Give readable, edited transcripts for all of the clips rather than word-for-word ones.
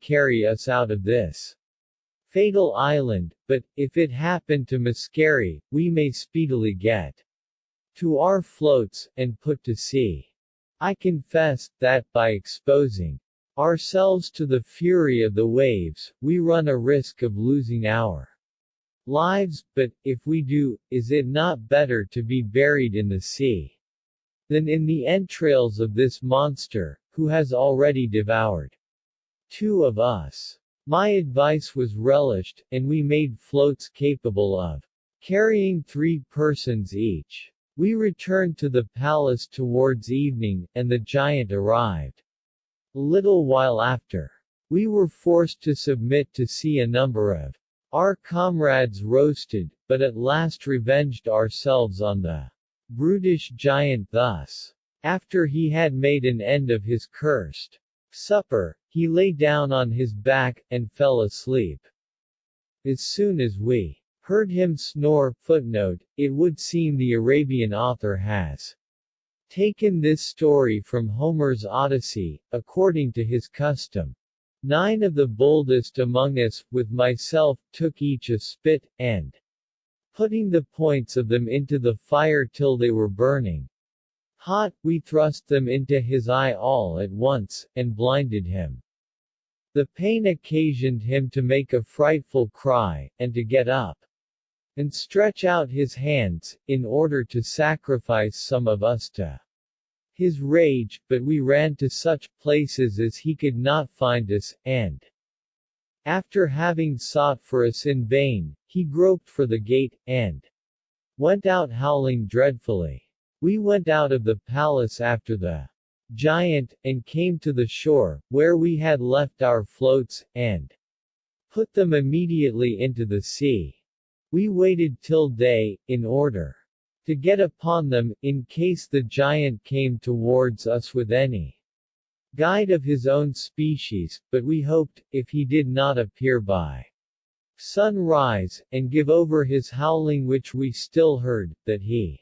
carry us out of this fatal island, but, if it happen to miscarry, we may speedily get to our floats, and put to sea. I confess, that, by exposing ourselves to the fury of the waves, we run a risk of losing our lives, but, if we do, is it not better to be buried in the sea than in the entrails of this monster, who has already devoured two of us? My advice was relished, and we made floats capable of carrying 3 persons each. We returned to the palace towards evening, and the giant arrived. A little while after, we were forced to submit to see a number of our comrades roasted, but at last revenged ourselves on the brutish giant thus. After he had made an end of his cursed supper, he lay down on his back, and fell asleep. As soon as we heard him snore, footnote, it would seem the Arabian author has taken this story from Homer's Odyssey, according to his custom. 9 of the boldest among us, with myself, took each a spit, and, putting the points of them into the fire till they were burning hot, we thrust them into his eye all at once, and blinded him. The pain occasioned him to make a frightful cry, and to get up and stretch out his hands, in order to sacrifice some of us to his rage, but we ran to such places as he could not find us, and, after having sought for us in vain, he groped for the gate, and went out howling dreadfully. We went out of the palace after the giant, and came to the shore, where we had left our floats, and put them immediately into the sea. We waited till day, in order to get upon them, in case the giant came towards us with any guide of his own species, but we hoped, if he did not appear by sunrise, and give over his howling which we still heard, that he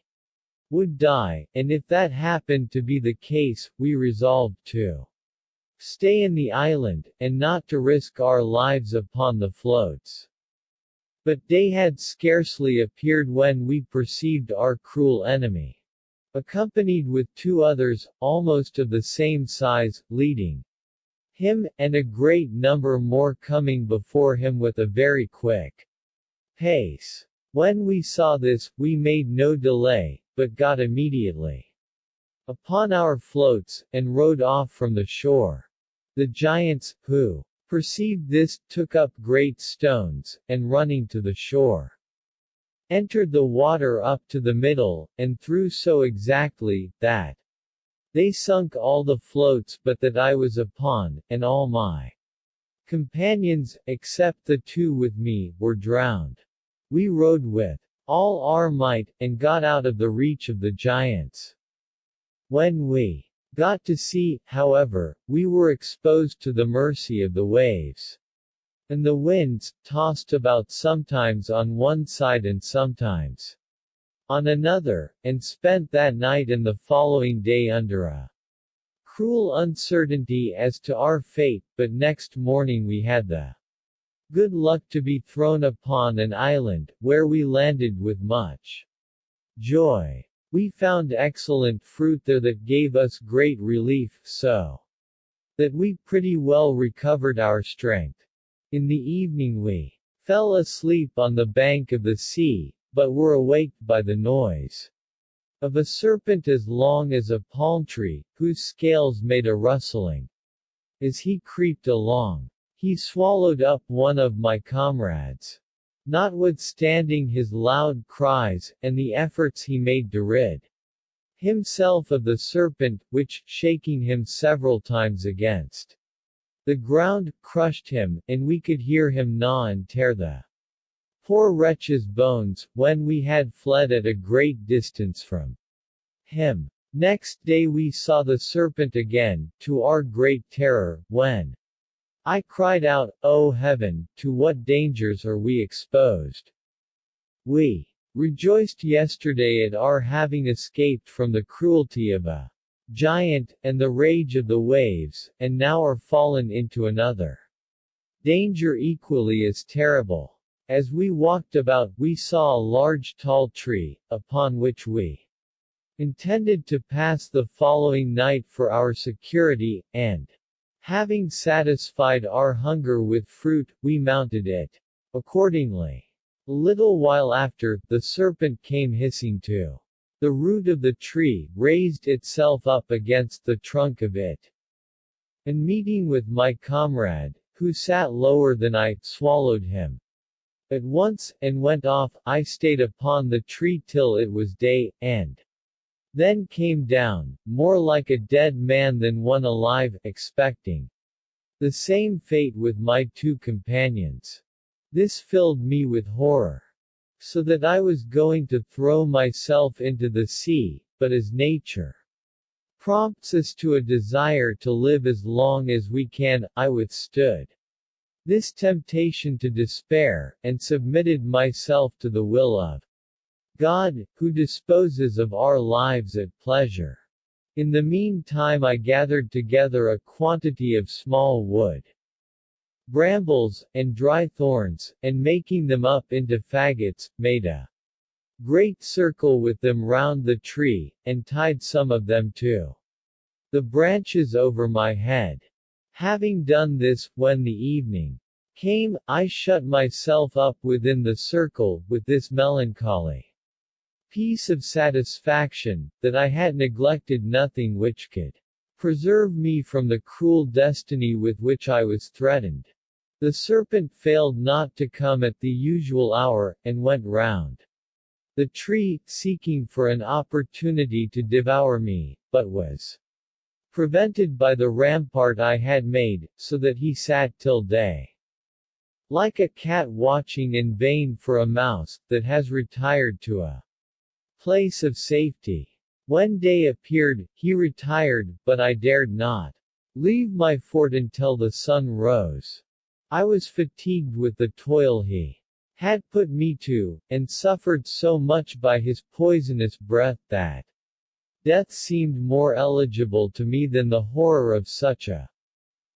would die, and if that happened to be the case, we resolved to stay in the island, and not to risk our lives upon the floats. But day had scarcely appeared when we perceived our cruel enemy, accompanied with 2 others, almost of the same size, leading him, and a great number more coming before him with a very quick pace. When we saw this, we made no delay, but got immediately upon our floats, and rowed off from the shore. The giants, who perceived this, took up great stones, and running to the shore, entered the water up to the middle, and threw so exactly, that they sunk all the floats but that I was upon, and all my companions, except the 2 with me, were drowned. We rowed with all our might, and got out of the reach of the giants. When we got to sea, however, we were exposed to the mercy of the waves, and the winds, tossed about sometimes on one side and sometimes on another, and spent that night and the following day under a cruel uncertainty as to our fate, but next morning we had the good luck to be thrown upon an island, where we landed with much joy. We found excellent fruit there that gave us great relief, so that we pretty well recovered our strength. In the evening we fell asleep on the bank of the sea, but were awaked by the noise of a serpent as long as a palm tree, whose scales made a rustling as he creeped along. He swallowed up one of my comrades. Notwithstanding his loud cries, and the efforts he made to rid himself of the serpent, which, shaking him several times against the ground, crushed him, and we could hear him gnaw and tear the poor wretch's bones, when we had fled at a great distance from him. Next day we saw the serpent again, to our great terror, when I cried out, "O heaven, to what dangers are we exposed?" We rejoiced yesterday at our having escaped from the cruelty of a giant, and the rage of the waves, and now are fallen into another danger equally as terrible. As we walked about, we saw a large tall tree, upon which we intended to pass the following night for our security, and, having satisfied our hunger with fruit, we mounted it. Accordingly, a little while after, the serpent came hissing to the root of the tree, raised itself up against the trunk of it, and meeting with my comrade, who sat lower than I, swallowed him at once, and went off. I stayed upon the tree till it was day, and then came down, more like a dead man than one alive, expecting the same fate with my two companions. This filled me with horror, so that I was going to throw myself into the sea, but as nature prompts us to a desire to live as long as we can, I withstood this temptation to despair, and submitted myself to the will of God, who disposes of our lives at pleasure. In the meantime I gathered together a quantity of small wood, brambles, and dry thorns, and making them up into faggots, made a great circle with them round the tree, and tied some of them to the branches over my head. Having done this, when the evening came, I shut myself up within the circle, with this melancholy piece of satisfaction, that I had neglected nothing which could preserve me from the cruel destiny with which I was threatened. The serpent failed not to come at the usual hour, and went round the tree, seeking for an opportunity to devour me, but was prevented by the rampart I had made, so that he sat till day, like a cat watching in vain for a mouse, that has retired to a place of safety. When day appeared, he retired, but I dared not leave my fort until the sun rose. I was fatigued with the toil he had put me to, and suffered so much by his poisonous breath that death seemed more eligible to me than the horror of such a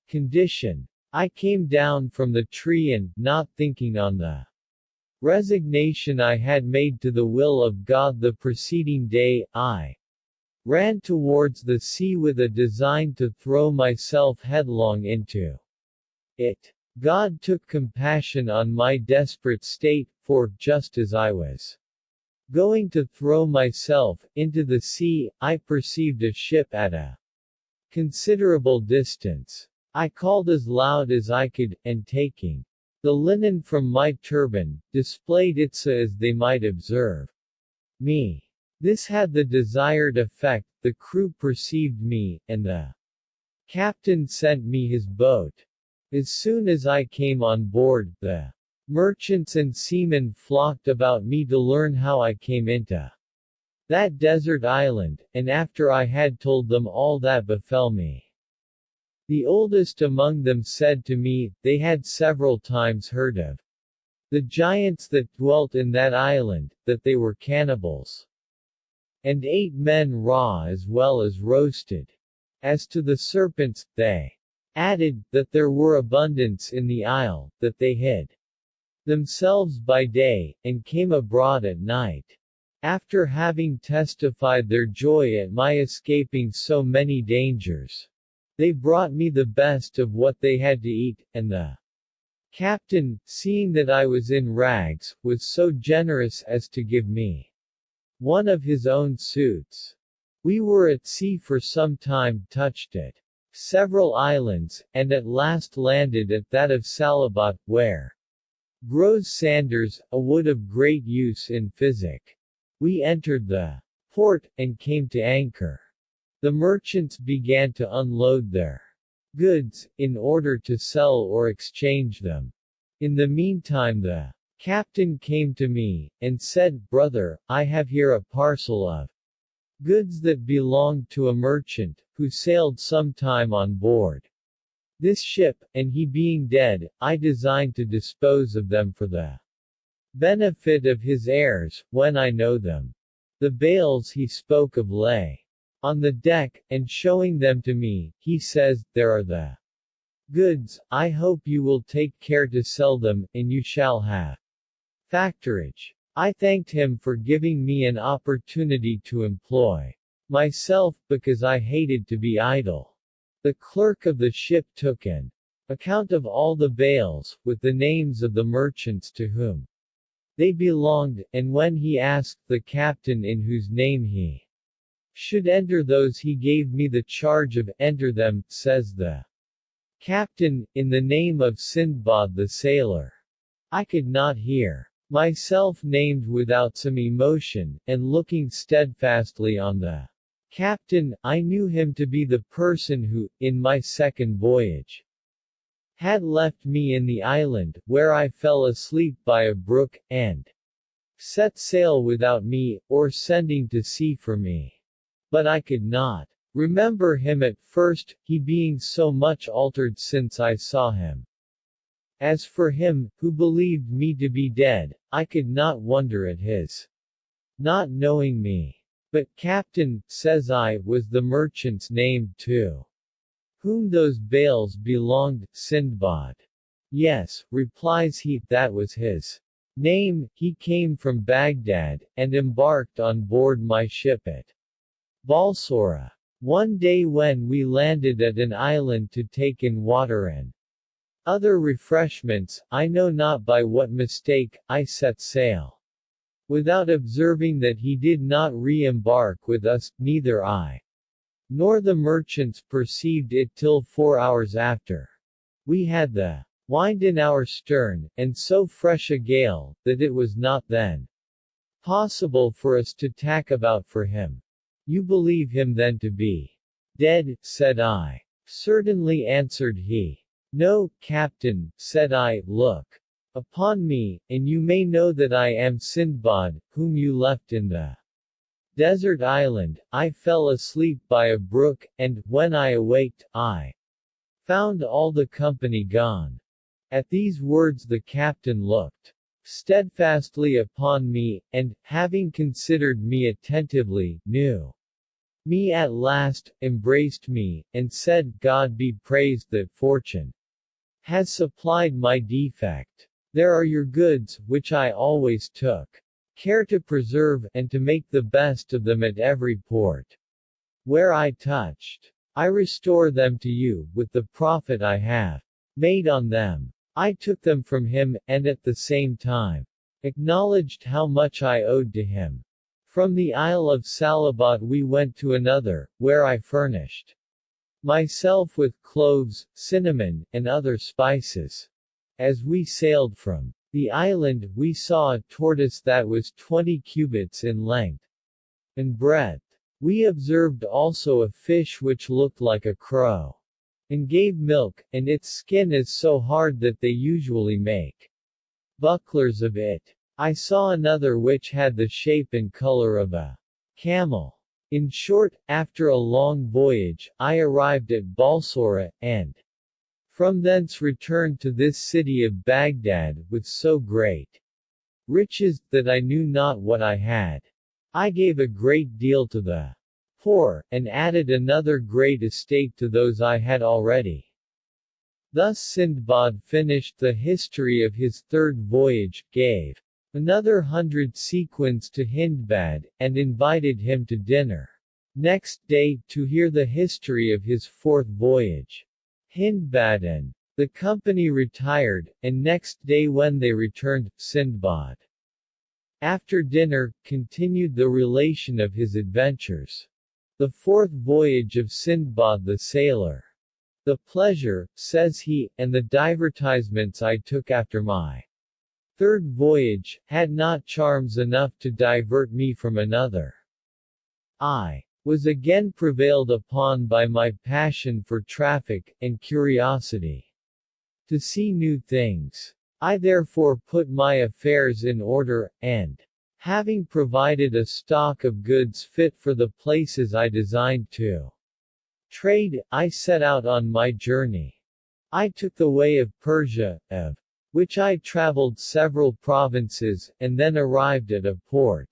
condition. I came down from the tree and, not thinking on the resignation I had made to the will of God the preceding day, I ran towards the sea with a design to throw myself headlong into it. God took compassion on my desperate state, for, just as I was going to throw myself into the sea, I perceived a ship at a considerable distance. I called as loud as I could, and taking the linen from my turban, displayed it so as they might observe me. This had the desired effect. The crew perceived me, and the captain sent me his boat. As soon as I came on board, the merchants and seamen flocked about me to learn how I came into that desert island, and after I had told them all that befell me, the oldest among them said to me, they had several times heard of the giants that dwelt in that island, that they were cannibals, and ate men raw as well as roasted. As to the serpents, they added, that there were abundance in the isle, that they hid themselves by day, and came abroad at night. After having testified their joy at my escaping so many dangers, they brought me the best of what they had to eat, and the captain, seeing that I was in rags, was so generous as to give me one of his own suits. We were at sea for some time, touched at several islands, and at last landed at that of Salabat, where grows sanders, a wood of great use in physic. We entered the port, and came to anchor. The merchants began to unload their goods, in order to sell or exchange them. In the meantime the captain came to me, and said, Brother, I have here a parcel of goods that belonged to a merchant, who sailed some time on board this ship, and he being dead, I designed to dispose of them for the benefit of his heirs, when I know them. The bales he spoke of lay on the deck, and showing them to me, he says, there are the goods, I hope you will take care to sell them, and you shall have factorage. I thanked him for giving me an opportunity to employ myself, because I hated to be idle. The clerk of the ship took an account of all the bales, with the names of the merchants to whom they belonged, and when he asked the captain in whose name he should enter those, he gave me the charge of enter them, says the captain, in the name of Sindbad the sailor. I could not hear myself named without some emotion, and looking steadfastly on the captain, I knew him to be the person who, in my second voyage, had left me in the island, where I fell asleep by a brook, and set sail without me, or sending to sea for me. But I could not remember him at first, he being so much altered since I saw him. As for him, who believed me to be dead, I could not wonder at his not knowing me. But captain, says I, was the merchant's name too, whom those bales belonged, Sindbad? Yes, replies he, that was his name. He came from Baghdad, and embarked on board my ship at Balsora. One day when we landed at an island to take in water and other refreshments, I know not by what mistake, I set sail, without observing that he did not re-embark with us, neither I nor the merchants perceived it till 4 hours after. We had the wind in our stern, and so fresh a gale, that it was not then possible for us to tack about for him. You believe him then to be dead, said I. Certainly, answered he. No, captain, said I, look upon me, and you may know that I am Sindbad, whom you left in the desert island. I fell asleep by a brook, and, when I awaked, I found all the company gone. At these words the captain looked steadfastly upon me, and, having considered me attentively, knew me at last, embraced me, and said, God be praised that fortune has supplied my defect. There are your goods, which I always took care to preserve, and to make the best of them at every port where I touched. I restore them to you, with the profit I have made on them. I took them from him, and at the same time acknowledged how much I owed to him. From the Isle of Salabat we went to another, where I furnished myself with cloves, cinnamon, and other spices. As we sailed from the island, we saw a tortoise that was 20 cubits in length and breadth. We observed also a fish which looked like a crow, and gave milk, and its skin is so hard that they usually make bucklers of it. I saw another which had the shape and color of a camel. In short, after a long voyage, I arrived at Balsora, and from thence returned to this city of Baghdad, with so great riches, that I knew not what I had. I gave a great deal to the poor, and added another great estate to those I had already. Thus Sindbad finished the history of his third voyage, gave another 100 sequins to Hindbad, and invited him to dinner next day, to hear the history of his fourth voyage. Hindbad and the company retired, and next day when they returned, Sindbad, after dinner, continued the relation of his adventures. The fourth voyage of Sindbad the sailor. The pleasure, says he, and the divertisements I took after my third voyage, had not charms enough to divert me from another. I was again prevailed upon by my passion for traffic, and curiosity to see new things. I therefore put my affairs in order, and, having provided a stock of goods fit for the places I designed to trade, I set out on my journey. I took the way of Persia, of which I traveled several provinces, and then arrived at a port,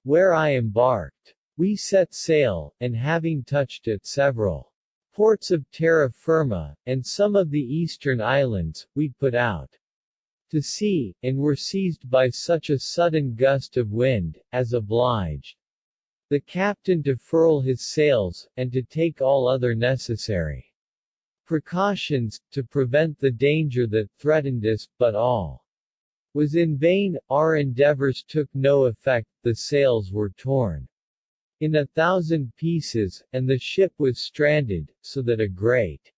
where I embarked. We set sail, and having touched at several ports of terra firma, and some of the eastern islands, we put out to sea, and were seized by such a sudden gust of wind, as obliged the captain to furl his sails, and to take all other necessary precautions, to prevent the danger that threatened us, but all was in vain, our endeavors took no effect, the sails were torn in 1,000 pieces, and the ship was stranded, so that a great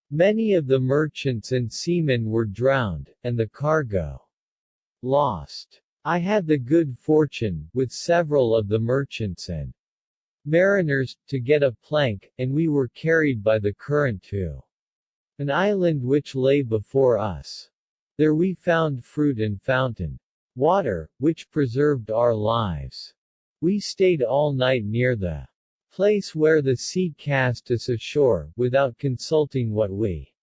many of the merchants and seamen were drowned, and the cargo lost. I had the good fortune, with several of the merchants and mariners, to get a plank, and we were carried by the current to an island which lay before us. There we found fruit and fountain water, which preserved our lives. We stayed all night near the place where the sea cast us ashore, without consulting what we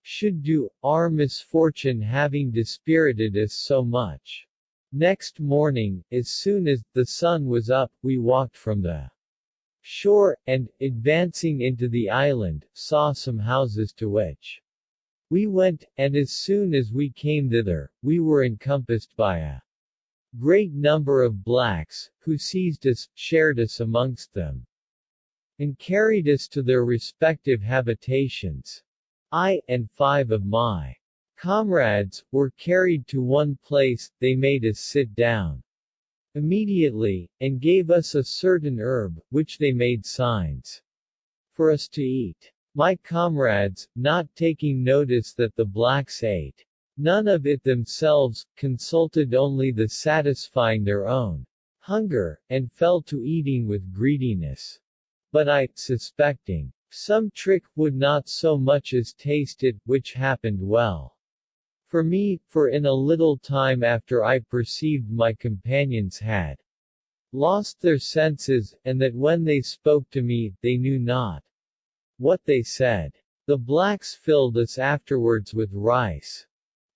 should do, our misfortune having dispirited us so much. Next morning, as soon as the sun was up, we walked from the shore, and, advancing into the island, saw some houses to which we went, and as soon as we came thither, we were encompassed by a great number of blacks, who seized us, shared us amongst them, and carried us to their respective habitations. I, and 5 of my comrades, were carried to one place, they made us sit down immediately, and gave us a certain herb, which they made signs for us to eat. My comrades, not taking notice that the blacks ate none of it themselves, consulted only the satisfying their own hunger, and fell to eating with greediness. But I, suspecting some trick, would not so much as taste it, which happened well for me, for in a little time after I perceived my companions had lost their senses, and that when they spoke to me, they knew not what they said. The blacks filled us afterwards with rice,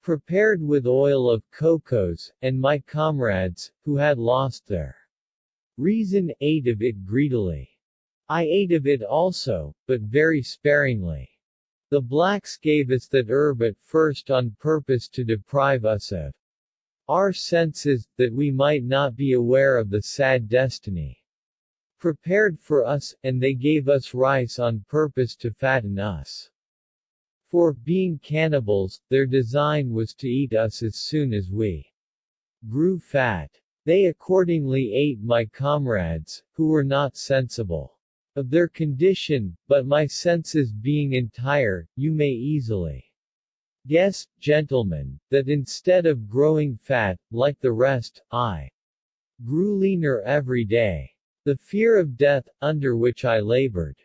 prepared with oil of cocoas, and my comrades, who had lost their reason, ate of it greedily. I ate of it also, but very sparingly. The blacks gave us that herb at first on purpose to deprive us of our senses, that we might not be aware of the sad destiny prepared for us, and they gave us rice on purpose to fatten us. For, being cannibals, their design was to eat us as soon as we grew fat. They accordingly ate my comrades, who were not sensible of their condition, but my senses being entire, you may easily guess, gentlemen, that instead of growing fat, like the rest, I grew leaner every day. The fear of death, under which I labored,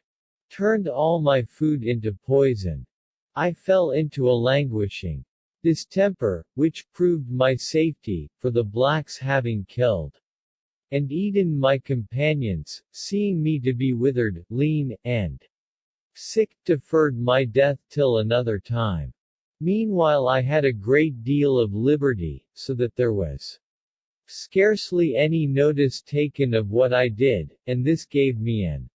turned all my food into poison. I fell into a languishing distemper, which proved my safety, for the blacks having killed and eaten my companions, seeing me to be withered, lean, and sick, deferred my death till another time. Meanwhile I had a great deal of liberty, so that there was scarcely any notice taken of what I did, and this gave me an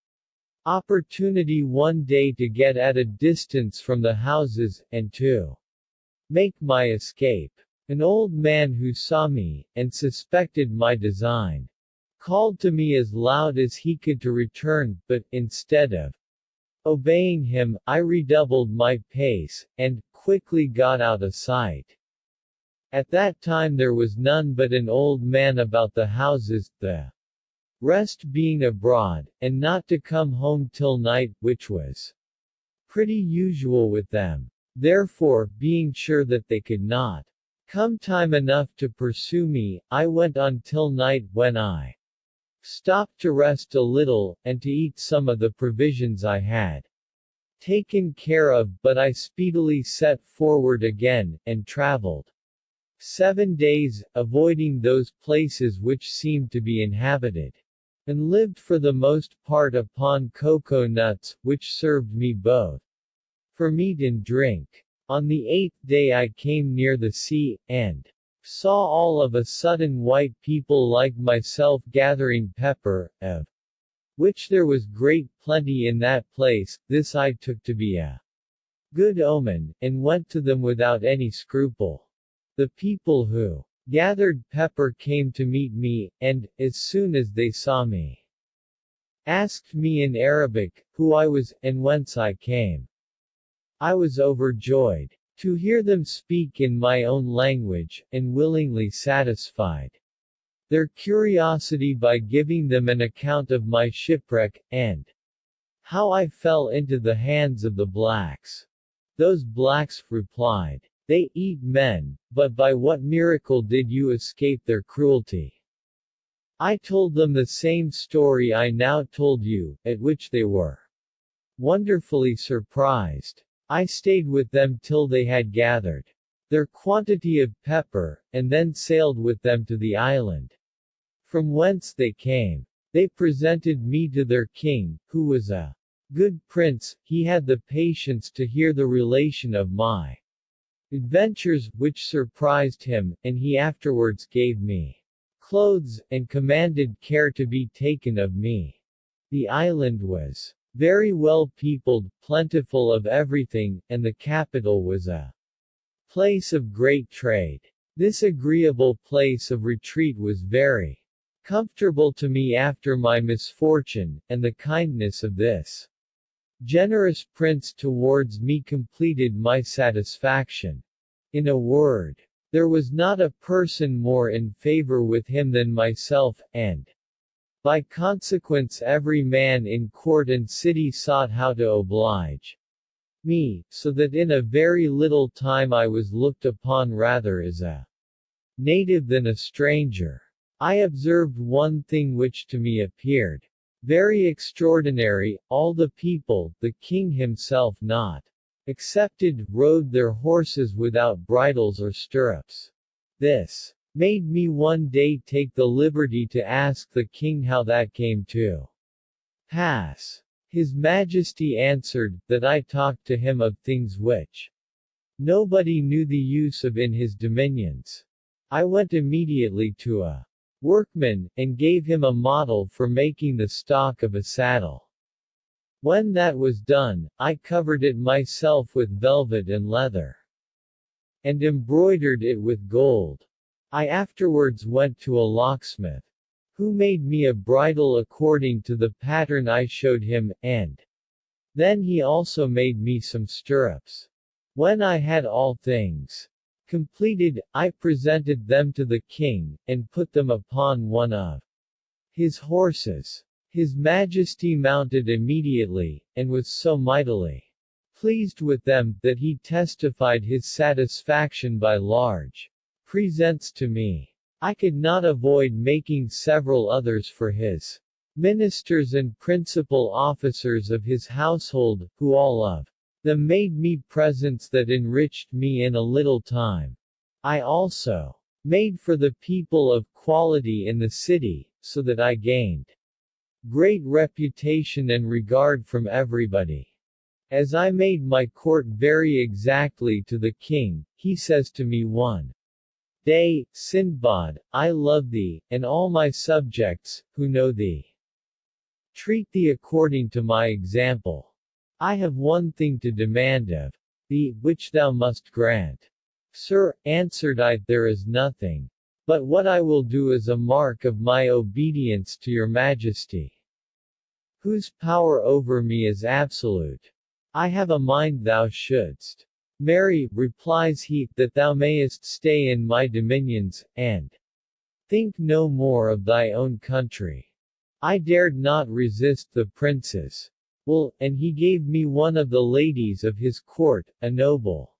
opportunity one day to get at a distance from the houses, and to make my escape. An old man who saw me, and suspected my design, called to me as loud as he could to return, but, instead of obeying him, I redoubled my pace, and quickly got out of sight. At that time there was none but an old man about the houses, the rest being abroad, and not to come home till night, which was pretty usual with them. Therefore, being sure that they could not come time enough to pursue me, I went on till night, when I stopped to rest a little, and to eat some of the provisions I had taken care of, but I speedily set forward again, and traveled 7 days, avoiding those places which seemed to be inhabited, and lived for the most part upon cocoa nuts, which served me both for meat and drink. On the 8th day I came near the sea, and saw all of a sudden white people like myself gathering pepper, of which there was great plenty in that place. This I took to be a good omen, and went to them without any scruple. The people who gathered pepper came to meet me, and, as soon as they saw me, asked me in Arabic, who I was, and whence I came. I was overjoyed to hear them speak in my own language, and willingly satisfied their curiosity by giving them an account of my shipwreck, and how I fell into the hands of the blacks. Those blacks replied, "They eat men, but by what miracle did you escape their cruelty?" I told them the same story I now told you, at which they were wonderfully surprised. I stayed with them till they had gathered their quantity of pepper, and then sailed with them to the island from whence they came. They presented me to their king, who was a good prince. He had the patience to hear the relation of my adventures, which surprised him, and he afterwards gave me clothes, and commanded care to be taken of me. The island was very well peopled, plentiful of everything, and the capital was a place of great trade. This agreeable place of retreat was very comfortable to me after my misfortune, and the kindness of this generous prince towards me completed my satisfaction. In a word, there was not a person more in favor with him than myself, and by consequence every man in court and city sought how to oblige me, so that in a very little time I was looked upon rather as a native than a stranger. I observed one thing which to me appeared very extraordinary. All the people, the king himself not excepted, rode their horses without bridles or stirrups. This made me one day take the liberty to ask the king how that came to pass. His Majesty answered, that I talked to him of things which nobody knew the use of in his dominions. I went immediately to a workman, and gave him a model for making the stock of a saddle. When that was done, I covered it myself with velvet and leather, and embroidered it with gold. I afterwards went to a locksmith, who made me a bridle according to the pattern I showed him, and then he also made me some stirrups. When I had all things completed, I presented them to the king, and put them upon one of his horses. His Majesty mounted immediately, and was so mightily pleased with them, that he testified his satisfaction by large presents to me. I could not avoid making several others for his ministers and principal officers of his household, who all of them made me presents that enriched me in a little time. I also made for the people of quality in the city, so that I gained great reputation and regard from everybody. As I made my court very exactly to the king, he says to me one day, "Sindbad, I love thee, and all my subjects, who know thee, treat thee according to my example. I have one thing to demand of thee, which thou must grant." "Sir," answered I, "there is nothing but what I will do as a mark of my obedience to your Majesty, whose power over me is absolute. I have a mind thou shouldst marry," replies he, "that thou mayest stay in my dominions, and think no more of thy own country." I dared not resist the prince's will, and he gave me one of the ladies of his court, a noble,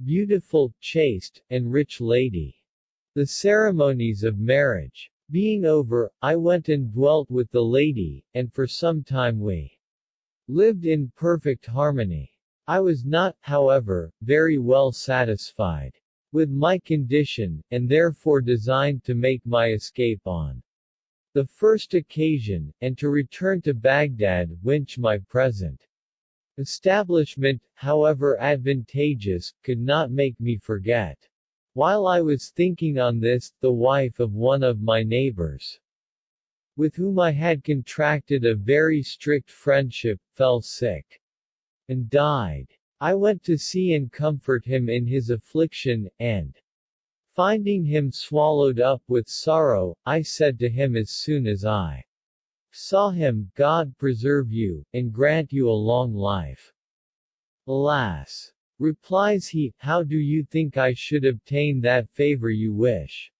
beautiful, chaste, and rich lady. The ceremonies of marriage being over, I went and dwelt with the lady, and for some time we lived in perfect harmony. I was not, however, very well satisfied with my condition, and therefore designed to make my escape on the first occasion, and to return to Baghdad, which my present establishment, however advantageous, could not make me forget. While I was thinking on this, the wife of one of my neighbors with whom I had contracted a very strict friendship, fell sick and died. I went to see and comfort him in his affliction, and, finding him swallowed up with sorrow, I said to him as soon as I saw him, God preserve you, and grant you a long life. Alas! Replies he, how do you think I should obtain that favor you wish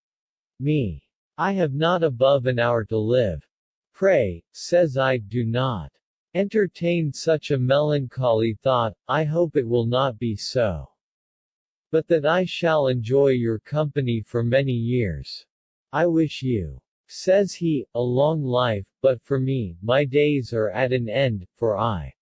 me? I have not above an hour to live. Pray, says I, do not entertain such a melancholy thought, I hope it will not be so, but that I shall enjoy your company for many years. I wish you, says he, a long life, but for me, my days are at an end, for I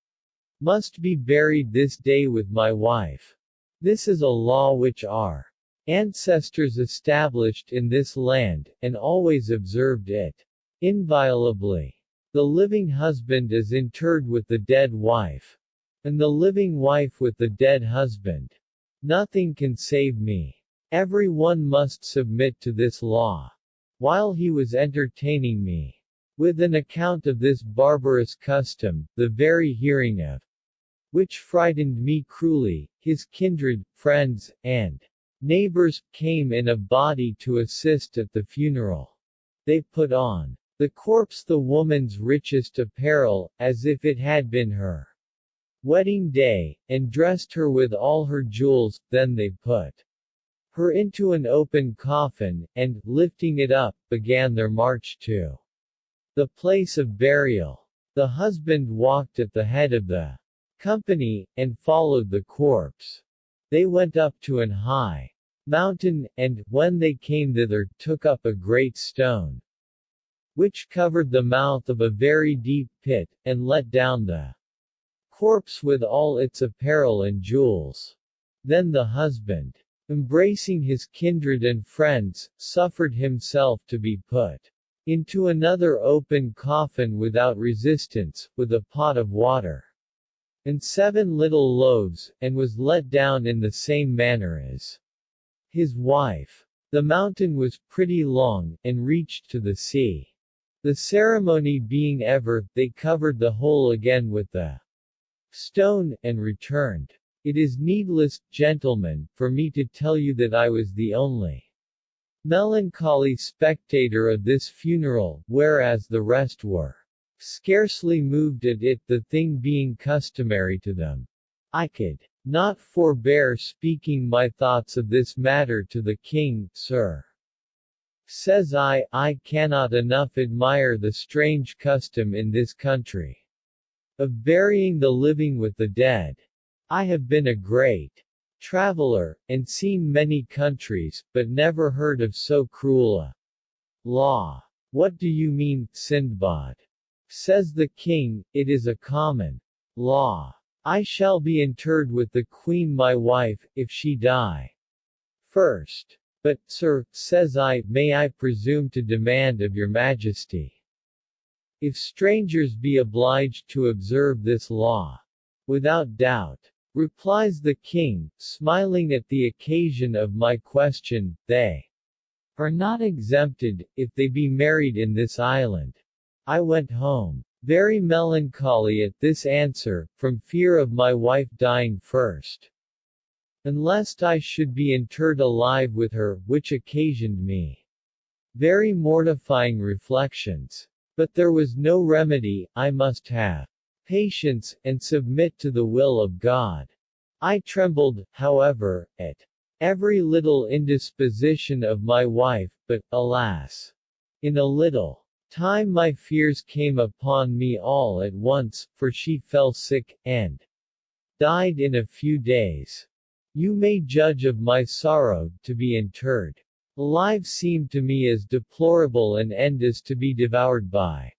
must be buried this day with my wife. This is a law which our ancestors established in this land, and always observed it inviolably. The living husband is interred with the dead wife, and the living wife with the dead husband. Nothing can save me. Every one must submit to this law. While he was entertaining me with an account of this barbarous custom, the very hearing of which frightened me cruelly, his kindred, friends, and neighbors came in a body to assist at the funeral. They put on the corpse the woman's richest apparel, as if it had been her wedding day, and dressed her with all her jewels, then they put her into an open coffin, and, lifting it up, began their march to the place of burial. The husband walked at the head of the company, and followed the corpse. They went up to an high mountain, and, when they came thither, took up a great stone, which covered the mouth of a very deep pit, and let down the corpse with all its apparel and jewels. Then the husband, embracing his kindred and friends, suffered himself to be put into another open coffin without resistance, with a pot of water and 7 little loaves, and was let down in the same manner as his wife. The mountain was pretty long, and reached to the sea. The ceremony being over, they covered the whole again with the stone, and returned. It is needless, gentlemen, for me to tell you that I was the only melancholy spectator of this funeral, whereas the rest were scarcely moved at it, the thing being customary to them. I could not forbear speaking my thoughts of this matter to the king, sir. Says I cannot enough admire the strange custom in this country of burying the living with the dead. I have been a great traveler, and seen many countries, but never heard of so cruel a law. What do you mean, Sindbad? Says the king, it is a common law. I shall be interred with the queen my wife, if she die first. But, sir, says I, may I presume to demand of your majesty, if strangers be obliged to observe this law? Without doubt. Replies the king, smiling at the occasion of my question, they are not exempted, if they be married in this island. I went home, very melancholy at this answer, from fear of my wife dying first, and lest I should be interred alive with her, which occasioned me very mortifying reflections. But there was no remedy, I must have patience, and submit to the will of God. I trembled, however, at every little indisposition of my wife, but, alas! In a little time my fears came upon me all at once, for she fell sick, and died in a few days. You may judge of my sorrow, to be interred alive seemed to me as deplorable an end as to be devoured by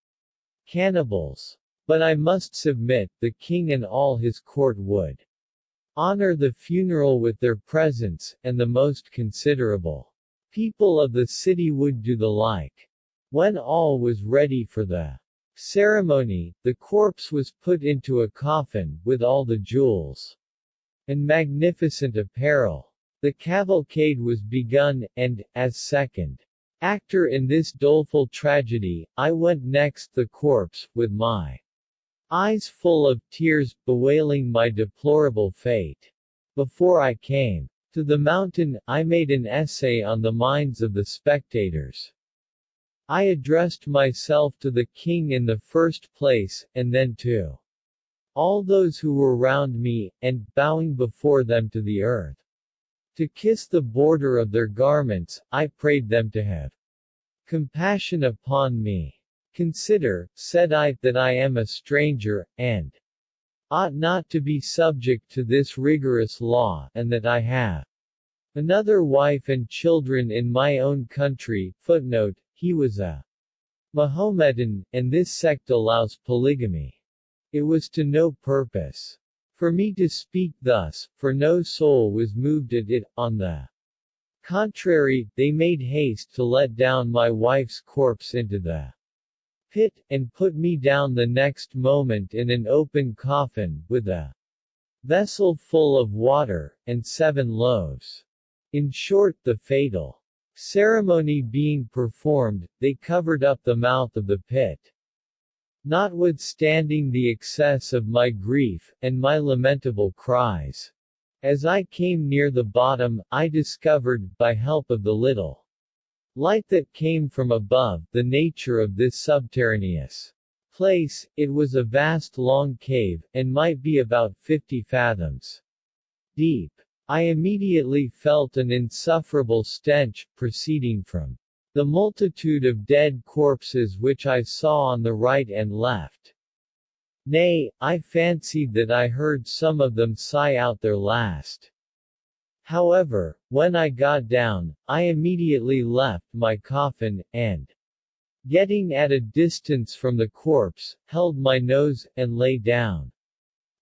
cannibals. But I must submit, the king and all his court would honor the funeral with their presence, and the most considerable people of the city would do the like. When all was ready for the ceremony, the corpse was put into a coffin, with all the jewels and magnificent apparel. The cavalcade was begun, and, as second Actor in this doleful tragedy, I went next the corpse, with my eyes full of tears, bewailing my deplorable fate. Before I came to the mountain, I made an essay on the minds of the spectators. I addressed myself to the king in the first place, and then to all those who were round me, and, bowing before them to the earth, to kiss the border of their garments, I prayed them to have compassion upon me. Consider, said I, that I am a stranger, and ought not to be subject to this rigorous law, and that I have another wife and children in my own country. Footnote, he was a Mohammedan, and this sect allows polygamy. It was to no purpose for me to speak thus, for no soul was moved at it. On the contrary, they made haste to let down my wife's corpse into the pit, and put me down the next moment in an open coffin, with a vessel full of water, and 7 loaves. In short, the fatal ceremony being performed, they covered up the mouth of the pit. Notwithstanding the excess of my grief, and my lamentable cries, as I came near the bottom, I discovered, by help of the little light that came from above, the nature of this subterraneous place. It was a vast long cave, and might be about 50 fathoms deep. I immediately felt an insufferable stench, proceeding from the multitude of dead corpses which I saw on the right and left. Nay, I fancied that I heard some of them sigh out their last. However, when I got down, I immediately left my coffin, and, getting at a distance from the corpse, held my nose, and lay down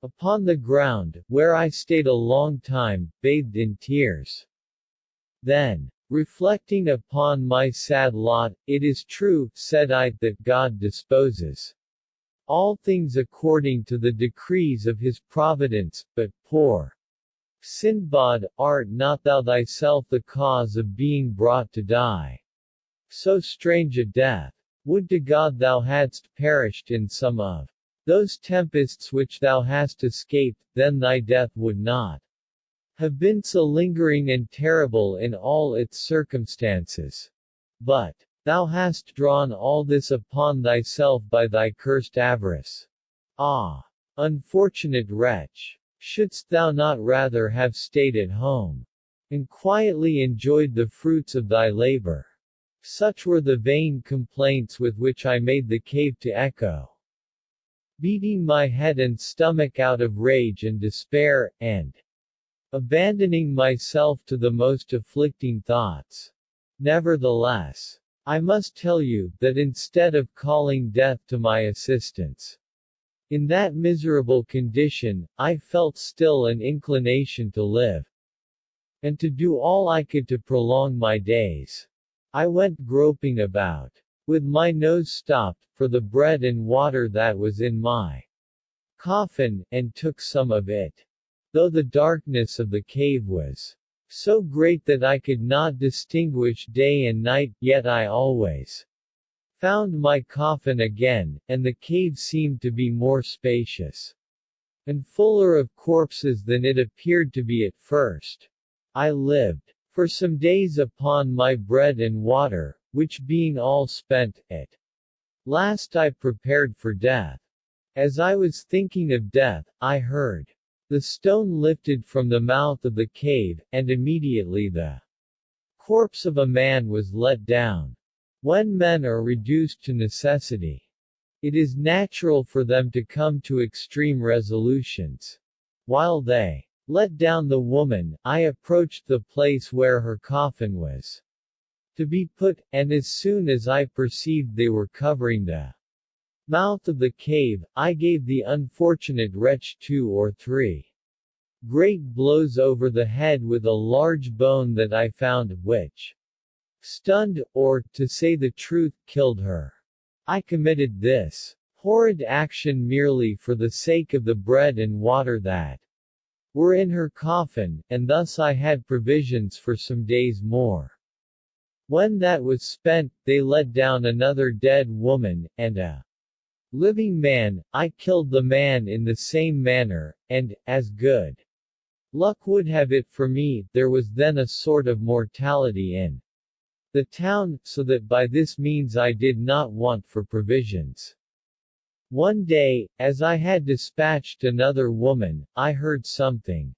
upon the ground, where I stayed a long time, bathed in tears. Then, reflecting upon my sad lot, it is true, said I, that God disposes all things according to the decrees of his providence, but, poor Sindbad, art not thou thyself the cause of being brought to die so strange a death? Would to God thou hadst perished in some of those tempests which thou hast escaped, then thy death would not have been so lingering and terrible in all its circumstances. But thou hast drawn all this upon thyself by thy cursed avarice. Ah! Unfortunate wretch! Shouldst thou not rather have stayed at home, and quietly enjoyed the fruits of thy labor? Such were the vain complaints with which I made the cave to echo, beating my head and stomach out of rage and despair, and abandoning myself to the most afflicting thoughts. Nevertheless, I must tell you, that instead of calling death to my assistance, in that miserable condition, I felt still an inclination to live, and to do all I could to prolong my days. I went groping about, with my nose stopped, for the bread and water that was in my coffin, and took some of it. Though the darkness of the cave was so great that I could not distinguish day and night, yet I always found my coffin again, and the cave seemed to be more spacious and fuller of corpses than it appeared to be at first. I lived for some days upon my bread and water, which being all spent, at last I prepared for death. As I was thinking of death, I heard the stone lifted from the mouth of the cave, and immediately the corpse of a man was let down. When men are reduced to necessity, it is natural for them to come to extreme resolutions. While they let down the woman, I approached the place where her coffin was to be put, and as soon as I perceived they were covering the mouth of the cave, I gave the unfortunate wretch 2 or 3 great blows over the head with a large bone that I found, which stunned, or, to say the truth, killed her. I committed this horrid action merely for the sake of the bread and water that were in her coffin, and thus I had provisions for some days more. When that was spent, they let down another dead woman, and a living man. I killed the man in the same manner, and, as good luck would have it for me, there was then a sort of mortality in the town, so that by this means I did not want for provisions. One day, as I had dispatched another woman, I heard something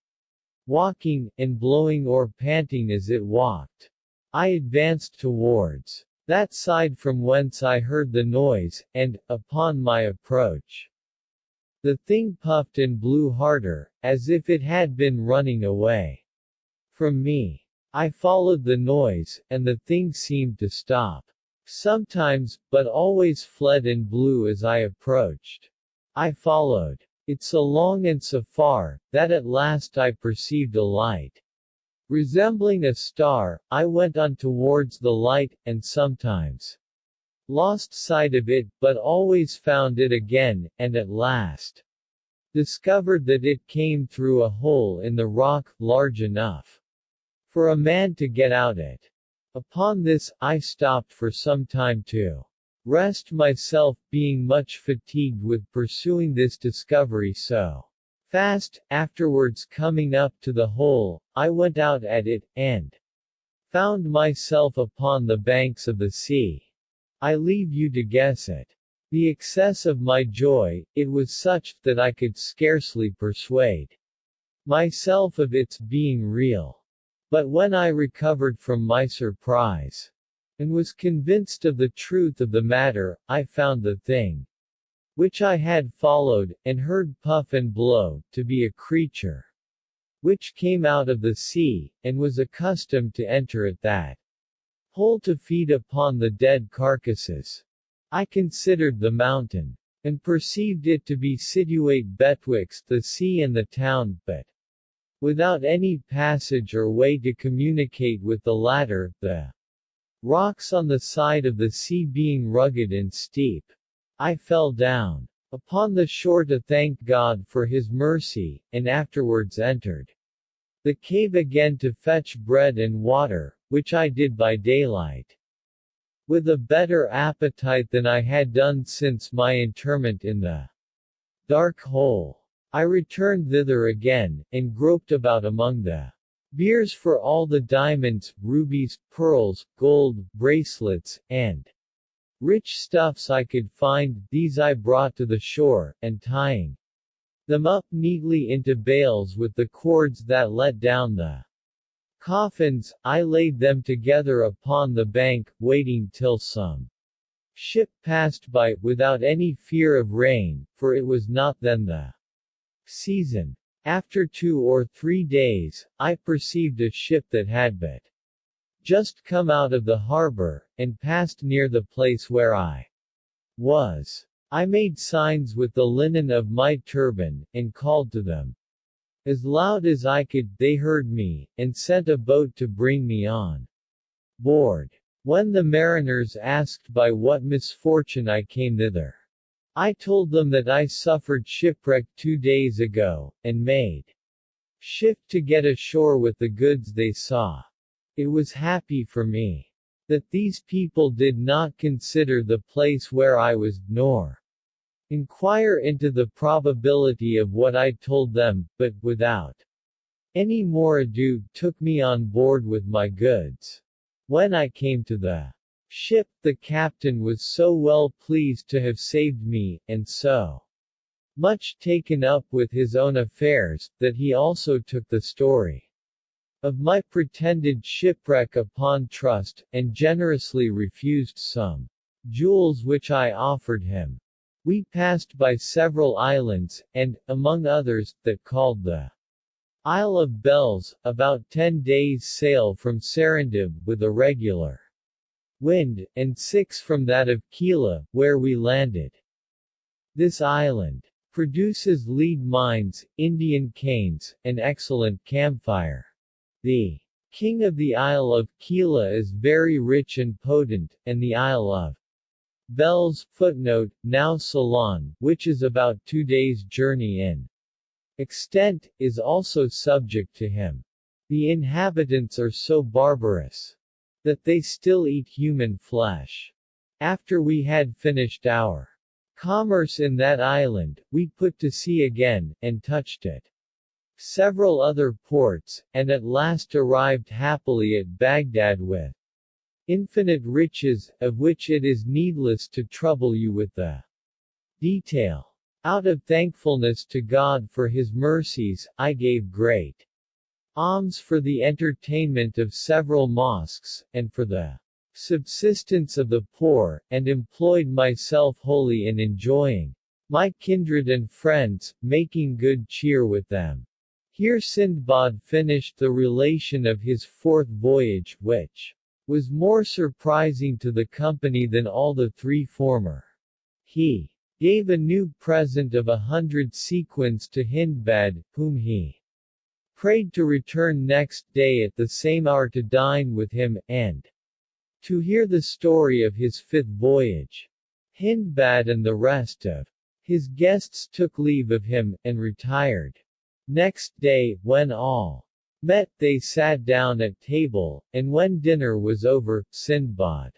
walking, and blowing or panting as it walked. I advanced towards that side from whence I heard the noise, and, upon my approach, the thing puffed and blew harder, as if it had been running away from me. I followed the noise, and the thing seemed to stop. Sometimes, but always fled and blew as I approached. I followed it so long and so far, that at last I perceived a light. Resembling a star, I went on towards the light, and sometimes lost sight of it, but always found it again, and at last discovered that it came through a hole in the rock, large enough for a man to get out at. Upon this, I stopped for some time to rest myself, being much fatigued with pursuing this discovery so fast. Afterwards, coming up to the hole, I went out at it, and found myself upon the banks of the sea. I leave you to guess it. The excess of my joy, it was such, that I could scarcely persuade myself of its being real. But when I recovered from my surprise, and was convinced of the truth of the matter, I found the thing which I had followed, and heard puff and blow, to be a creature which came out of the sea, and was accustomed to enter at that hole to feed upon the dead carcasses. I considered the mountain, and perceived it to be situate betwixt the sea and the town, but without any passage or way to communicate with the latter, the rocks on the side of the sea being rugged and steep. I fell down upon the shore to thank God for his mercy, and afterwards entered the cave again to fetch bread and water, which I did by daylight, with a better appetite than I had done since my interment in the dark hole. I returned thither again, and groped about among the biers for all the diamonds, rubies, pearls, gold, bracelets, and rich stuffs I could find. These I brought to the shore, and tying them up neatly into bales with the cords that let down the coffins, I laid them together upon the bank, waiting till some ship passed by, without any fear of rain, for it was not then the season. After 2 or 3 days, I perceived a ship that had but just come out of the harbor, and passed near the place where I was. I made signs with the linen of my turban, and called to them. As loud as I could, they heard me, and sent a boat to bring me on board. When the mariners asked by what misfortune I came thither, I told them that I suffered shipwreck 2 days ago, and made shift to get ashore with the goods they saw. It was happy for me that these people did not consider the place where I was, nor inquire into the probability of what I told them, but, without any more ado, took me on board with my goods. When I came to the ship, the captain was so well pleased to have saved me, and so much taken up with his own affairs, that he also took the story of my pretended shipwreck upon trust, and generously refused some jewels which I offered him. We passed by several islands, and, among others, that called the Isle of Bells, about 10 days' sail from Serendib, with a regular wind, and 6 from that of Keela, where we landed. This island produces lead mines, Indian canes, and excellent camphire. The king of the Isle of Keela is very rich and potent, and the Isle of Bells, footnote, now Ceylon, which is about 2 days' journey in extent, is also subject to him. The inhabitants are so barbarous that they still eat human flesh. After we had finished our commerce in that island, we put to sea again, and touched at several other ports, and at last arrived happily at Baghdad with infinite riches, of which it is needless to trouble you with the detail. Out of thankfulness to God for His mercies, I gave great alms for the entertainment of several mosques, and for the subsistence of the poor, and employed myself wholly in enjoying my kindred and friends, making good cheer with them. Here Sindbad finished the relation of his fourth voyage, which was more surprising to the company than all the three former. He gave a new present of 100 sequins to Hindbad, whom he prayed to return next day at the same hour to dine with him, and to hear the story of his fifth voyage. Hindbad and the rest of his guests took leave of him, and retired. Next day, when all met, they sat down at table, and when dinner was over, Sindbad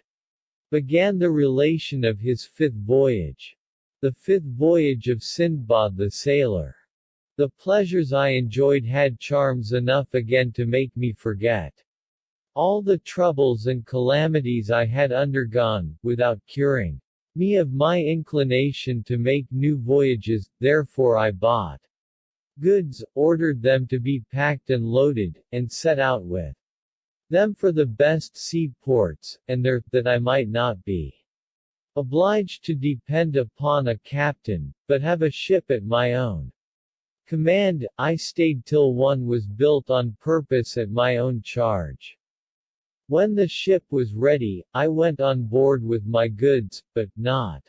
began the relation of his fifth voyage. The fifth voyage of Sindbad the sailor. The pleasures I enjoyed had charms enough again to make me forget all the troubles and calamities I had undergone, without curing me of my inclination to make new voyages. Therefore I bought goods, ordered them to be packed and loaded, and set out with them for the best sea ports, and there, that I might not be obliged to depend upon a captain, but have a ship at my own command. I stayed till one was built on purpose at my own charge. When the ship was ready, I went on board with my goods, but not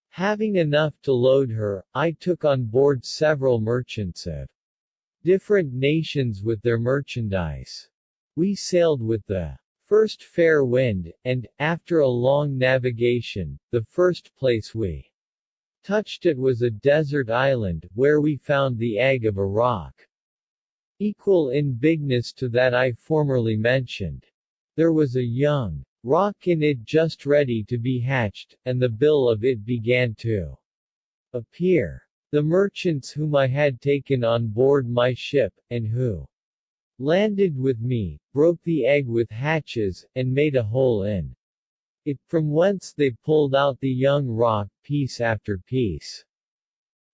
having enough to load her, I took on board several merchants of different nations with their merchandise. We sailed with the first fair wind, and, after a long navigation, the first place we touched at was a desert island, where we found the egg of a rock, equal in bigness to that I formerly mentioned. There was a young rock in it just ready to be hatched, and the bill of it began to appear. The merchants whom I had taken on board my ship, and who landed with me, broke the egg with hatches, and made a hole in it, from whence they pulled out the young rock, piece after piece,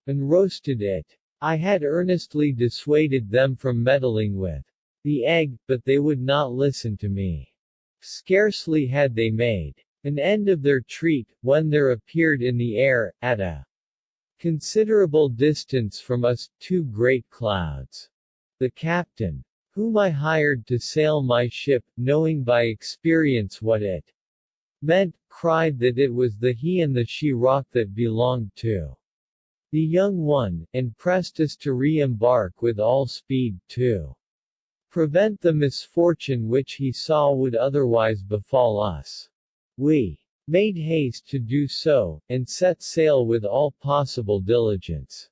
and roasted it. I had earnestly dissuaded them from meddling with the egg, but they would not listen to me. Scarcely had they made an end of their treat, when there appeared in the air, at a considerable distance from us, two great clouds. The captain, whom I hired to sail my ship, knowing by experience what it meant, cried that it was the he and the she rock that belonged to the young one, and pressed us to re-embark with all speed, to prevent the misfortune which he saw would otherwise befall us. We made haste to do so, and set sail with all possible diligence.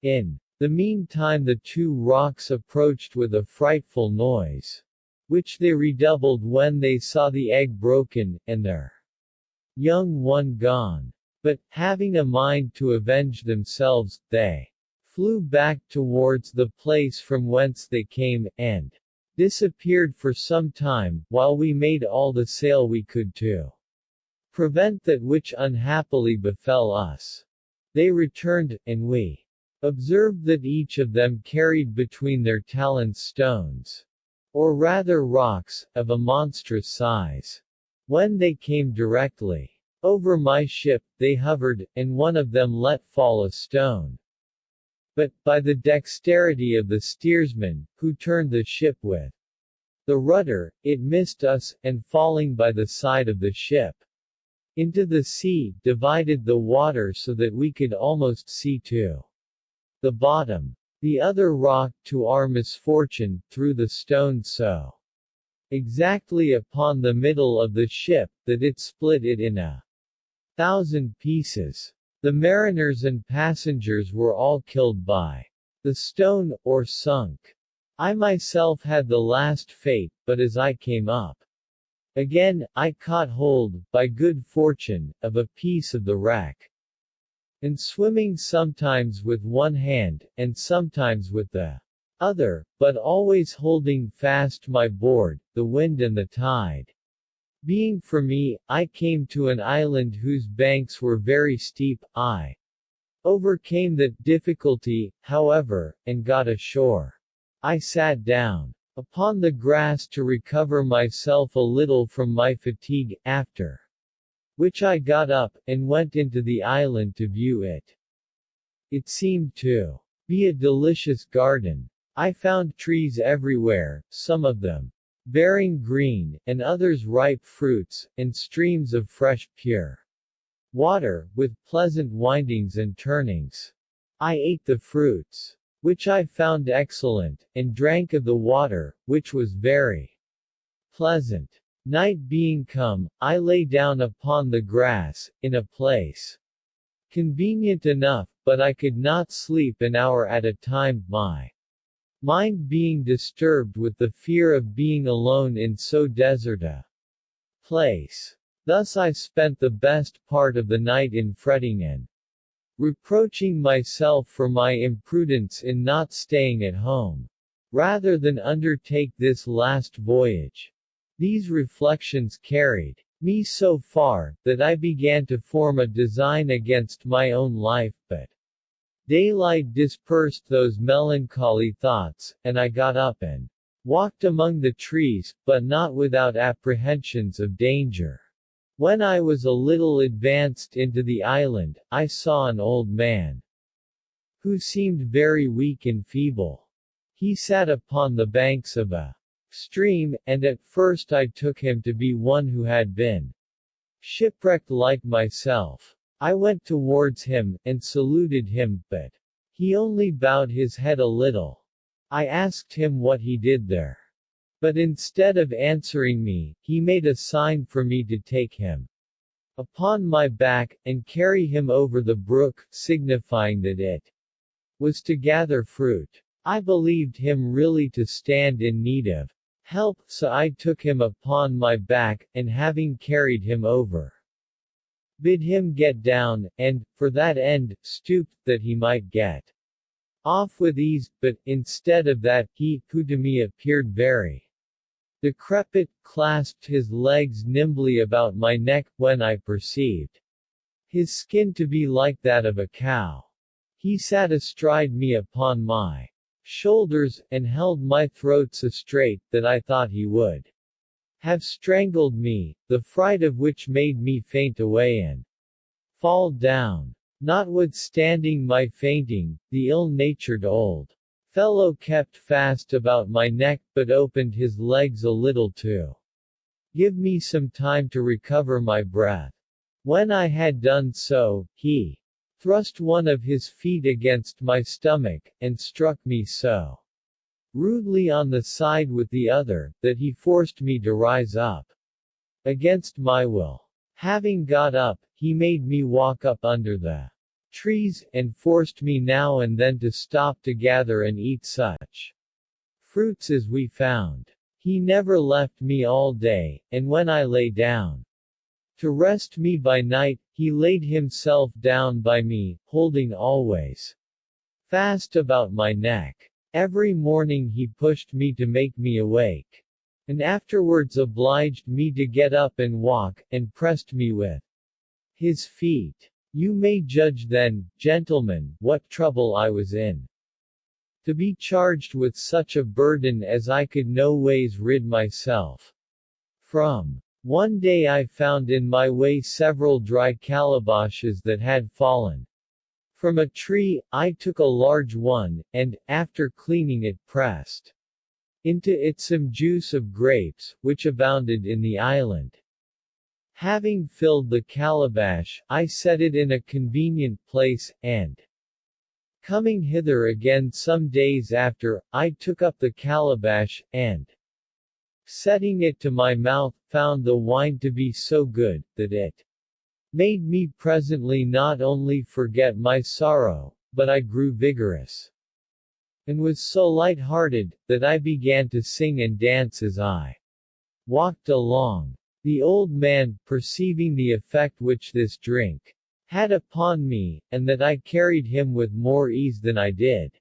In the meantime the two rocks approached with a frightful noise, which they redoubled when they saw the egg broken, and their young one gone. But, having a mind to avenge themselves, they flew back towards the place from whence they came, and disappeared for some time, while we made all the sail we could to prevent that which unhappily befell us. They returned, and we observed that each of them carried between their talons stones, or rather rocks, of a monstrous size. When they came directly over my ship, they hovered, and one of them let fall a stone. But, by the dexterity of the steersman, who turned the ship with the rudder, it missed us, and falling by the side of the ship into the sea, divided the water so that we could almost see to the bottom. The other rock, to our misfortune, threw the stone so exactly upon the middle of the ship, that it split it in 1,000 pieces. The mariners and passengers were all killed by the stone, or sunk. I myself had the last fate, but as I came up Again, I caught hold, by good fortune, of a piece of the wreck. And swimming sometimes with one hand, and sometimes with the other, but always holding fast my board, the wind and the tide being for me, I came to an island whose banks were very steep. I overcame that difficulty, however, and got ashore. I sat down upon the grass to recover myself a little from my fatigue, after which I got up, and went into the island to view it. It seemed to be a delicious garden. I found trees everywhere, some of them bearing green, and others ripe fruits, and streams of fresh, pure water, with pleasant windings and turnings. I ate the fruits, which I found excellent, and drank of the water, which was very pleasant. Night being come, I lay down upon the grass, in a place convenient enough, but I could not sleep an hour at a time, my mind being disturbed with the fear of being alone in so desert a place. Thus I spent the best part of the night in fretting and reproaching myself for my imprudence in not staying at home, rather than undertake this last voyage. These reflections carried me so far, that I began to form a design against my own life, but daylight dispersed those melancholy thoughts, and I got up and walked among the trees, but not without apprehensions of danger. When I was a little advanced into the island, I saw an old man, who seemed very weak and feeble. He sat upon the banks of a stream, and at first I took him to be one who had been shipwrecked like myself. I went towards him, and saluted him, but he only bowed his head a little. I asked him what he did there. But instead of answering me, he made a sign for me to take him upon my back, and carry him over the brook, signifying that it was to gather fruit. I believed him really to stand in need of help, so I took him upon my back, and having carried him over, bid him get down, and, for that end, stooped, that he might get off with ease, but, instead of that, he, who to me appeared very decrepit, clasped his legs nimbly about my neck, when I perceived his skin to be like that of a cow. He sat astride me upon my shoulders, and held my throat so straight, that I thought he would have strangled me, the fright of which made me faint away and fall down. Notwithstanding my fainting, the ill-natured old fellow kept fast about my neck, but opened his legs a little to give me some time to recover my breath. When I had done so, he thrust one of his feet against my stomach, and struck me so rudely on the side with the other, that he forced me to rise up against my will. Having got up, he made me walk up under the trees, and forced me now and then to stop to gather and eat such fruits as we found. He never left me all day, and when I lay down to rest me by night, he laid himself down by me, holding always fast about my neck. Every morning he pushed me to make me awake, and afterwards obliged me to get up and walk, and pressed me with his feet. You may judge then, gentlemen, what trouble I was in. To be charged with such a burden as I could no ways rid myself from. One day I found in my way several dry calabashes that had fallen from a tree. I took a large one, and, after cleaning it, pressed into it some juice of grapes, which abounded in the island. Having filled the calabash, I set it in a convenient place, and, coming hither again some days after, I took up the calabash, and, setting it to my mouth, found the wine to be so good, that it made me presently not only forget my sorrow, but I grew vigorous, and was so light-hearted, that I began to sing and dance as I walked along. The old man, perceiving the effect which this drink had upon me, and that I carried him with more ease than I did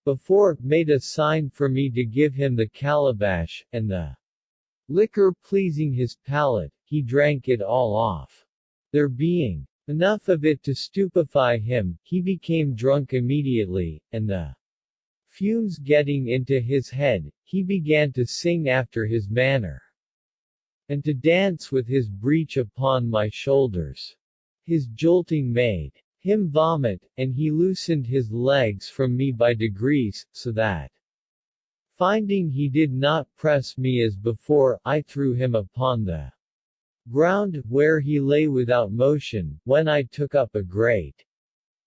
before, made a sign for me to give him the calabash, and the liquor pleasing his palate, he drank it all off. There being enough of it to stupefy him, he became drunk immediately, and the fumes getting into his head, he began to sing after his manner, and to dance with his breech upon my shoulders. His jolting made him vomit, and he loosened his legs from me by degrees, so that, finding he did not press me as before, I threw him upon the ground, where he lay without motion, when I took up a great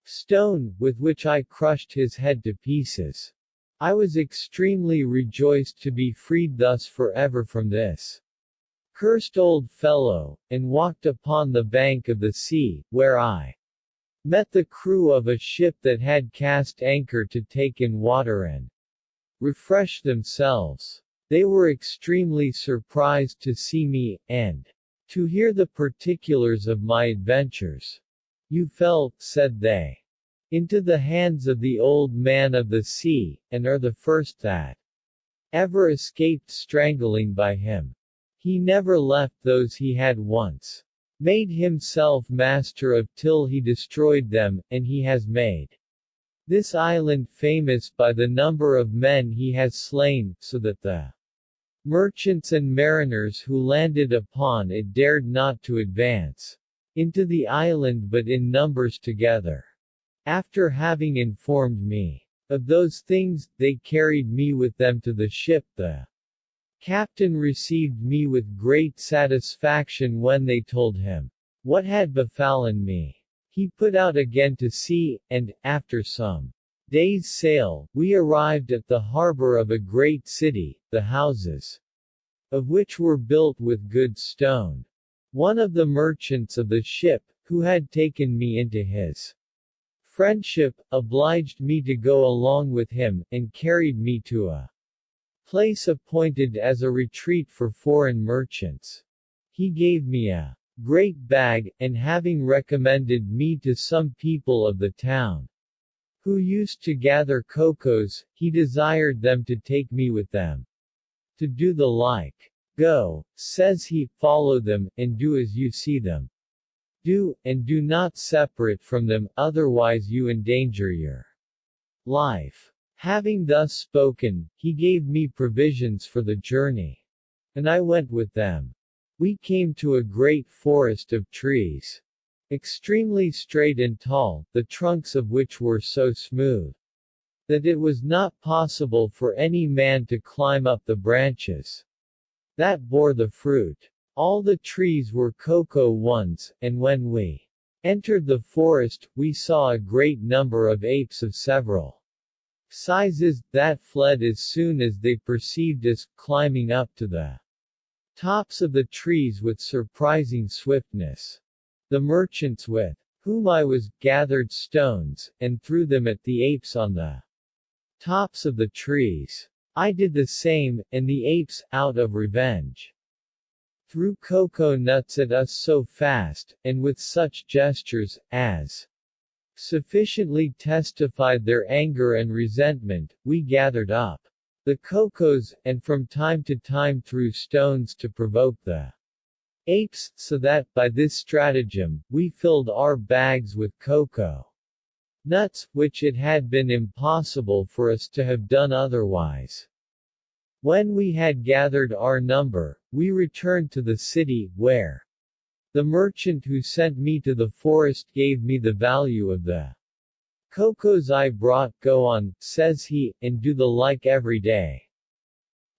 stone, with which I crushed his head to pieces. I was extremely rejoiced to be freed thus forever from this cursed old fellow, and walked upon the bank of the sea, where I met the crew of a ship that had cast anchor to take in water and refresh themselves. They were extremely surprised to see me, and to hear the particulars of my adventures. You fell, said they, into the hands of the old man of the sea, and are the first that ever escaped strangling by him. He never left those he had once made himself master of till he destroyed them, and he has made this island famous by the number of men he has slain, so that the merchants and mariners who landed upon it dared not to advance into the island but in numbers together. After having informed me of those things, they carried me with them to the ship. The captain received me with great satisfaction when they told him what had befallen me. He put out again to sea, and, after some days' sail, we arrived at the harbor of a great city, the houses of which were built with good stone. One of the merchants of the ship, who had taken me into his friendship, obliged me to go along with him, and carried me to a place appointed as a retreat for foreign merchants. He gave me a great bag, and having recommended me to some people of the town, who used to gather cocoas, he desired them to take me with them to do the like. Go, says he, follow them, and do as you see them do, and do not separate from them, otherwise you endanger your life. Having thus spoken, he gave me provisions for the journey, and I went with them. We came to a great forest of trees, extremely straight and tall, the trunks of which were so smooth that it was not possible for any man to climb up the branches that bore the fruit. All the trees were cocoa ones, and when we entered the forest, we saw a great number of apes of several sizes, that fled as soon as they perceived us, climbing up to the tops of the trees with surprising swiftness. The merchants with whom I was, gathered stones, and threw them at the apes on the tops of the trees. I did the same, and the apes, out of revenge, threw cocoa nuts at us so fast, and with such gestures, as sufficiently testified their anger and resentment. We gathered up the cocoas, and from time to time threw stones to provoke the apes, so that, by this stratagem, we filled our bags with cocoa nuts, which it had been impossible for us to have done otherwise. When we had gathered our number, we returned to the city, where the merchant who sent me to the forest gave me the value of the cocoas I brought. Go on, says he, and do the like every day,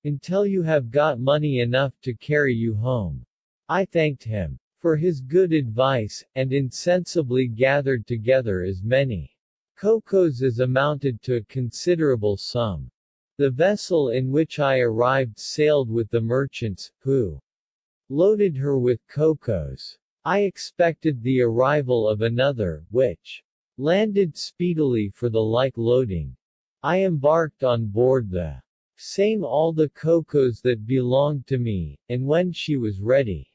until you have got money enough to carry you home. I thanked him for his good advice, and insensibly gathered together as many cocoas as amounted to a considerable sum. The vessel in which I arrived sailed with the merchants, who loaded her with cocoas. I expected the arrival of another, which landed speedily for the like loading. I embarked on board the same all the cocoas that belonged to me, and when she was ready,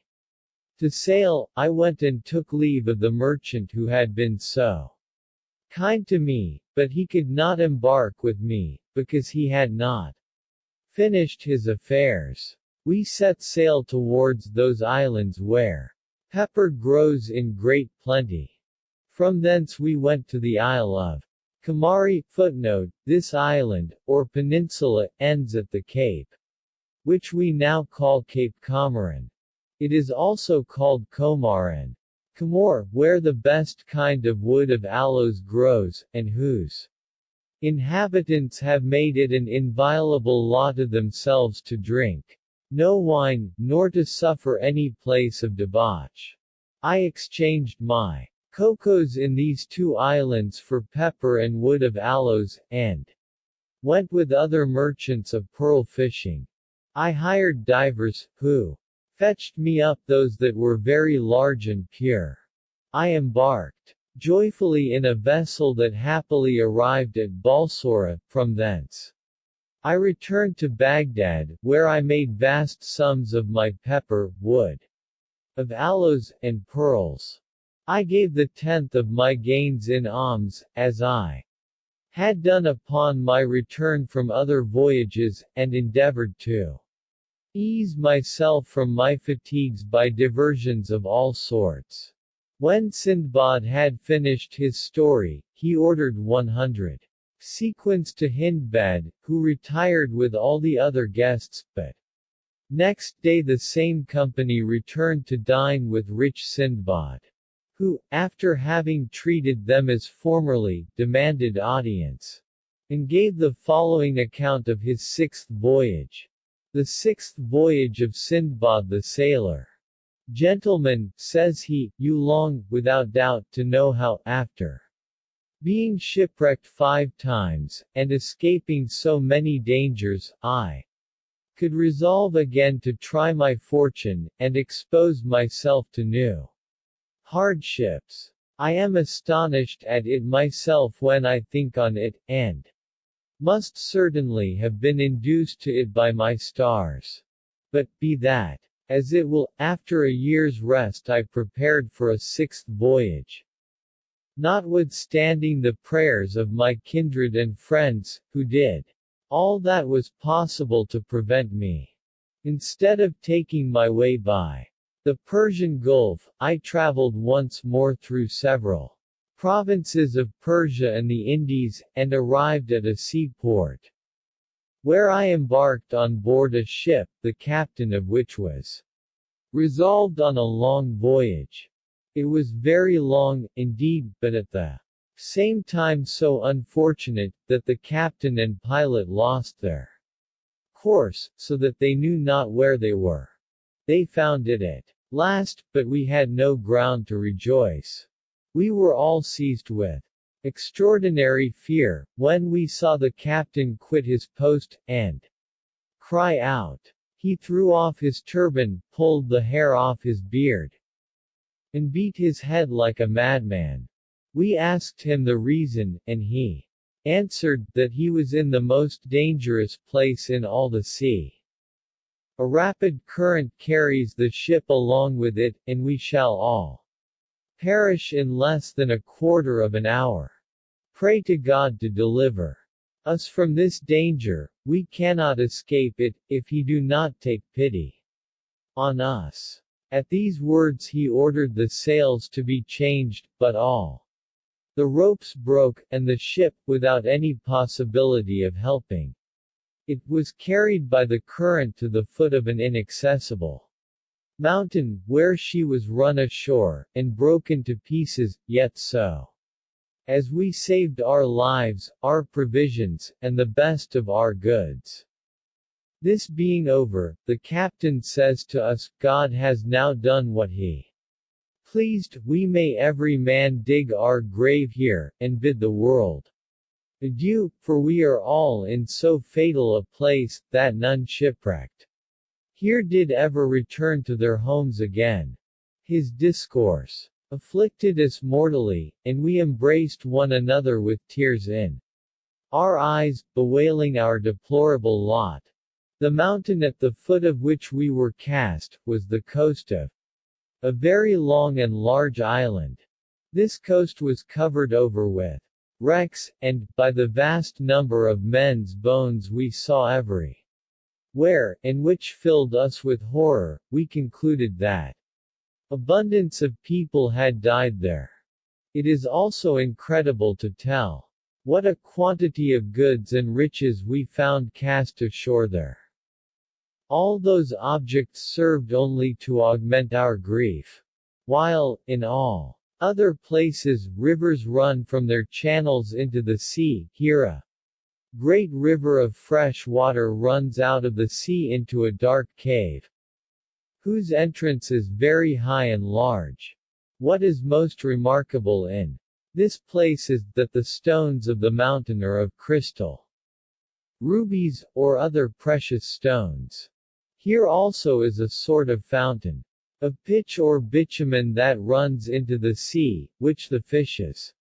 To sail, I went and took leave of the merchant who had been so kind to me, but he could not embark with me, because he had not finished his affairs. We set sail towards those islands where pepper grows in great plenty. From thence we went to the Isle of Kamari. Footnote: this island, or peninsula, ends at the Cape, which we now call Cape Comorin. It is also called Comorin, Comor, where the best kind of wood of aloes grows, and whose inhabitants have made it an inviolable law to themselves to drink no wine, nor to suffer any place of debauch. I exchanged my cocoas in these two islands for pepper and wood of aloes, and went with other merchants of pearl fishing. I hired divers, who fetched me up those that were very large and pure. I embarked joyfully in a vessel that happily arrived at Balsora. From thence I returned to Baghdad, where I made vast sums of my pepper, wood of aloes, and pearls. I gave the 10th of my gains in alms, as I had done upon my return from other voyages, and endeavored to ease myself from my fatigues by diversions of all sorts. When Sindbad had finished his story, he ordered 100 sequins to Hindbad, who retired with all the other guests, but next day the same company returned to dine with rich Sindbad, who, after having treated them as formerly, demanded audience, and gave the following account of his sixth voyage. The sixth voyage of Sindbad the sailor. Gentlemen, says he, you long, without doubt, to know how, after being shipwrecked 5 times, and escaping so many dangers, I could resolve again to try my fortune, and expose myself to new hardships. I am astonished at it myself when I think on it, and must certainly have been induced to it by my stars. But, be that as it will, after a year's rest I prepared for a 6th voyage. Notwithstanding the prayers of my kindred and friends, who did all that was possible to prevent me. Instead of taking my way by the Persian Gulf, I traveled once more through several provinces of Persia and the Indies, and arrived at a seaport, where I embarked on board a ship, the captain of which was resolved on a long voyage. It was very long, indeed, but at the same time so unfortunate, that the captain and pilot lost their course, so that they knew not where they were. They found it at last, but we had no ground to rejoice. We were all seized with extraordinary fear, when we saw the captain quit his post, and cry out. He threw off his turban, pulled the hair off his beard, and beat his head like a madman. We asked him the reason, and he answered, that he was in the most dangerous place in all the sea. A rapid current carries the ship along with it, and we shall all perish in less than a quarter of an hour. Pray to God to deliver us from this danger. We cannot escape it, if he do not take pity on us. At these words he ordered the sails to be changed, but all the ropes broke, and the ship, without any possibility of helping it, was carried by the current to the foot of an inaccessible mountain, where she was run ashore, and broken to pieces, yet so as we saved our lives, our provisions, and the best of our goods. This being over, the captain says to us, God has now done what he pleased, we may every man dig our grave here, and bid the world adieu, for we are all in so fatal a place, that none shipwrecked here did ever return to their homes again. His discourse afflicted us mortally, and we embraced one another with tears in our eyes, bewailing our deplorable lot. The mountain at the foot of which we were cast, was the coast of A very long and large island. This coast was covered over with wrecks, and, by the vast number of men's bones we saw everywhere, and which filled us with horror, we concluded that abundance of people had died there. It is also incredible to tell what a quantity of goods and riches we found cast ashore there. All those objects served only to augment our grief. While, in all other places, rivers run from their channels into the sea, here a great river of fresh water runs out of the sea into a dark cave, whose entrance is very high and large. What is most remarkable in this place is that the stones of the mountain are of crystal, rubies, or other precious stones. Here also is a sort of fountain of pitch or bitumen that runs into the sea, which the fishes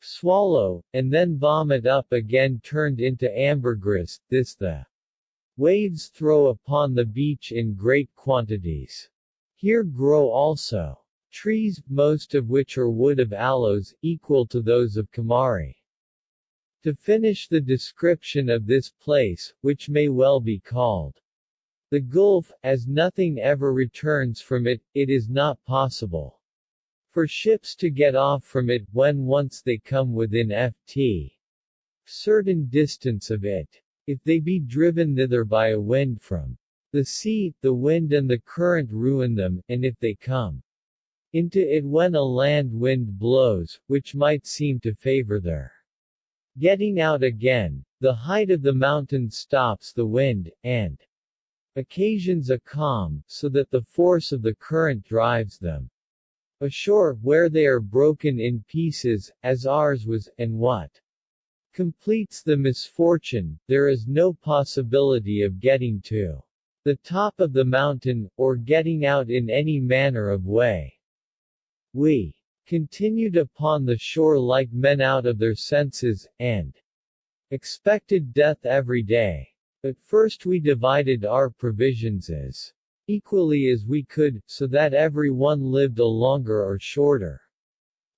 swallow, and then vomit up again turned into ambergris. This the waves throw upon the beach in great quantities. Here grow also trees, most of which are wood of aloes, equal to those of Kamari. To finish the description of this place, which may well be called the Gulf, as nothing ever returns from it, it is not possible for ships to get off from it when once they come within ft. certain distance of it. If they be driven thither by a wind from the sea, the wind and the current ruin them, and if they come into it when a land wind blows, which might seem to favor their getting out again, the height of the mountain stops the wind, and occasions a calm, so that the force of the current drives them ashore, where they are broken in pieces, as ours was, and what completes the misfortune, there is no possibility of getting to the top of the mountain, or getting out in any manner of way. We continued upon the shore like men out of their senses, and expected death every day. At first we divided our provisions as equally as we could, so that every one lived a longer or shorter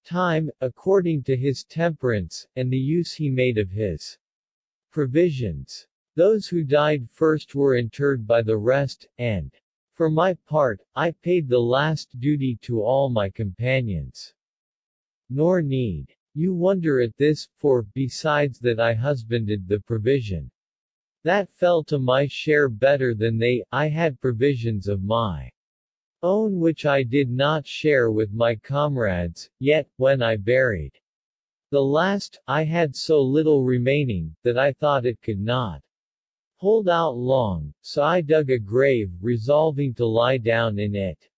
time, according to his temperance, and the use he made of his provisions. Those who died first were interred by the rest, and, for my part, I paid the last duty to all my companions. Nor need you wonder at this, for, besides that I husbanded the provision that fell to my share better than they, I had provisions of my own which I did not share with my comrades, yet, when I buried the last, I had so little remaining, that I thought it could not hold out long, so I dug a grave, resolving to lie down in it,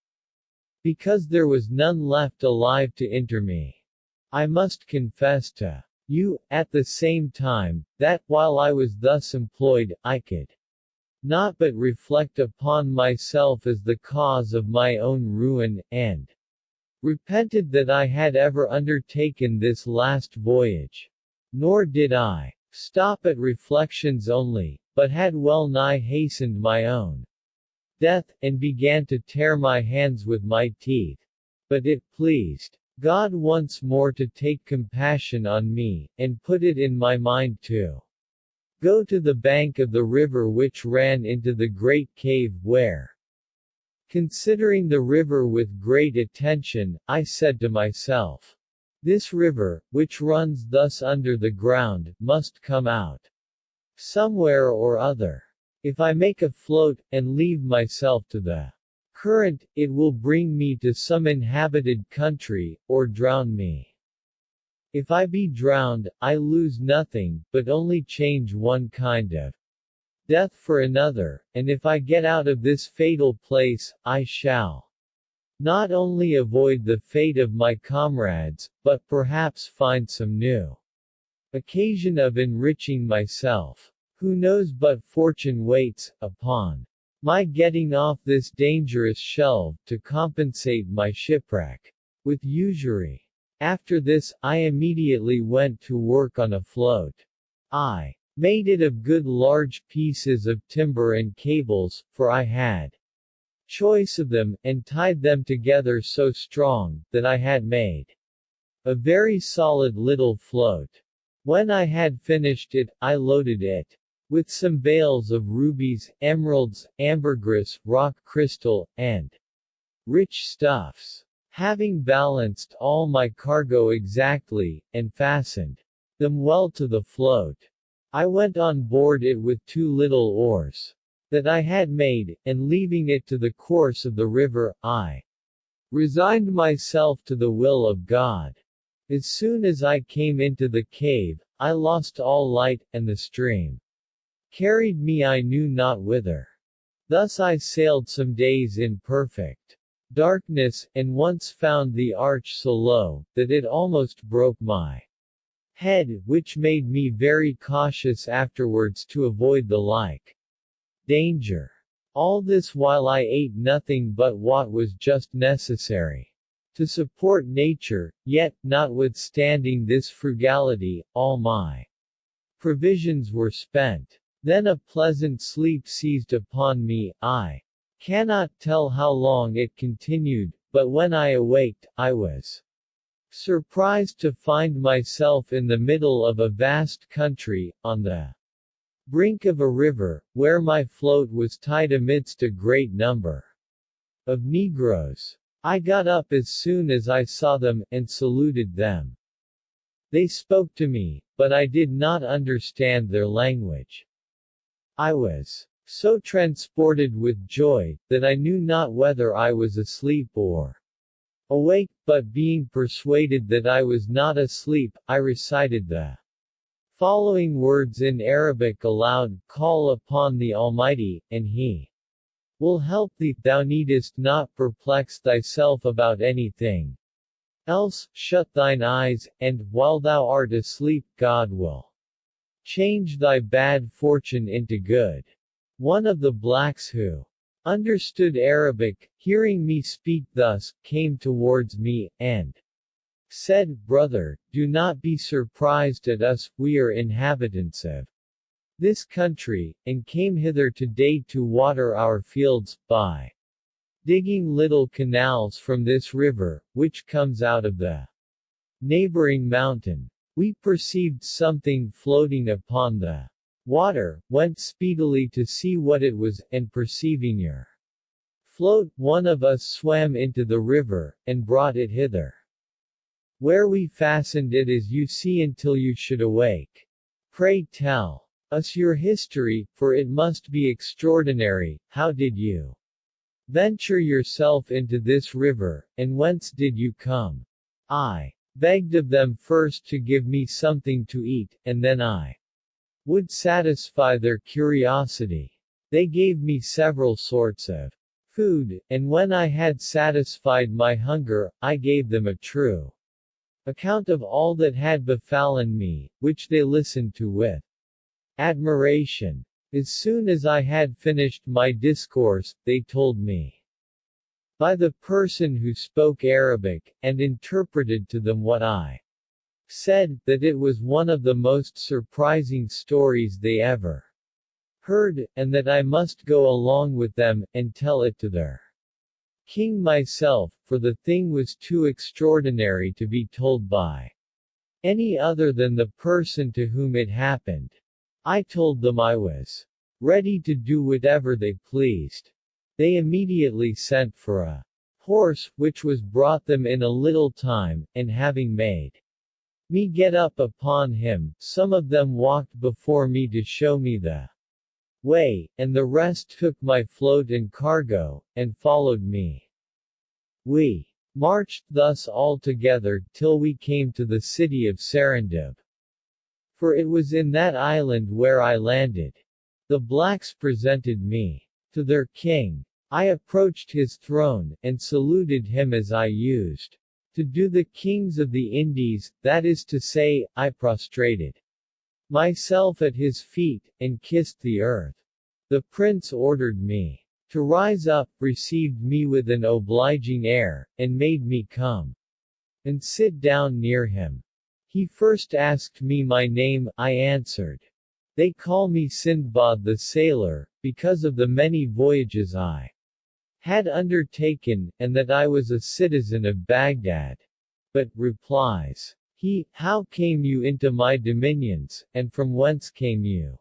because there was none left alive to inter me. I must confess to you, at the same time, that, while I was thus employed, I could not but reflect upon myself as the cause of my own ruin, and repented that I had ever undertaken this last voyage. Nor did I stop at reflections only, but had well nigh hastened my own death, and began to tear my hands with my teeth. But it pleased God once more to take compassion on me, and put it in my mind to go to the bank of the river which ran into the great cave, where, considering the river with great attention, I said to myself, this river, which runs thus under the ground, must come out somewhere or other. If I make a float, and leave myself to the current, it will bring me to some inhabited country, or drown me. If I be drowned, I lose nothing, but only change one kind of death for another, and if I get out of this fatal place, I shall not only avoid the fate of my comrades, but perhaps find some new occasion of enriching myself. Who knows but fortune waits, upon my getting off this dangerous shelve, to compensate my shipwreck with usury. After this, I immediately went to work on a float. I made it of good large pieces of timber and cables, for I had choice of them, and tied them together so strong, that I had made a very solid little float. When I had finished it, I loaded it with some bales of rubies, emeralds, ambergris, rock crystal, and rich stuffs. Having balanced all my cargo exactly, and fastened them well to the float, I went on board it with 2 little oars that I had made, and leaving it to the course of the river, I resigned myself to the will of God. As soon as I came into the cave, I lost all light, and the stream carried me I knew not whither. Thus I sailed some days in perfect darkness, and once found the arch so low, that it almost broke my head, which made me very cautious afterwards to avoid the like danger. All this while I ate nothing but what was just necessary to support nature, yet, notwithstanding this frugality, all my provisions were spent. Then a pleasant sleep seized upon me. I cannot tell how long it continued, but when I awaked, I was surprised to find myself in the middle of a vast country, on the brink of a river, where my float was tied amidst a great number of Negroes. I got up as soon as I saw them, and saluted them. They spoke to me, but I did not understand their language. I was so transported with joy, that I knew not whether I was asleep or awake, but being persuaded that I was not asleep, I recited the following words in Arabic aloud: Call upon the Almighty, and He will help thee. Thou needest not perplex thyself about anything else. Shut thine eyes, and, while thou art asleep, God will change thy bad fortune into good. One of the blacks who understood Arabic, hearing me speak thus, came towards me, and said, Brother, do not be surprised at us, we are inhabitants of this country, and came hither today to water our fields, by digging little canals from this river, which comes out of the neighboring mountain. We perceived something floating upon the water, went speedily to see what it was, and perceiving your float, one of us swam into the river, and brought it hither, where we fastened it as you see until you should awake. Pray tell us your history, for it must be extraordinary. How did you venture yourself into this river, and whence did you come? I begged of them first to give me something to eat, and then I would satisfy their curiosity. They gave me several sorts of food, and when I had satisfied my hunger, I gave them a true account of all that had befallen me, which they listened to with admiration. As soon as I had finished my discourse, they told me by the person who spoke Arabic, and interpreted to them what I said, that it was one of the most surprising stories they ever heard, and that I must go along with them, and tell it to their king myself, for the thing was too extraordinary to be told by any other than the person to whom it happened. I told them I was ready to do whatever they pleased. They immediately sent for a horse, which was brought them in a little time, and having made me get up upon him, some of them walked before me to show me the way, and the rest took my float and cargo, and followed me. We marched thus all together, till we came to the city of Serendib. For it was in that island where I landed. The blacks presented me to their king. I approached his throne, and saluted him as I used to do the kings of the Indies, that is to say, I prostrated myself at his feet, and kissed the earth. The prince ordered me to rise up, received me with an obliging air, and made me come and sit down near him. He first asked me my name. I answered, They call me Sindbad the sailor, because of the many voyages I had undertaken, and that I was a citizen of Baghdad. But, replies he, how came you into my dominions, and from whence came you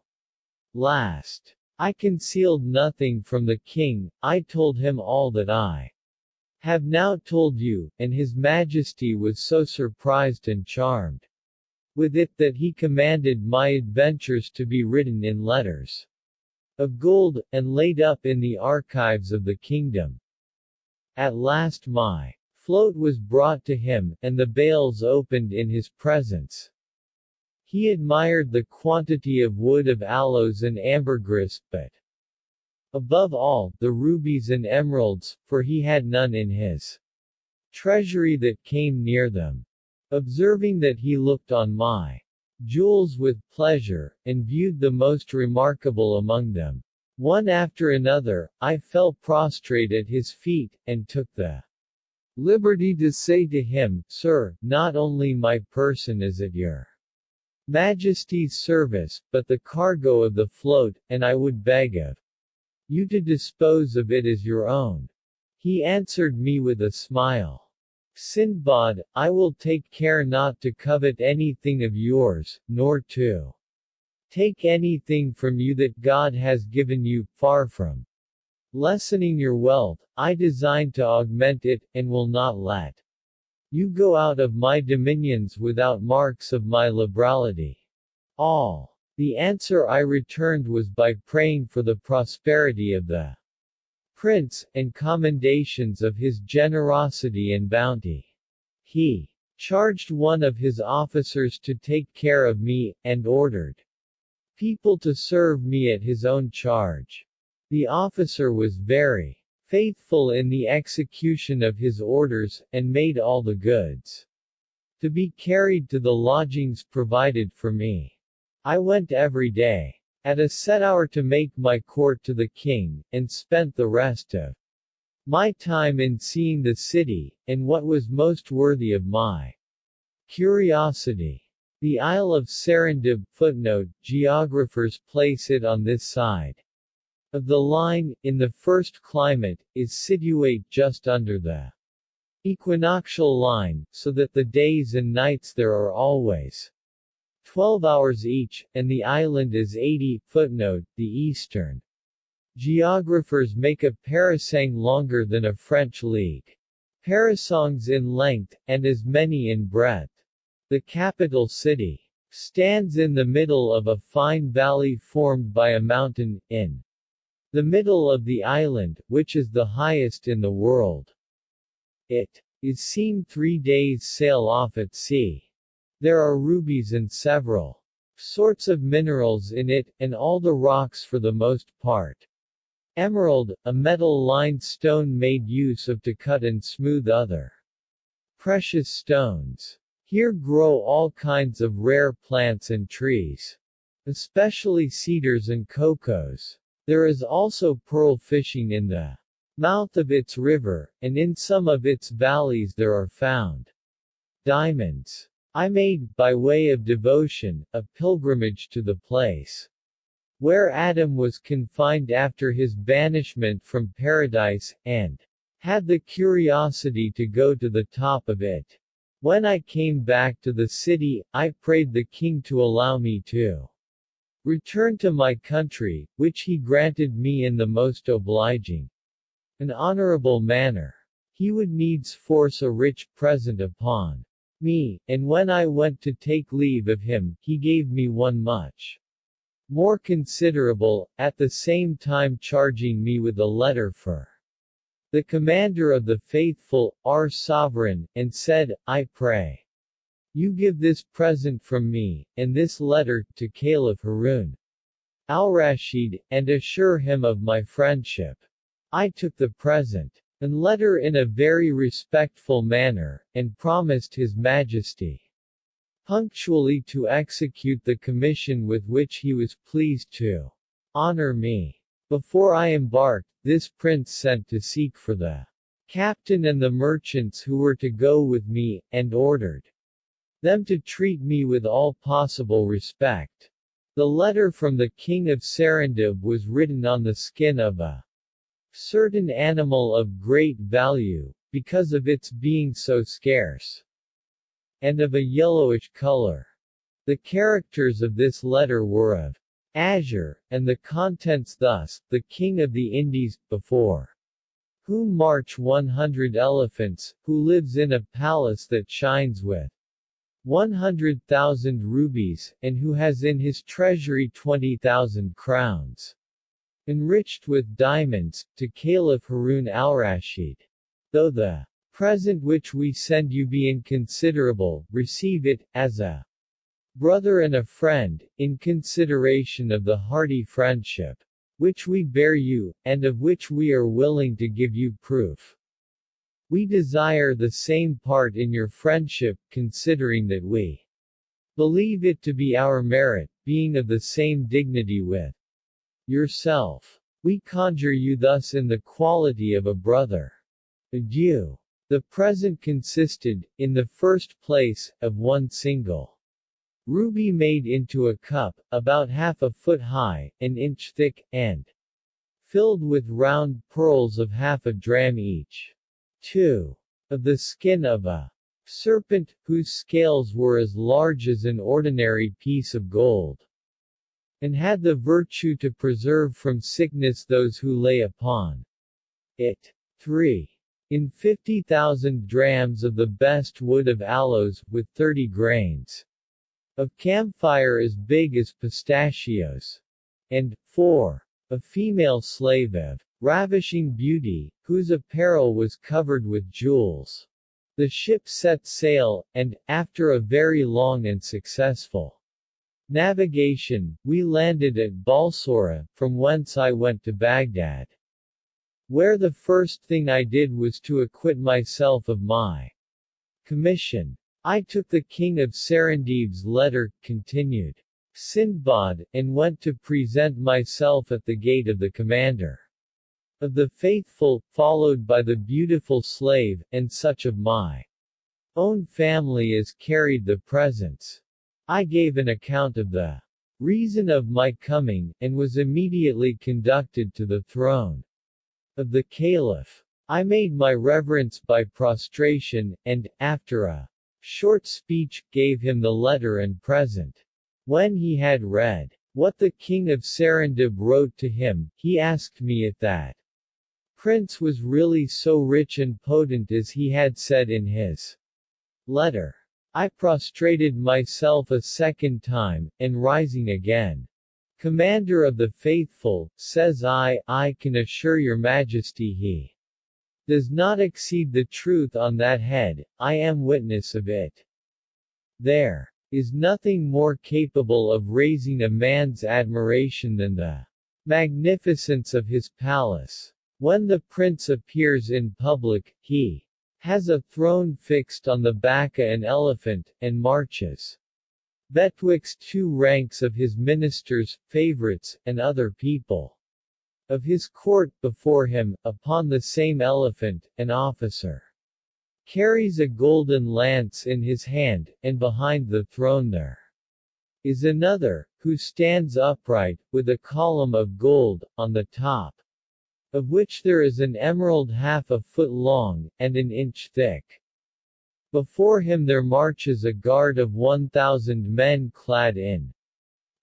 last? I concealed nothing from the king, I told him all that I have now told you, and his majesty was so surprised and charmed with it that he commanded my adventures to be written in letters of gold, and laid up in the archives of the kingdom. At last my float was brought to him, and the bales opened in his presence. He admired the quantity of wood of aloes and ambergris, but above all, the rubies and emeralds, for he had none in his treasury that came near them. Observing that he looked on my jewels with pleasure, and viewed the most remarkable among them, one after another, I fell prostrate at his feet, and took the liberty to say to him, Sir, not only my person is at your Majesty's service, but the cargo of the float, and I would beg of you to dispose of it as your own. He answered me with a smile, Sindbad, I will take care not to covet anything of yours, nor to take anything from you that God has given you, far from lessening your wealth, I design to augment it, and will not let you go out of my dominions without marks of my liberality. All the answer I returned was by praying for the prosperity of the prince, and commendations of his generosity and bounty. He charged one of his officers to take care of me, and ordered people to serve me at his own charge. The officer was very faithful in the execution of his orders, and made all the goods to be carried to the lodgings provided for me. I went every day at a set hour to make my court to the king, and spent the rest of my time in seeing the city, and what was most worthy of my curiosity. The Isle of Serendib, footnote, geographers place it on this side of the line, in the first climate, is situate just under the equinoctial line, so that the days and nights there are always 12 hours each, and the island is 80. Footnote, the eastern geographers make a parasang longer than a French league. Parasangs in length, and as many in breadth. The capital city stands in the middle of a fine valley formed by a mountain, in the middle of the island, which is the highest in the world. It is seen 3 days' sail off at sea. There are rubies and several sorts of minerals in it, and all the rocks for the most part emerald, a metal-lined stone made use of to cut and smooth other precious stones. Here grow all kinds of rare plants and trees, especially cedars and cocoas. There is also pearl fishing in the mouth of its river, and in some of its valleys there are found diamonds. I made, by way of devotion, a pilgrimage to the place where Adam was confined after his banishment from paradise, and had the curiosity to go to the top of it. When I came back to the city, I prayed the king to allow me to return to my country, which he granted me in the most obliging and honorable manner. He would needs force a rich present upon me, and when I went to take leave of him, he gave me one much more considerable, at the same time charging me with a letter for the commander of the faithful, our sovereign, and said, I pray you give this present from me, and this letter, to Caliph Harun al-Rashid, and assure him of my friendship. I took the present and letter in a very respectful manner, and promised His Majesty punctually to execute the commission with which he was pleased to honor me. Before I embarked, this prince sent to seek for the captain and the merchants who were to go with me, and ordered them to treat me with all possible respect. The letter from the king of Serendib was written on the skin of a certain animal of great value, because of its being so scarce, and of a yellowish color. The characters of this letter were of azure, and the contents thus: the King of the Indies, before whom march 100 elephants, who lives in a palace that shines with 100,000 rubies, and who has in his treasury 20,000 crowns, enriched with diamonds, to Caliph Harun al-Rashid. Though the present which we send you be inconsiderable, receive it, as a brother and a friend, in consideration of the hearty friendship which we bear you, and of which we are willing to give you proof. We desire the same part in your friendship, considering that we believe it to be our merit, being of the same dignity with yourself. We conjure you thus in the quality of a brother. Adieu. The present consisted, in the first place, of one single ruby made into a cup, about half a foot high, an inch thick, and filled with round pearls of half a dram each. 2. Of the skin of a serpent, whose scales were as large as an ordinary piece of gold, and had the virtue to preserve from sickness those who lay upon it. 3. In 50,000 drams of the best wood of aloes, with 30 grains of camphire as big as pistachios. And 4. A female slave of ravishing beauty, whose apparel was covered with jewels. The ship set sail, and, after a very long and successful navigation, we landed at Balsora, from whence I went to Baghdad, where the first thing I did was to acquit myself of my commission. I took the King of Serendib's letter, continued Sindbad, and went to present myself at the gate of the commander of the faithful, followed by the beautiful slave, and such of my own family as carried the presents. I gave an account of the reason of my coming, and was immediately conducted to the throne of the Caliph. I made my reverence by prostration, and, after a short speech, gave him the letter and present. When he had read what the King of Serendib wrote to him, he asked me if that prince was really so rich and potent as he had said in his letter. I prostrated myself a second time, and rising again, Commander of the faithful, says I can assure your majesty he does not exceed the truth on that head, I am witness of it. There is nothing more capable of raising a man's admiration than the magnificence of his palace. When the prince appears in public, he has a throne fixed on the back of an elephant, and marches betwixt two ranks of his ministers, favorites, and other people of his court. Before him, upon the same elephant, an officer carries a golden lance in his hand, and behind the throne there is another, who stands upright, with a column of gold, on the top of which there is an emerald half a foot long, and an inch thick. Before him there marches a guard of 1,000 men clad in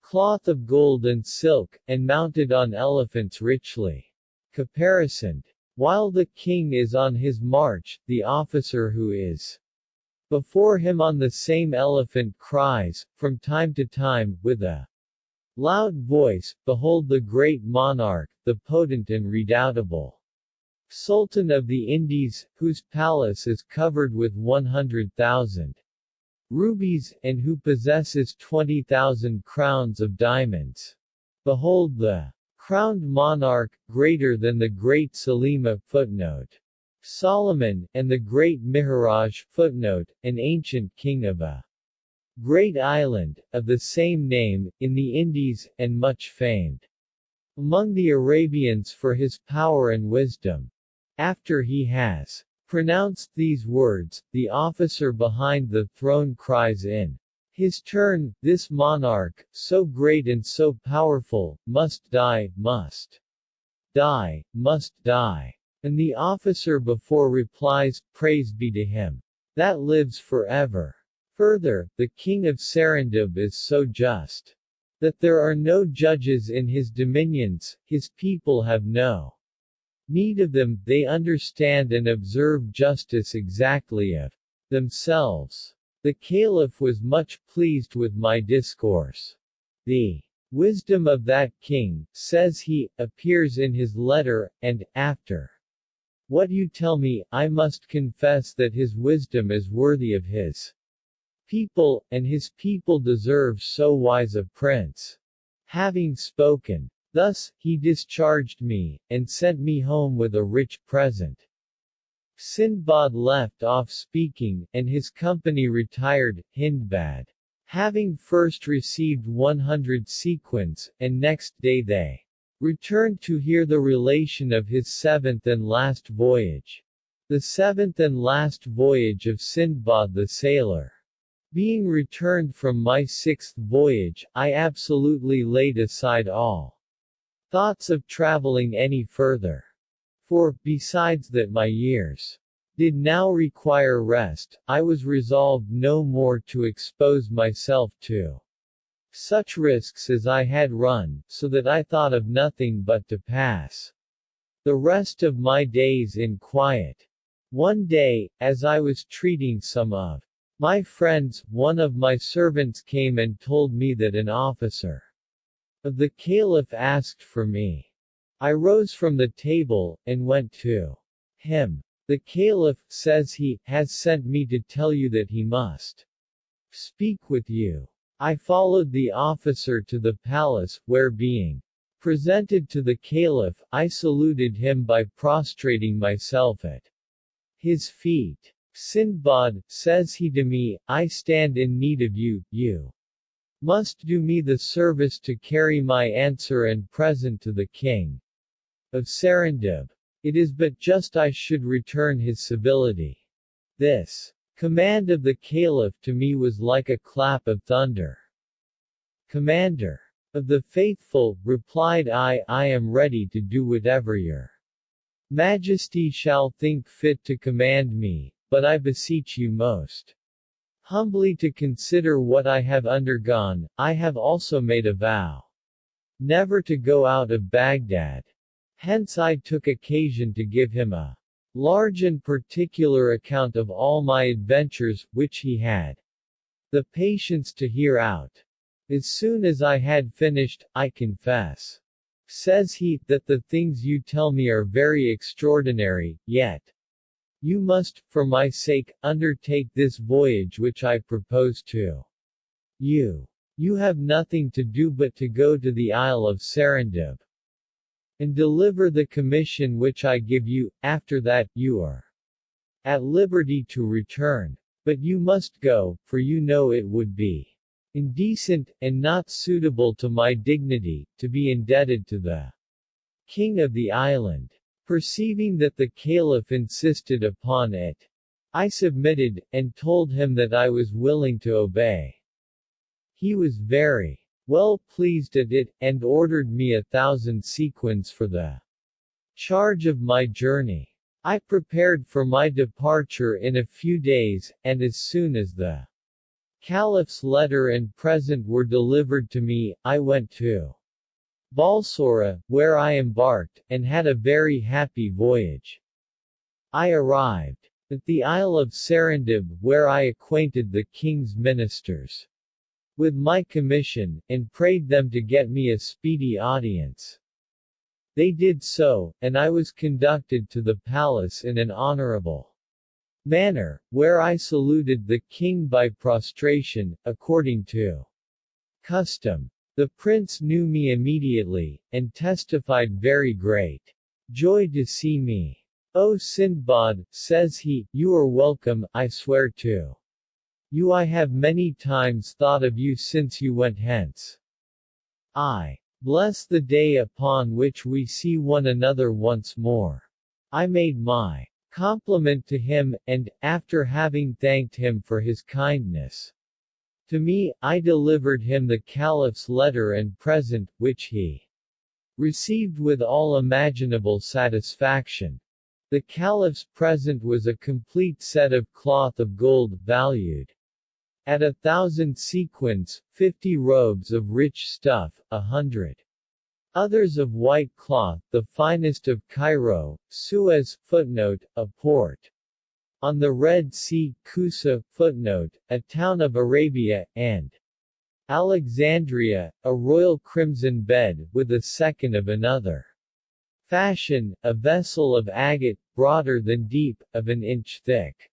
cloth of gold and silk, and mounted on elephants richly caparisoned. While the king is on his march, the officer who is before him on the same elephant cries, from time to time, with a loud voice, "Behold the great monarch, the potent and redoubtable Sultan of the Indies, whose palace is covered with 100,000 rubies, and who possesses 20,000 crowns of diamonds. Behold the crowned monarch, greater than the great Salima." Footnote. Solomon, and the great Mihraj. Footnote, an ancient king of a great island, of the same name, in the Indies, and much famed among the Arabians for his power and wisdom. After he has pronounced these words, the officer behind the throne cries in his turn, "This monarch, so great and so powerful, must die, must die, must die. And the officer before replies, praise be to him. That lives forever. Further, the king of Serendib is so just that there are no judges in his dominions, his people have no need of them, they understand and observe justice exactly of themselves. The caliph was much pleased with my discourse. The wisdom of that king, says he, appears in his letter, and, after what you tell me, I must confess that his wisdom is worthy of his people, and his people deserve so wise a prince. Having spoken thus, he discharged me, and sent me home with a rich present. Sindbad left off speaking, and his company retired. Hindbad, having first received 100 sequins, and next day they returned to hear the relation of his seventh and last voyage. The seventh and last voyage of Sindbad the sailor. Being returned from my sixth voyage, I absolutely laid aside all thoughts of traveling any further. For, besides that my years did now require rest, I was resolved no more to expose myself to such risks as I had run, so that I thought of nothing but to pass the rest of my days in quiet. One day, as I was treating some of my friends, one of my servants came and told me that an officer of the caliph asked for me. I rose from the table, and went to him. The caliph, says he, has sent me to tell you that he must speak with you. I followed the officer to the palace, where being presented to the caliph, I saluted him by prostrating myself at his feet. Sindbad, says he to me, I stand in need of you, you must do me the service to carry my answer and present to the king of Serendib. It is but just I should return his civility. This command of the caliph to me was like a clap of thunder. Commander of the faithful, replied I am ready to do whatever your majesty shall think fit to command me, but I beseech you most humbly to consider what I have undergone. I have also made a vow never to go out of Baghdad. Hence I took occasion to give him a large and particular account of all my adventures, which he had the patience to hear out. As soon as I had finished, I confess, says he, that the things you tell me are very extraordinary, yet you must, for my sake, undertake this voyage which I propose to you. You have nothing to do but to go to the Isle of Serendib and deliver the commission which I give you. After that, you are at liberty to return. But you must go, for you know it would be indecent, and not suitable to my dignity, to be indebted to the king of the island. Perceiving that the caliph insisted upon it, I submitted, and told him that I was willing to obey. He was very well pleased at it, and ordered me 1,000 sequins for the charge of my journey. I prepared for my departure in a few days, and as soon as the caliph's letter and present were delivered to me, I went to Balsora, where I embarked, and had a very happy voyage. I arrived at the Isle of Serendib, where I acquainted the king's ministers with my commission, and prayed them to get me a speedy audience. They did so, and I was conducted to the palace in an honorable manner, where I saluted the king by prostration, according to custom. The prince knew me immediately, and testified very great joy to see me. O Sindbad, says he, you are welcome. I swear to you I have many times thought of you since you went hence. I bless the day upon which we see one another once more. I made my compliment to him, and, after having thanked him for his kindness to me, I delivered him the caliph's letter and present, which he received with all imaginable satisfaction. The caliph's present was a complete set of cloth of gold, valued at 1,000 sequins, 50 robes of rich stuff, 100 others of white cloth, the finest of Cairo, Suez, footnote, a port on the Red Sea, Kusa, footnote, a town of Arabia, and Alexandria, a royal crimson bed, with a second of another fashion, a vessel of agate, broader than deep, of an inch thick,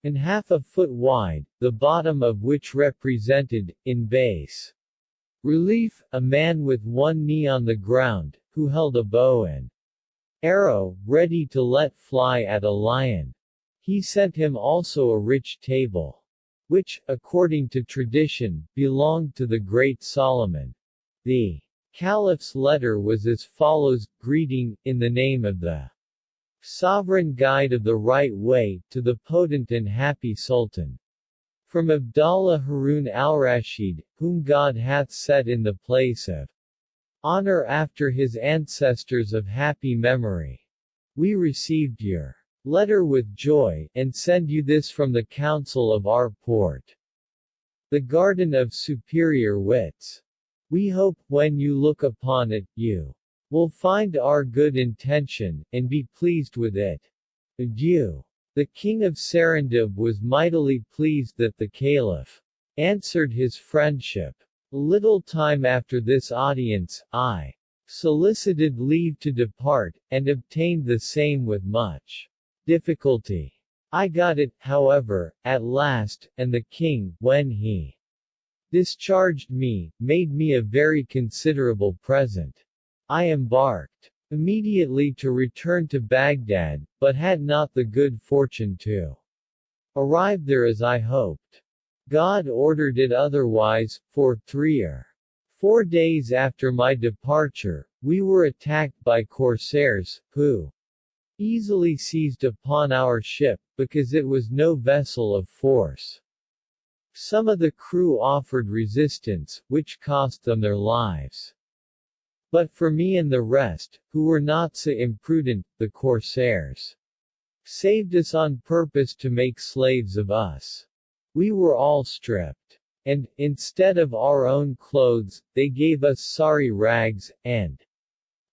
and half a foot wide, the bottom of which represented, in base relief, a man with one knee on the ground, who held a bow and arrow, ready to let fly at a lion. He sent him also a rich table, which, according to tradition, belonged to the great Solomon. The Caliph's letter was as follows: Greeting, in the name of the Sovereign Guide of the Right Way, to the potent and happy Sultan. From Abdallah Harun al-Rashid, whom God hath set in the place of honor after his ancestors of happy memory. We received your letter with joy, and send you this from the council of our port, the garden of superior wits. We hope, when you look upon it, you will find our good intention, and be pleased with it. Adieu. The king of Serendib was mightily pleased that the caliph answered his friendship. A little time after this audience, I solicited leave to depart, and obtained the same with much difficulty. I got it, however, at last, and the king, when he discharged me, made me a very considerable present. I embarked immediately to return to Baghdad, but had not the good fortune to arrive there as I hoped. God ordered it otherwise, for 3 or 4 days after my departure, we were attacked by corsairs, who easily seized upon our ship, because it was no vessel of force. Some of the crew offered resistance, which cost them their lives. But for me and the rest, who were not so imprudent, the corsairs saved us on purpose to make slaves of us. We were all stripped. And, instead of our own clothes, they gave us sorry rags, and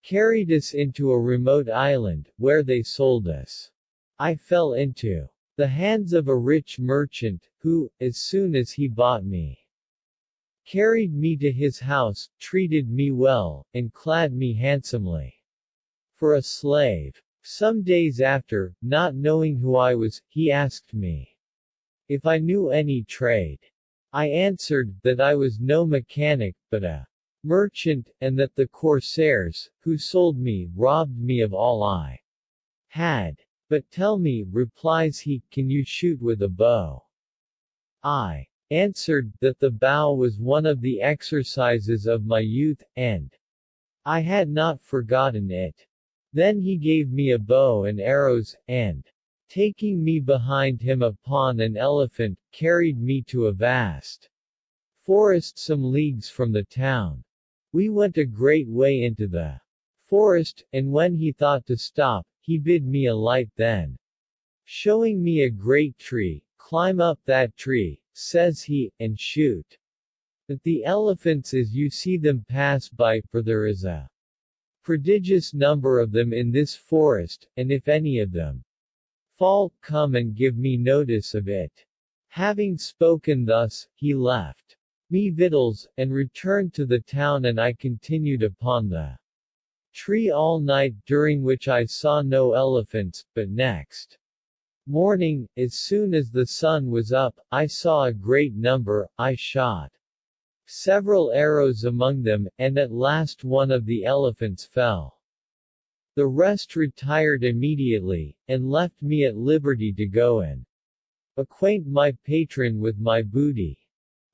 carried us into a remote island, where they sold us. I fell into the hands of a rich merchant, who, as soon as he bought me, carried me to his house, treated me well, and clad me handsomely for a slave. Some days after, not knowing who I was, he asked me if I knew any trade. I answered, that I was no mechanic, but a merchant, and that the corsairs, who sold me, robbed me of all I had. But tell me, replies he, can you shoot with a bow? I answered, that the bow was one of the exercises of my youth, and I had not forgotten it. Then he gave me a bow and arrows, and, taking me behind him upon an elephant, carried me to a vast forest some leagues from the town. We went a great way into the forest, and when he thought to stop, he bid me alight, then, showing me a great tree, climb up that tree, says he, and shoot at the elephants as you see them pass by, for there is a prodigious number of them in this forest, and if any of them fall, come and give me notice of it. Having spoken thus, he left me victuals, and returned to the town, and I continued upon the tree all night, during which I saw no elephants, but next morning, as soon as the sun was up, I saw a great number. I shot several arrows among them, and at last one of the elephants fell. The rest retired immediately, and left me at liberty to go and acquaint my patron with my booty.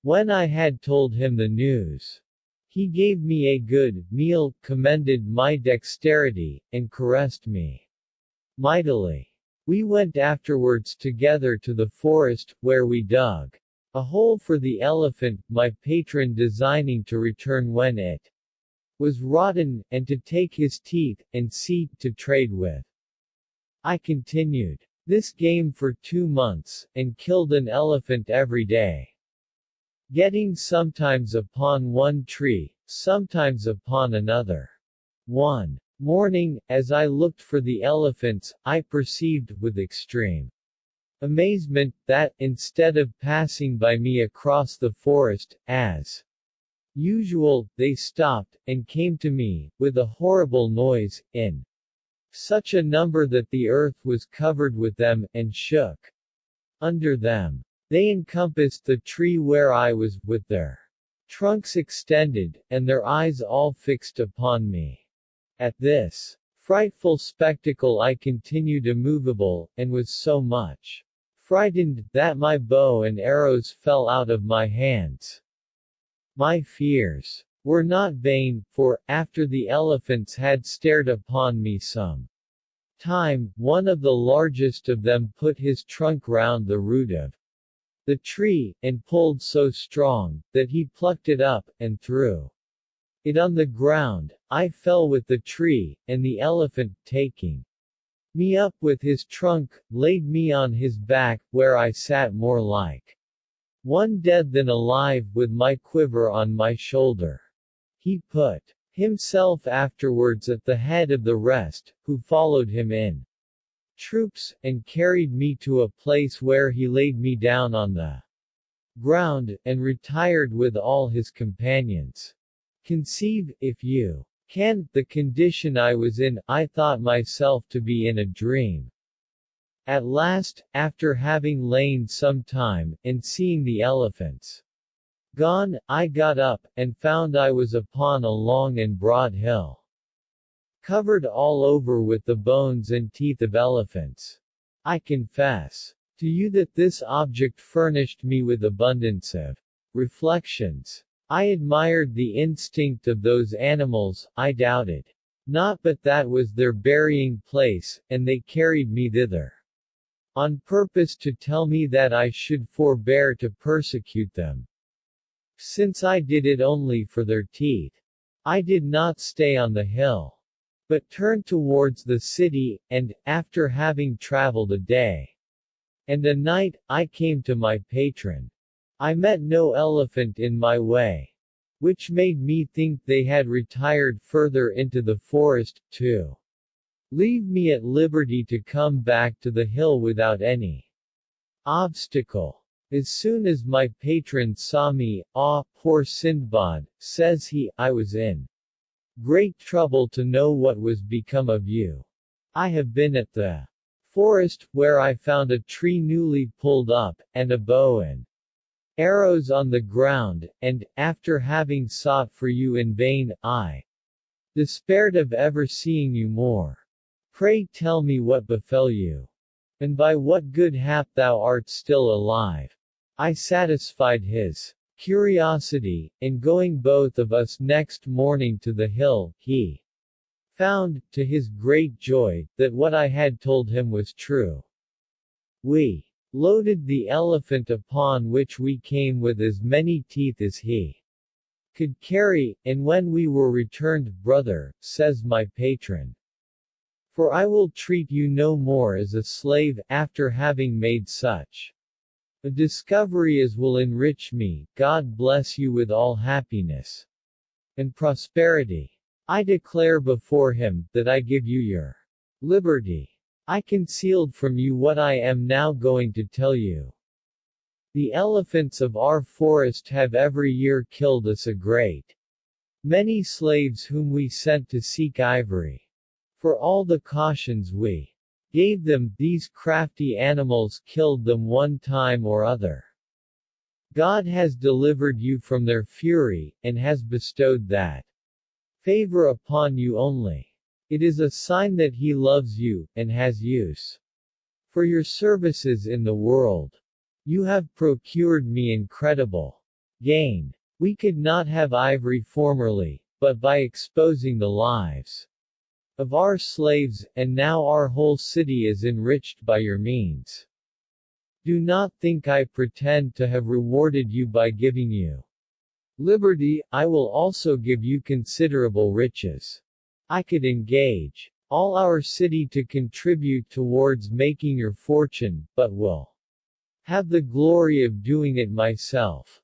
When I had told him the news, he gave me a good meal, commended my dexterity, and caressed me mightily. We went afterwards together to the forest, where we dug a hole for the elephant, my patron designing to return when it was rotten, and to take his teeth, and seed to trade with. I continued this game for 2 months, and killed an elephant every day. Getting sometimes upon one tree, sometimes upon another. One morning, as I looked for the elephants, I perceived, with extreme amazement, that, instead of passing by me across the forest, as usual, they stopped, and came to me, with a horrible noise, in such a number that the earth was covered with them, and shook under them. They encompassed the tree where I was, with their trunks extended, and their eyes all fixed upon me. At this frightful spectacle I continued immovable, and was so much frightened, that my bow and arrows fell out of my hands. My fears were not vain, for, after the elephants had stared upon me some time, one of the largest of them put his trunk round the root of the tree, and pulled so strong, that he plucked it up, and threw it on the ground. I fell with the tree, and the elephant, taking me up with his trunk, laid me on his back, where I sat more like one dead than alive, with my quiver on my shoulder. He put himself afterwards at the head of the rest, who followed him in troops, and carried me to a place where he laid me down on the ground, and retired with all his companions. Conceive, if you can, the condition I was in. I thought myself to be in a dream. At last, after having lain some time, and seeing the elephants gone, I got up, and found I was upon a long and broad hill, covered all over with the bones and teeth of elephants. I confess to you that this object furnished me with abundance of reflections. I admired the instinct of those animals. I doubted not but that was their burying place, and they carried me thither on purpose to tell me that I should forbear to persecute them, since I did it only for their teeth. I did not stay on the hill, but turned towards the city, and, after having traveled a day and a night, I came to my patron. I met no elephant in my way, which made me think they had retired further into the forest, to leave me at liberty to come back to the hill without any obstacle. As soon as my patron saw me, "Ah, poor Sindbad," says he, "I was in great trouble to know what was become of you. I have been at the forest, where I found a tree newly pulled up, and a bow and arrows on the ground, and, after having sought for you in vain, I despaired of ever seeing you more. Pray tell me what befell you, and by what good hap thou art still alive." I satisfied his curiosity, and going both of us next morning to the hill, he found, to his great joy, that what I had told him was true. We loaded the elephant, upon which we came with as many teeth as he could carry, and when we were returned, "Brother," says my patron, "for I will treat you no more as a slave, after having made such a discovery as will enrich me, God bless you with all happiness and prosperity. I declare before him, that I give you your liberty. I concealed from you what I am now going to tell you. The elephants of our forest have every year killed us a great many slaves whom we sent to seek ivory. For all the cautions we gave them, these crafty animals killed them one time or other. God has delivered you from their fury, and has bestowed that favor upon you only. It is a sign that he loves you, and has use for your services in the world. You have procured me incredible gain. We could not have ivory formerly, but by exposing the lives of our slaves, and now our whole city is enriched by your means. Do not think I pretend to have rewarded you by giving you liberty, I will also give you considerable riches. I could engage all our city to contribute towards making your fortune, but will have the glory of doing it myself.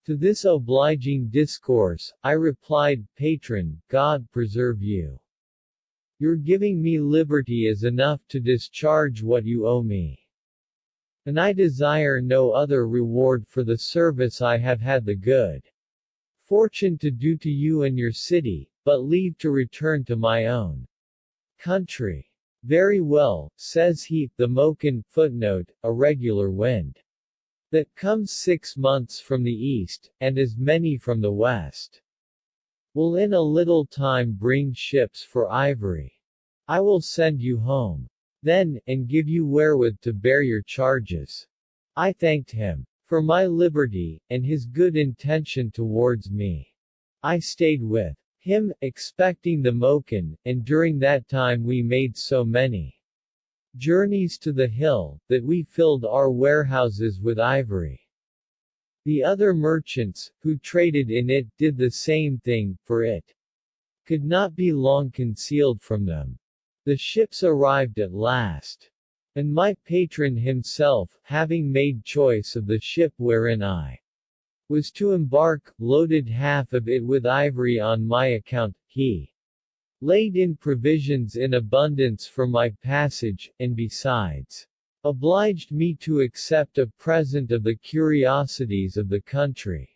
To this obliging discourse, I replied, Patron, God preserve you. Your giving me liberty is enough to discharge what you owe me. And I desire no other reward for the service I have had the good fortune to do to you and your city, but leave to return to my own country. Very well, says he, the Moken, footnote, a regular wind that comes 6 months from the east, and as many from the west, will in a little time bring ships for ivory. I will send you home then, and give you wherewith to bear your charges. I thanked him for my liberty, and his good intention towards me. I stayed with him, expecting the Moken, and during that time we made so many journeys to the hill, that we filled our warehouses with ivory. The other merchants, who traded in it, did the same thing, for it could not be long concealed from them. The ships arrived at last. And my patron himself, having made choice of the ship wherein I was to embark, loaded half of it with ivory on my account, he laid in provisions in abundance for my passage, and besides, obliged me to accept a present of the curiosities of the country,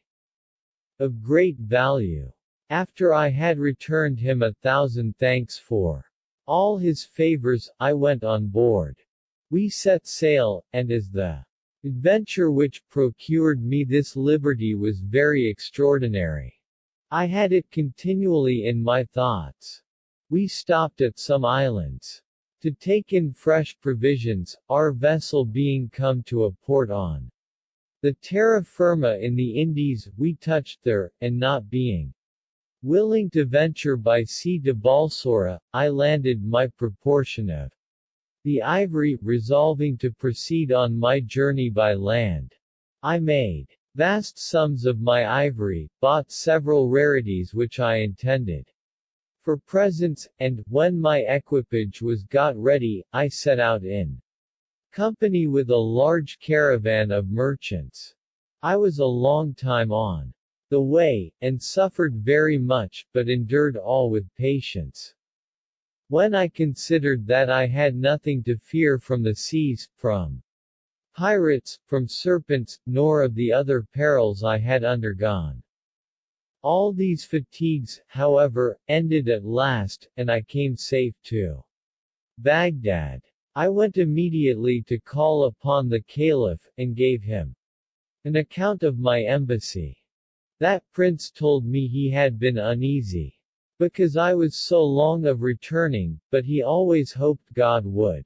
of great value. After I had returned him 1,000 thanks for all his favors, I went on board. We set sail, and as the adventure which procured me this liberty was very extraordinary, I had it continually in my thoughts. We stopped at some islands to take in fresh provisions, our vessel being come to a port on the terra firma in the Indies. We touched there, and not being willing to venture by sea to Balsora, I landed my proportion of the ivory, resolving to proceed on my journey by land. I made vast sums of my ivory, bought several rarities which I intended for presents, and, when my equipage was got ready, I set out in company with a large caravan of merchants. I was a long time on the way, and suffered very much, but endured all with patience. When I considered that I had nothing to fear from the seas, from pirates, from serpents, nor of the other perils I had undergone. All these fatigues, however, ended at last, and I came safe to Baghdad. I went immediately to call upon the Caliph, and gave him an account of my embassy. That prince told me he had been uneasy because I was so long of returning, but he always hoped God would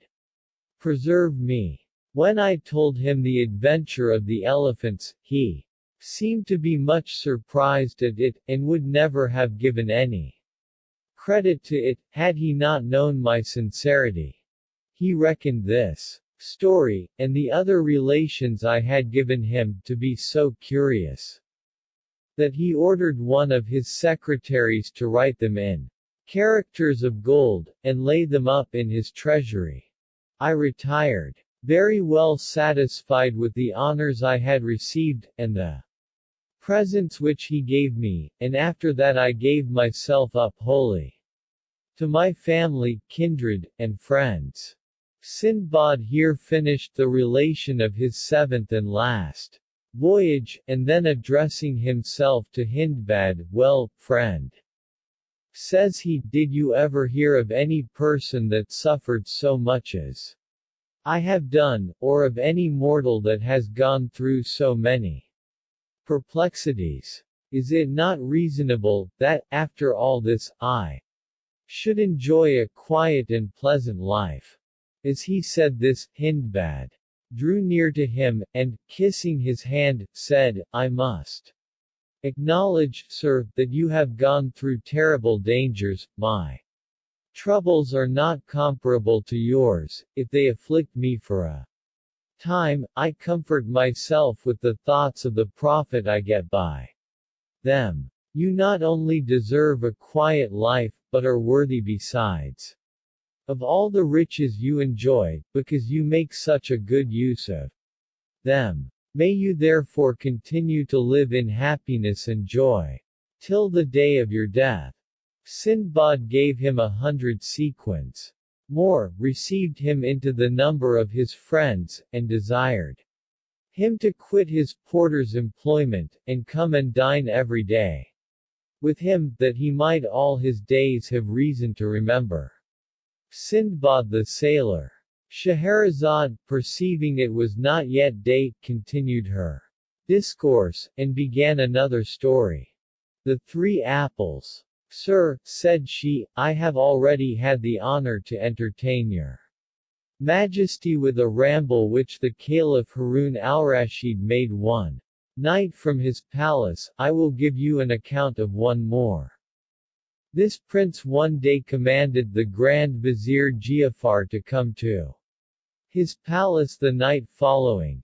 preserve me. When I told him the adventure of the elephants, he seemed to be much surprised at it, and would never have given any credit to it, had he not known my sincerity. He reckoned this story, and the other relations I had given him, to be so curious, that he ordered one of his secretaries to write them in characters of gold, and lay them up in his treasury. I retired, very well satisfied with the honors I had received, and the presents which he gave me, and after that I gave myself up wholly to my family, kindred, and friends. Sindbad here finished the relation of his seventh and last voyage, and then addressing himself to Hindbad, well, friend, says he, did you ever hear of any person that suffered so much as I have done, or of any mortal that has gone through so many perplexities? Is it not reasonable, that, after all this, I should enjoy a quiet and pleasant life? As he said this, Hindbad drew near to him, and, kissing his hand, said, I must acknowledge, sir, that you have gone through terrible dangers. My troubles are not comparable to yours. If they afflict me for a time, I comfort myself with the thoughts of the profit I get by them. You not only deserve a quiet life, but are worthy besides of all the riches you enjoy, because you make such a good use of them. May you therefore continue to live in happiness and joy till the day of your death. Sindbad gave him 100 sequins more, received him into the number of his friends, and desired him to quit his porter's employment, and come and dine every day with him, that he might all his days have reason to remember Sindbad the sailor. Scheherazade, perceiving it was not yet day, continued her discourse, and began another story. The Three Apples. Sir, said she, I have already had the honor to entertain your Majesty with a ramble which the Caliph Harun al-Rashid made one night from his palace. I will give you an account of one more. This prince one day commanded the Grand Vizier Giafar to come to his palace the night following.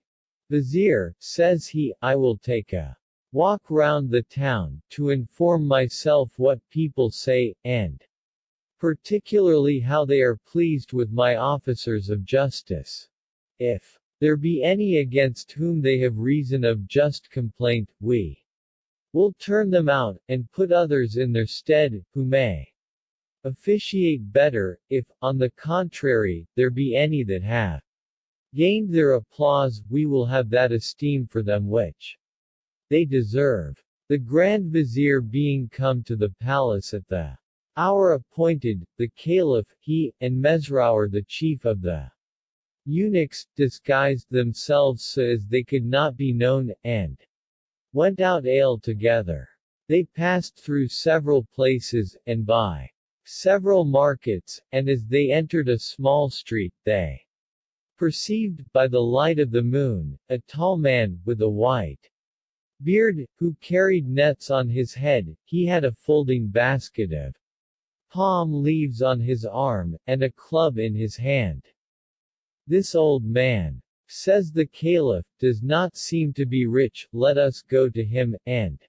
Vizier, says he, I will take a walk round the town, to inform myself what people say, and particularly how they are pleased with my officers of justice. If there be any against whom they have reason of just complaint, we will turn them out, and put others in their stead, who may officiate better. If, on the contrary, there be any that have gained their applause, we will have that esteem for them which they deserve. The Grand Vizier being come to the palace at the hour appointed, the Caliph, he, and Mesrour the chief of the eunuchs, disguised themselves so as they could not be known, and went out ale together. They passed through several places, and by several markets, and as they entered a small street, they perceived, by the light of the moon, a tall man, with a white beard, who carried nets on his head. He had a folding basket of palm leaves on his arm, and a club in his hand. This old man, says the Caliph, does not seem to be rich. Let us go to him, and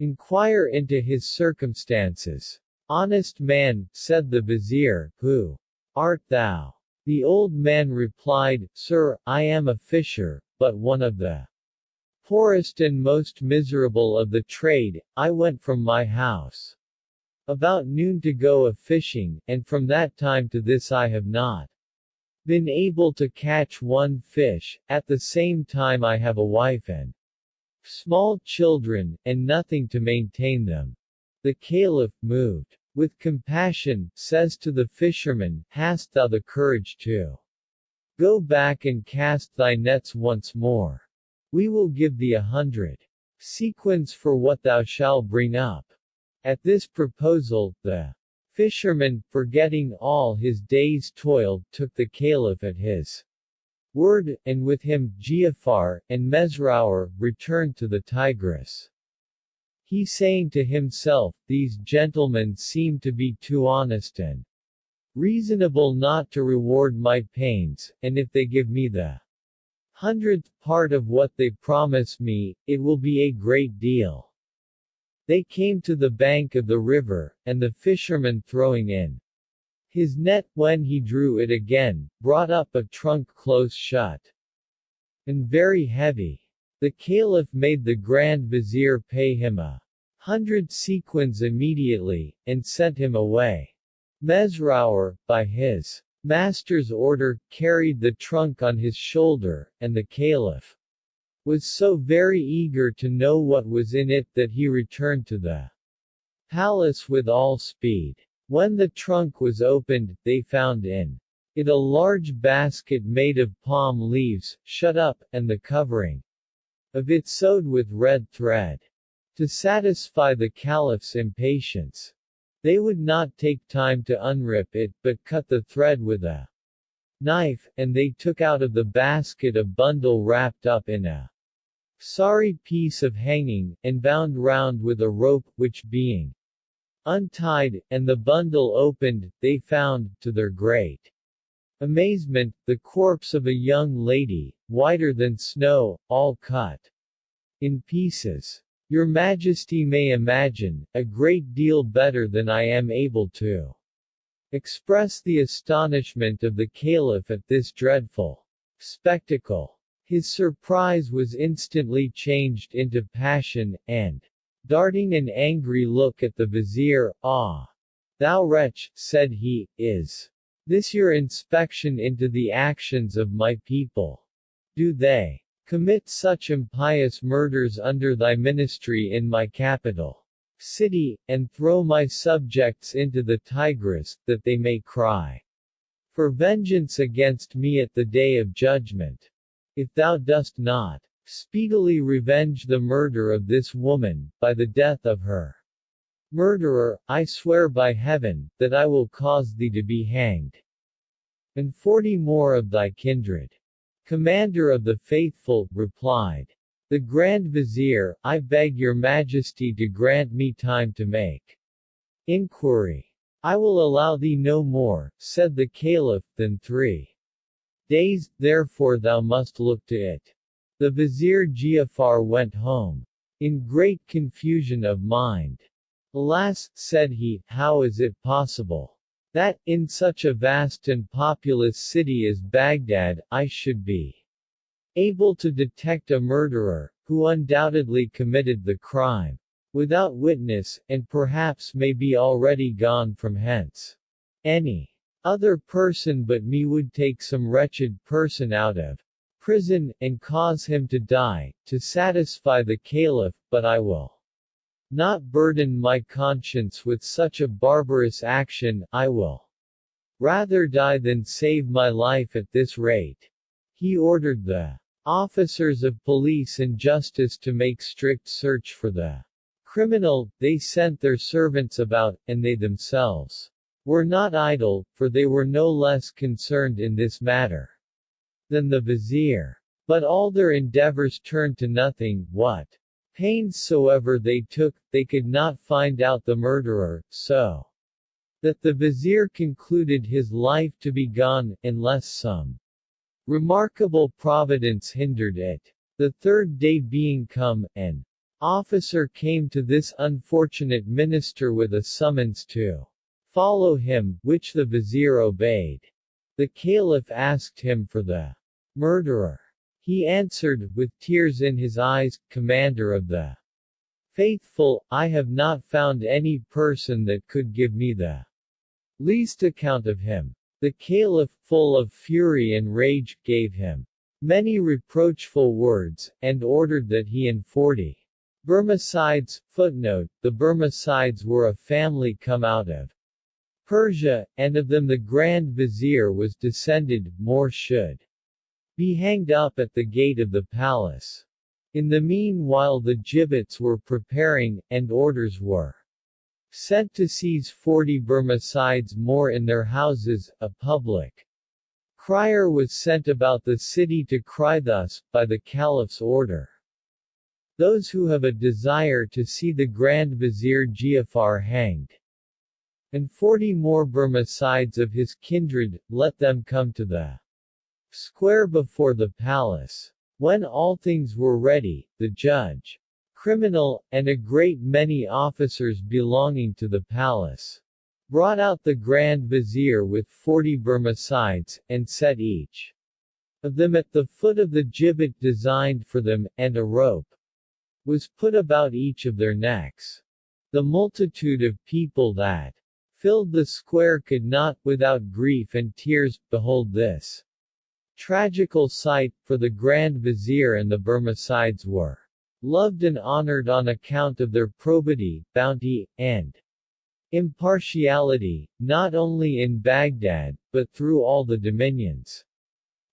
inquire into his circumstances. Honest man, said the Vizier, who art thou? The old man replied, Sir, I am a fisher, but one of the poorest and most miserable of the trade. I went from my house about noon to go a-fishing, and from that time to this I have not been able to catch one fish. At the same time I have a wife and small children, and nothing to maintain them. The Caliph, moved with compassion, says to the fisherman, Hast thou the courage to go back and cast thy nets once more? We will give thee 100 sequins for what thou shalt bring up. At this proposal, the fisherman, forgetting all his day's toil, took the Caliph at his word, and with him, Giafar, and Mesrour, returned to the Tigris. He saying to himself, These gentlemen seem to be too honest and reasonable not to reward my pains, and if they give me the 100th part of what they promise me, it will be a great deal. They came to the bank of the river, and the fisherman throwing in his net, when he drew it again, brought up a trunk close shut and very heavy. The Caliph made the Grand Vizier pay him 100 sequins immediately, and sent him away. Mesrour, by his master's order, carried the trunk on his shoulder, and the Caliph was so very eager to know what was in it that he returned to the palace with all speed. When the trunk was opened, they found in it a large basket made of palm leaves, shut up, and the covering of it sewed with red thread. To satisfy the Caliph's impatience, they would not take time to unrip it, but cut the thread with a knife, and they took out of the basket a bundle wrapped up in a sorry piece of hanging, and bound round with a rope, which being untied, and the bundle opened, they found, to their great amazement, the corpse of a young lady, whiter than snow, all cut in pieces. Your Majesty may imagine, a great deal better than I am able to express the astonishment of the Caliph at this dreadful spectacle. His surprise was instantly changed into passion, and, darting an angry look at the vizier, "Ah! Thou wretch," said he, "is this your inspection into the actions of my people? Do they commit such impious murders under thy ministry in my capital city, and throw my subjects into the Tigris, that they may cry for vengeance against me at the day of judgment? If thou dost not speedily revenge the murder of this woman, by the death of her murderer, I swear by heaven, that I will cause thee to be hanged, and 40 more of thy kindred." Commander of the Faithful, replied the Grand Vizier, "I beg your Majesty to grant me time to make inquiry." "I will allow thee no more," said the Caliph, "than 3 days, therefore thou must look to it." The Vizier Giafar went home in great confusion of mind. "Alas," said he, "how is it possible that, in such a vast and populous city as Baghdad, I should be able to detect a murderer, who undoubtedly committed the crime, without witness, and perhaps may be already gone from hence? Any other person but me would take some wretched person out of prison, and cause him to die, to satisfy the Caliph, but I will not burden my conscience with such a barbarous action. I will rather die than save my life at this rate." He ordered the officers of police and justice to make strict search for the criminal. They sent their servants about, and they themselves were not idle, for they were no less concerned in this matter than the vizier. But all their endeavors turned to nothing. What pains soever they took, they could not find out the murderer, so that the vizier concluded his life to be gone, unless some remarkable providence hindered it. The 3rd day being come, an officer came to this unfortunate minister with a summons to follow him, which the vizier obeyed. The Caliph asked him for the murderer. He answered, with tears in his eyes, "Commander of the Faithful, I have not found any person that could give me the least account of him." The Caliph, full of fury and rage, gave him many reproachful words, and ordered that he and 40 Barmecides, footnote, the Barmecides were a family come out of Persia, and of them the Grand Vizier was descended, more should be hanged up at the gate of the palace. In the meanwhile the gibbets were preparing, and orders were sent to seize 40 Barmecides more in their houses. A public crier was sent about the city to cry thus, by the Caliph's order: "Those who have a desire to see the Grand Vizier Giafar hanged, and 40 more Barmecides of his kindred, let them come to the square before the palace." When all things were ready, the judge, criminal, and a great many officers belonging to the palace brought out the Grand Vizier with 40 Barmecides, and set each of them at the foot of the gibbet designed for them, and a rope was put about each of their necks. The multitude of people that filled the square could not, without grief and tears, behold this tragical sight, for the Grand Vizier and the Barmecides were loved and honored on account of their probity, bounty, and impartiality, not only in Baghdad, but through all the dominions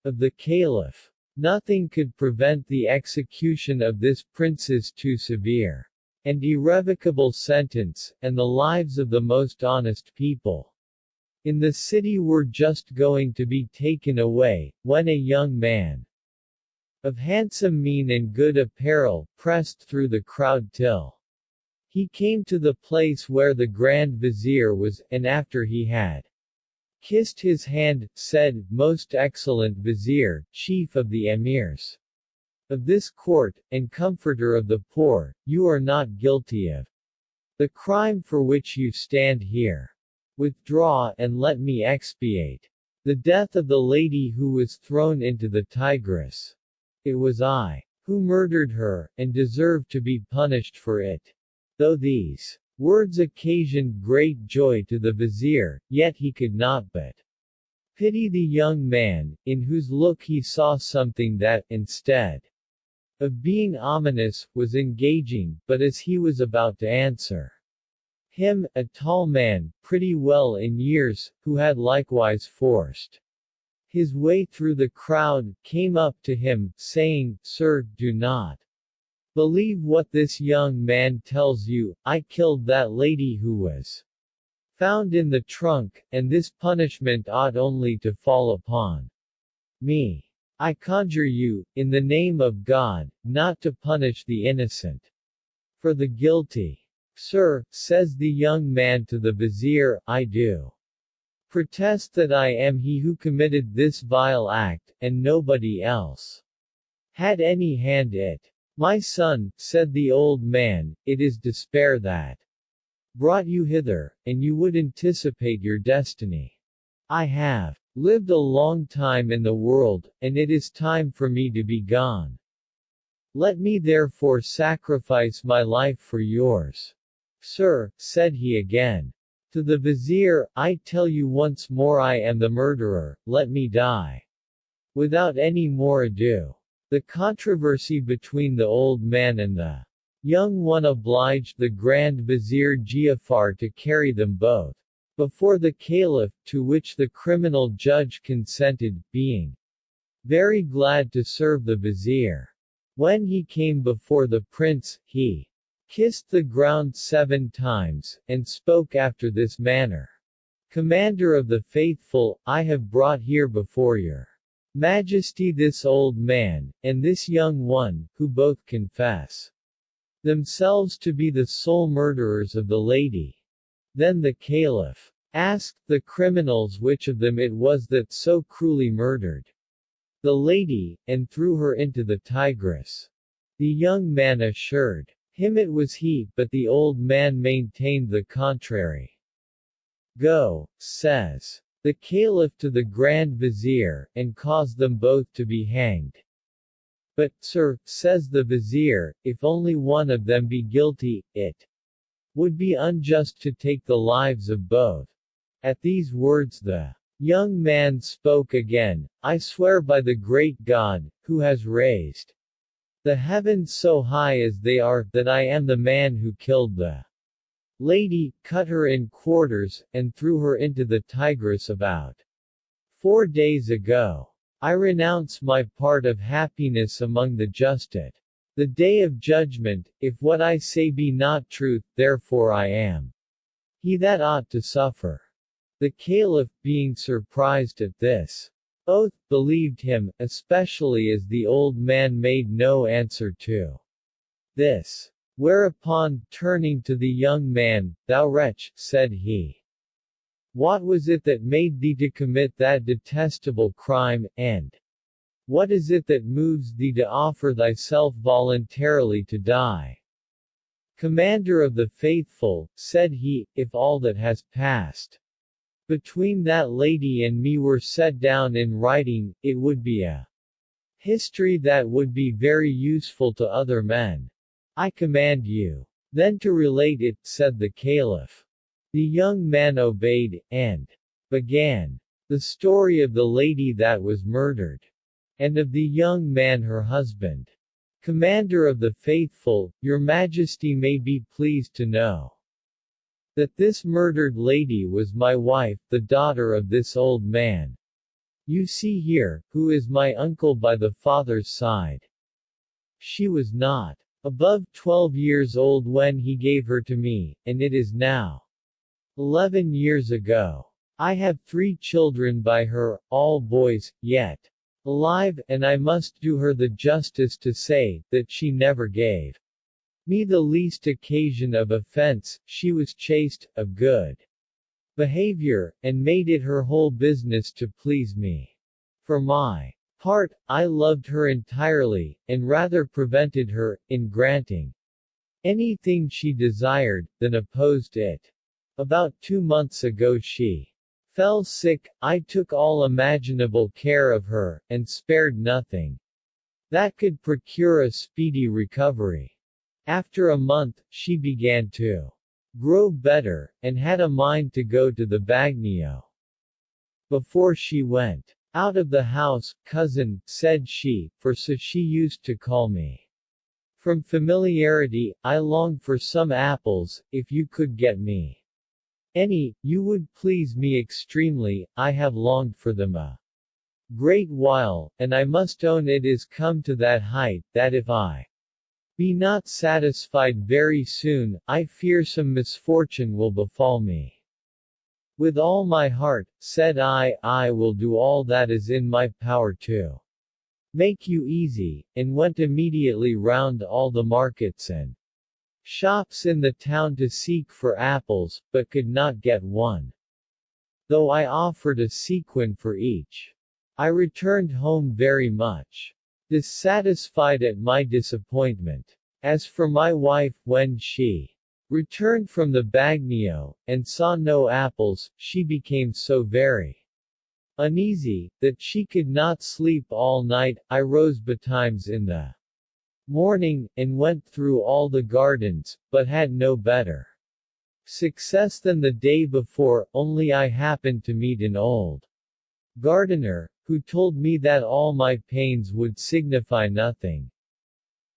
of the Caliph. Nothing could prevent the execution of this prince's too severe and irrevocable sentence, and the lives of the most honest people in the city were just going to be taken away, when a young man of handsome mien and good apparel pressed through the crowd till he came to the place where the Grand Vizier was, and after he had kissed his hand, said, "Most excellent Vizier, chief of the emirs of this court, and comforter of the poor, you are not guilty of the crime for which you stand here. Withdraw, and let me expiate the death of the lady who was thrown into the Tigris. It was I who murdered her, and deserved to be punished for it. Though these words occasioned great joy to the vizier, yet he could not but pity the young man, in whose look he saw something that, instead of being ominous, was engaging. But as he was about to answer him, a tall man, pretty well in years, who had likewise forced his way through the crowd, came up to him, saying, "Sir, do not believe what this young man tells you. I killed that lady who was found in the trunk, and this punishment ought only to fall upon me. I conjure you, in the name of God, not to punish the innocent for the guilty." "Sir," says the young man to the vizier, "I do protest that I am he who committed this vile act, and nobody else had any hand in it." "My son," said the old man, "it is despair that brought you hither, and you would anticipate your destiny. I have lived a long time in the world, and it is time for me to be gone. Let me therefore sacrifice my life for yours." "Sir," said he again to the vizier, "I tell you once more I am the murderer, let me die without any more ado." The controversy between the old man and the young one obliged the Grand Vizier Giafar to carry them both before the Caliph, to which the criminal judge consented, being very glad to serve the vizier. When he came before the prince, he kissed the ground 7 times, and spoke after this manner: "Commander of the faithful, I have brought here before your Majesty this old man, and this young one, who both confess themselves to be the sole murderers of the lady." Then the Caliph asked the criminals which of them it was that so cruelly murdered the lady, and threw her into the Tigris. The young man assured him it was he, but the old man maintained the contrary. "Go," says the Caliph to the Grand Vizier, "and cause them both to be hanged." "But, sir," says the vizier, "if only one of them be guilty, it would be unjust to take the lives of both." At these words the young man spoke again, "I swear by the great God, who has raised the heavens so high as they are, that I am the man who killed the lady, cut her in quarters, and threw her into the Tigris about 4 days ago. I renounce my part of happiness among the just at the day of judgment, if what I say be not truth, therefore I am he that ought to suffer." The Caliph, being surprised at this oath, believed him, especially as the old man made no answer to this. Whereupon, turning to the young man, "Thou wretch," said he, "what was it that made thee to commit that detestable crime, and what is it that moves thee to offer thyself voluntarily to die?" "Commander of the faithful," said he, "if all that has passed between that lady and me were set down in writing, it would be a history that would be very useful to other men. I command you then to relate it," said the Caliph. The young man obeyed, and began the story of the lady that was murdered, and of the young man her husband. "Commander of the faithful, your Majesty may be pleased to know that this murdered lady was my wife, the daughter of this old man you see here, who is my uncle by the father's side. She was not above 12 years old when he gave her to me, and it is now 11 years ago. I have 3 children by her, all boys, yet alive, and I must do her the justice to say, that she never gave me the least occasion of offense. She was chaste, of good behavior, and made it her whole business to please me. For my part, I loved her entirely, and rather prevented her, in granting anything she desired, than opposed it. About 2 months ago she fell sick. I took all imaginable care of her, and spared nothing that could procure a speedy recovery. After a month, she began to grow better, and had a mind to go to the bagnio. Before she went out of the house, cousin, said she, for so she used to call me. From familiarity, I longed for some apples. If you could get me any, you would please me extremely. I have longed for them a great while, and I must own it is come to that height, that if I be not satisfied very soon, I fear some misfortune will befall me. With all my heart, said I will do all that is in my power to make you easy, and went immediately round all the markets and shops in the town to seek for apples, but could not get one, though I offered a sequin for each. I returned home very much dissatisfied at my disappointment. As for my wife, when she returned from the bagnio, and saw no apples, she became so very uneasy, that she could not sleep all night. I rose betimes in the morning, and went through all the gardens, but had no better success than the day before, only I happened to meet an old gardener, who told me that all my pains would signify nothing,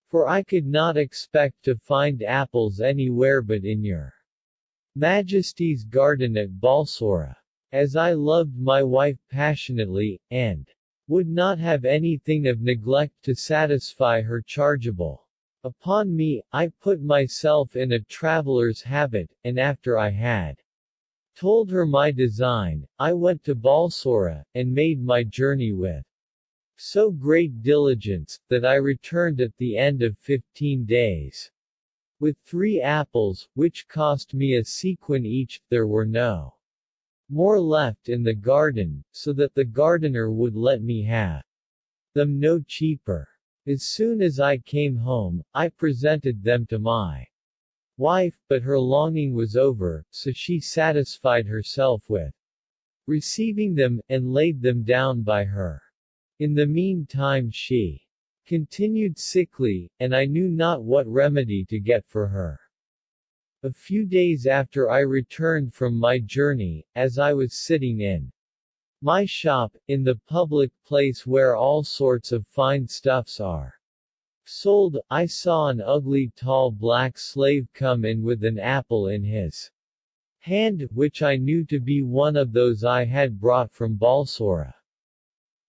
for I could not expect to find apples anywhere but in your Majesty's garden at Balsora. As I loved my wife passionately, and would not have anything of neglect to satisfy her chargeable upon me, I put myself in a traveller's habit, and after I had told her my design, I went to Balsora, and made my journey with so great diligence, that I returned at the end of 15 days with 3 apples, which cost me a sequin each. There were no more left in the garden, so that the gardener would let me have them no cheaper. As soon as I came home, I presented them to my wife, but her longing was over, so she satisfied herself with receiving them, and laid them down by her. In the meantime she continued sickly, and I knew not what remedy to get for her. A few days after I returned from my journey, as I was sitting in my shop, in the public place where all sorts of fine stuffs are sold, I saw an ugly tall black slave come in with an apple in his hand, which I knew to be one of those I had brought from Balsora.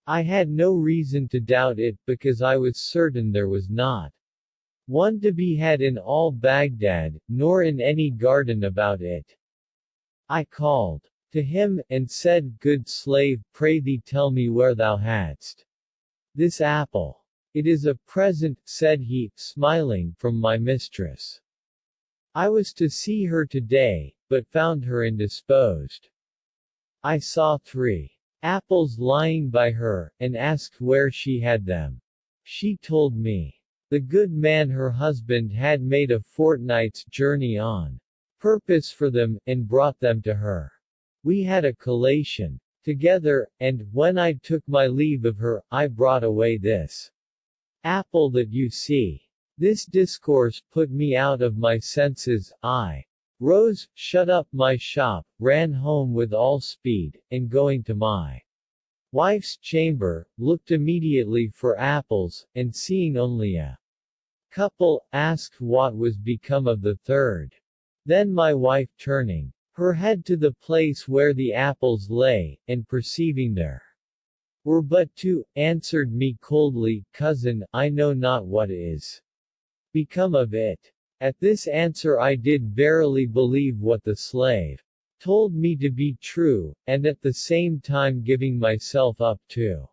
I had no reason to doubt it, because I was certain there was not one to be had in all Baghdad, nor in any garden about it. I called to him, and said, Good slave, pray thee tell me where thou hadst this apple. It is a present, said he, smiling, from my mistress. I was to see her today, but found her indisposed. I saw 3 apples lying by her, and asked where she had them. She told me the good man her husband had made a fortnight's journey on purpose for them, and brought them to her. We had a collation together, and, when I took my leave of her, I brought away this apple that you see. This discourse put me out of my senses. I rose, shut up my shop, ran home with all speed, and going to my wife's chamber, looked immediately for apples, and seeing only a couple, asked what was become of the third. Then my wife, turning her head to the place where the apples lay, and perceiving there were but 2, answered me coldly, Cousin, I know not what is become of it. At this answer I did verily believe what the slave told me to be true, and at the same time giving myself up to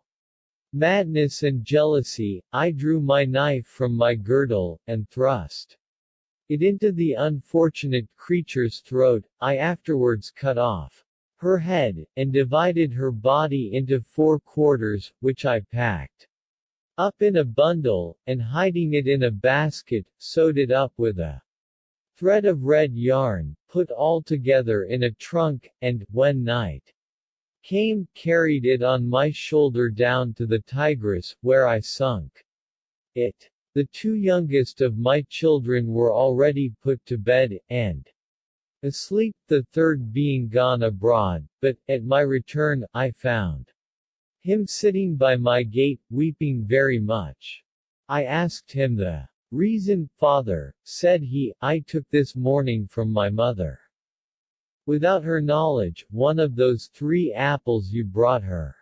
madness and jealousy, I drew my knife from my girdle, and thrust it into the unfortunate creature's throat. I afterwards cut off her head, and divided her body into 4 quarters, which I packed up in a bundle, and hiding it in a basket, sewed it up with a thread of red yarn, put all together in a trunk, and, when night came, carried it on my shoulder down to the Tigris, where I sunk it. The 2 youngest of my children were already put to bed, and asleep, the third being gone abroad, but, at my return, I found him sitting by my gate, weeping very much. I asked him the reason. Father, said he, I took this morning from my mother, without her knowledge, one of those 3 apples you brought her.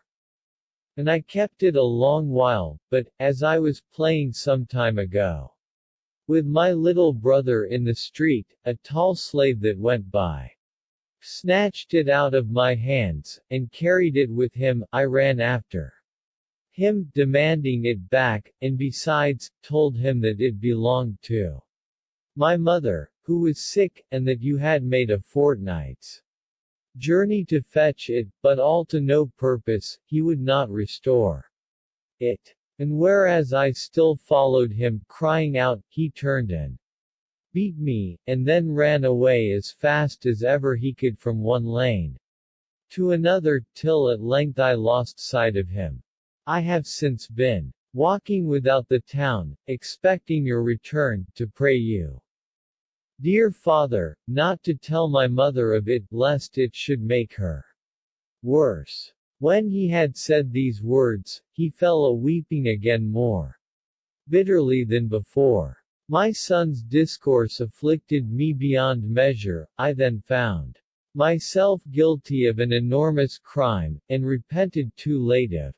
And I kept it a long while, but, as I was playing some time ago with my little brother in the street, a tall slave that went by snatched it out of my hands, and carried it with him. I ran after him, demanding it back, and besides, told him that it belonged to my mother, who was sick, and that you had made a fortnight's journey to fetch it, but all to no purpose, he would not restore it. And whereas I still followed him, crying out, he turned and beat me, and then ran away as fast as ever he could from one lane to another, till at length I lost sight of him. I have since been walking without the town, expecting your return, to pray you, dear father, not to tell my mother of it, lest it should make her worse. When he had said these words, he fell a-weeping again more bitterly than before. My son's discourse afflicted me beyond measure. I then found myself guilty of an enormous crime, and repented too late of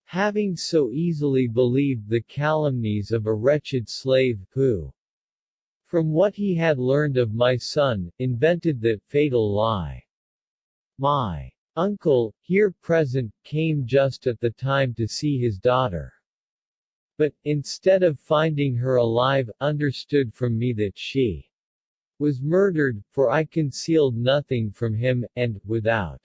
having so easily believed the calumnies of a wretched slave, who, from what he had learned of my son, invented that fatal lie. My uncle, here present, came just at the time to see his daughter. But, instead of finding her alive, understood from me that she was murdered, for I concealed nothing from him, and, without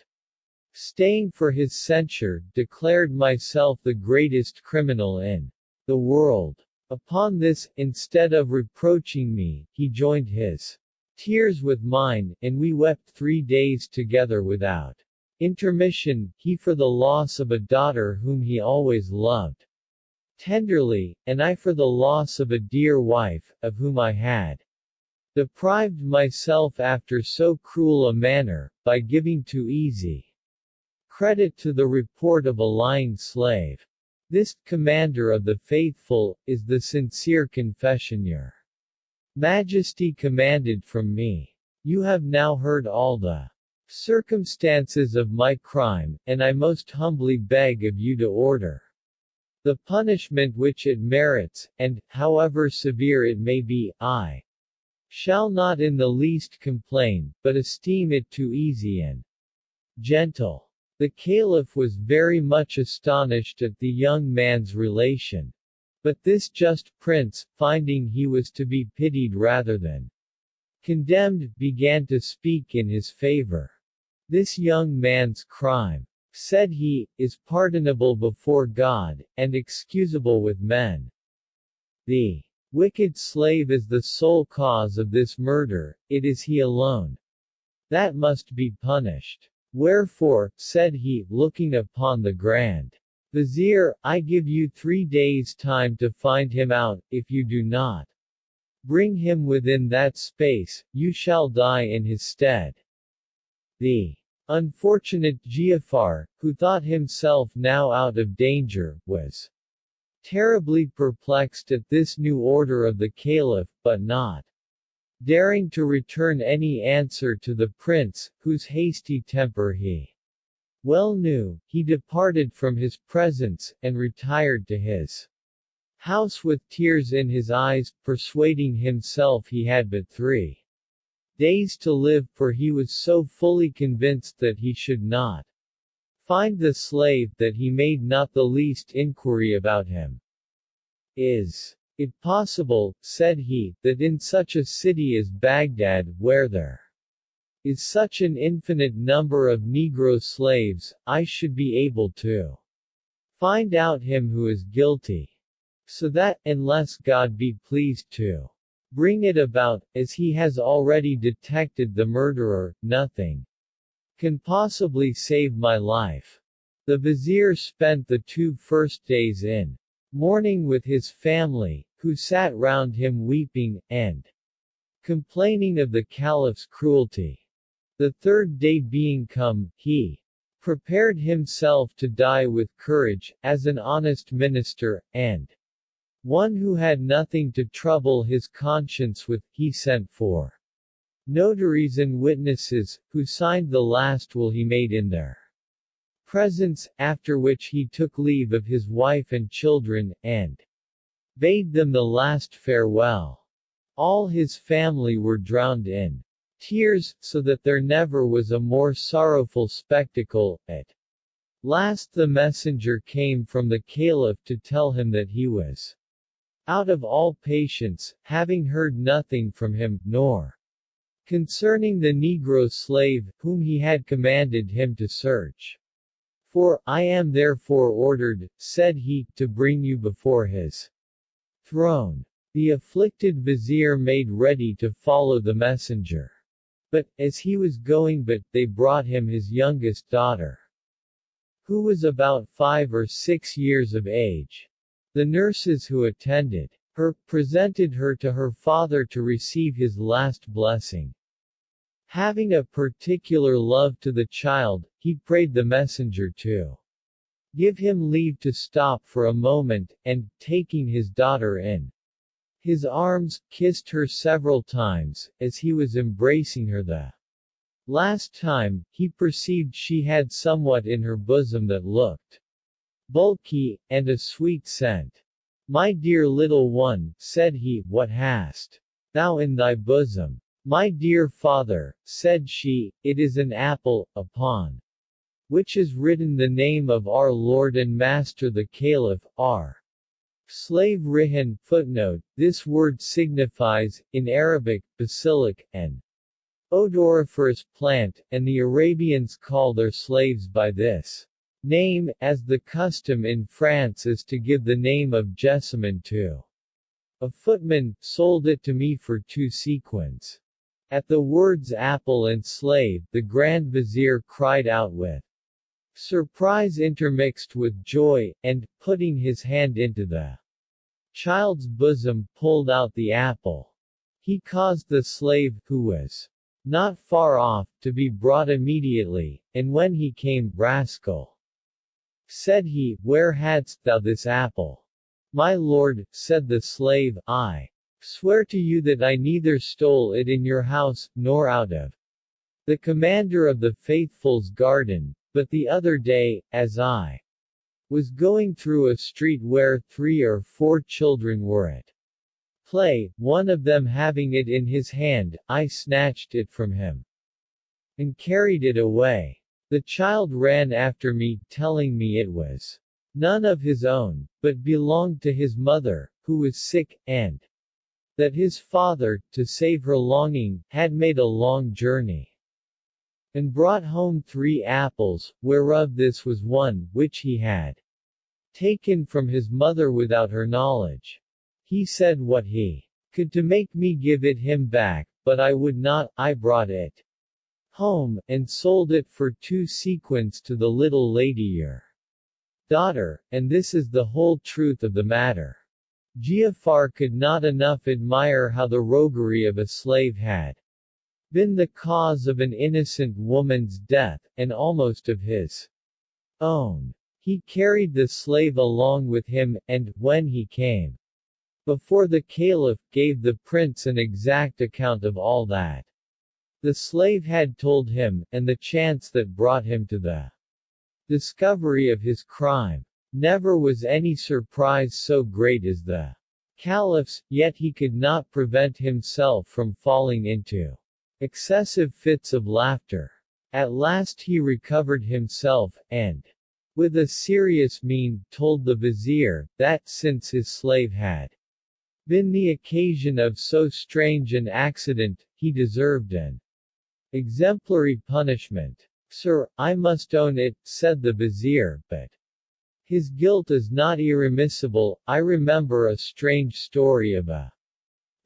staying for his censure, declared myself the greatest criminal in the world. Upon this, instead of reproaching me, he joined his tears with mine, and we wept 3 days together without intermission, he for the loss of a daughter whom he always loved tenderly, and I for the loss of a dear wife, of whom I had deprived myself after so cruel a manner, by giving too easy credit to the report of a lying slave. This, Commander of the Faithful, is the sincere confession your Majesty commanded from me. You have now heard all the circumstances of my crime, and I most humbly beg of you to order the punishment which it merits, and, however severe it may be, I shall not in the least complain, but esteem it too easy and gentle. The Caliph was very much astonished at the young man's relation. But this just prince, finding he was to be pitied rather than condemned, began to speak in his favor. This young man's crime, said he, is pardonable before God, and excusable with men. The wicked slave is the sole cause of this murder, it is he alone that must be punished. Wherefore, said he, looking upon the Grand Vizier, I give you 3 days' time to find him out. If you do not bring him within that space, you shall die in his stead. The unfortunate Giafar, who thought himself now out of danger, was terribly perplexed at this new order of the Caliph, but not daring to return any answer to the prince, whose hasty temper he well knew, he departed from his presence, and retired to his house with tears in his eyes, persuading himself he had but 3 days to live, for he was so fully convinced that he should not find the slave, that he made not the least inquiry about him. Is it possible, said he, that in such a city as Baghdad, where there is such an infinite number of Negro slaves, I should be able to find out him who is guilty. So that, unless God be pleased to bring it about, as he has already detected the murderer, nothing can possibly save my life. The vizier spent the 2 first days in mourning with his family, who sat round him weeping, and complaining of the caliph's cruelty. The 3rd day being come, he prepared himself to die with courage, as an honest minister, and one who had nothing to trouble his conscience with. He sent for notaries and witnesses, who signed the last will he made in their presence, after which he took leave of his wife and children, and bade them the last farewell. All his family were drowned in tears, so that there never was a more sorrowful spectacle. At last the messenger came from the caliph to tell him that he was out of all patience, having heard nothing from him, nor concerning the Negro slave, whom he had commanded him to search. For, I am therefore ordered, said he, to bring you before his throne. The afflicted vizier made ready to follow the messenger. But, as he was going they brought him his youngest daughter, who was about 5 or 6 years of age. The nurses who attended her, presented her to her father to receive his last blessing. Having a particular love to the child, he prayed the messenger to give him leave to stop for a moment, and, taking his daughter in his arms, kissed her several times. As he was embracing her the last time, he perceived she had somewhat in her bosom that looked bulky, and a sweet scent. My dear little one, said he, what hast thou in thy bosom? My dear father, said she, it is an apple, upon which is written the name of our Lord and Master the Caliph, our slave Rihan. Footnote: this word signifies, in Arabic, basilic, an odoriferous plant, and the Arabians call their slaves by this name, as the custom in France is to give the name of jessamine to a footman. Sold it to me for 2 sequins. At the words apple and slave, the Grand Vizier cried out with surprise intermixed with joy, and, putting his hand into the child's bosom, pulled out the apple. He caused the slave, who was not far off, to be brought immediately, and when he came, rascal, said he, where hadst thou this apple? My lord, said the slave, I swear to you that I neither stole it in your house, nor out of the commander of the faithful's garden, but the other day, as I was going through a street where 3 or 4 children were at play, one of them having it in his hand, I snatched it from him and carried it away. The child ran after me, telling me it was none of his own, but belonged to his mother, who was sick, and that his father, to save her longing, had made a long journey, and brought home 3 apples, whereof this was one, which he had taken from his mother without her knowledge. He said what he could to make me give it him back, but I would not. I brought it home, and sold it for 2 sequins to the little lady your daughter, and this is the whole truth of the matter. Giafar could not enough admire how the roguery of a slave had been the cause of an innocent woman's death, and almost of his own. He carried the slave along with him, and, when he came before the caliph, gave the prince an exact account of all that the slave had told him, and the chance that brought him to the discovery of his crime. Never was any surprise so great as the caliph's, yet he could not prevent himself from falling into excessive fits of laughter. At last he recovered himself, and, with a serious mien, told the vizier, that since his slave had been the occasion of so strange an accident, he deserved an Exemplary punishment. Sir, I must own it, said the vizier, but his guilt is not irremissible. I remember a strange story of a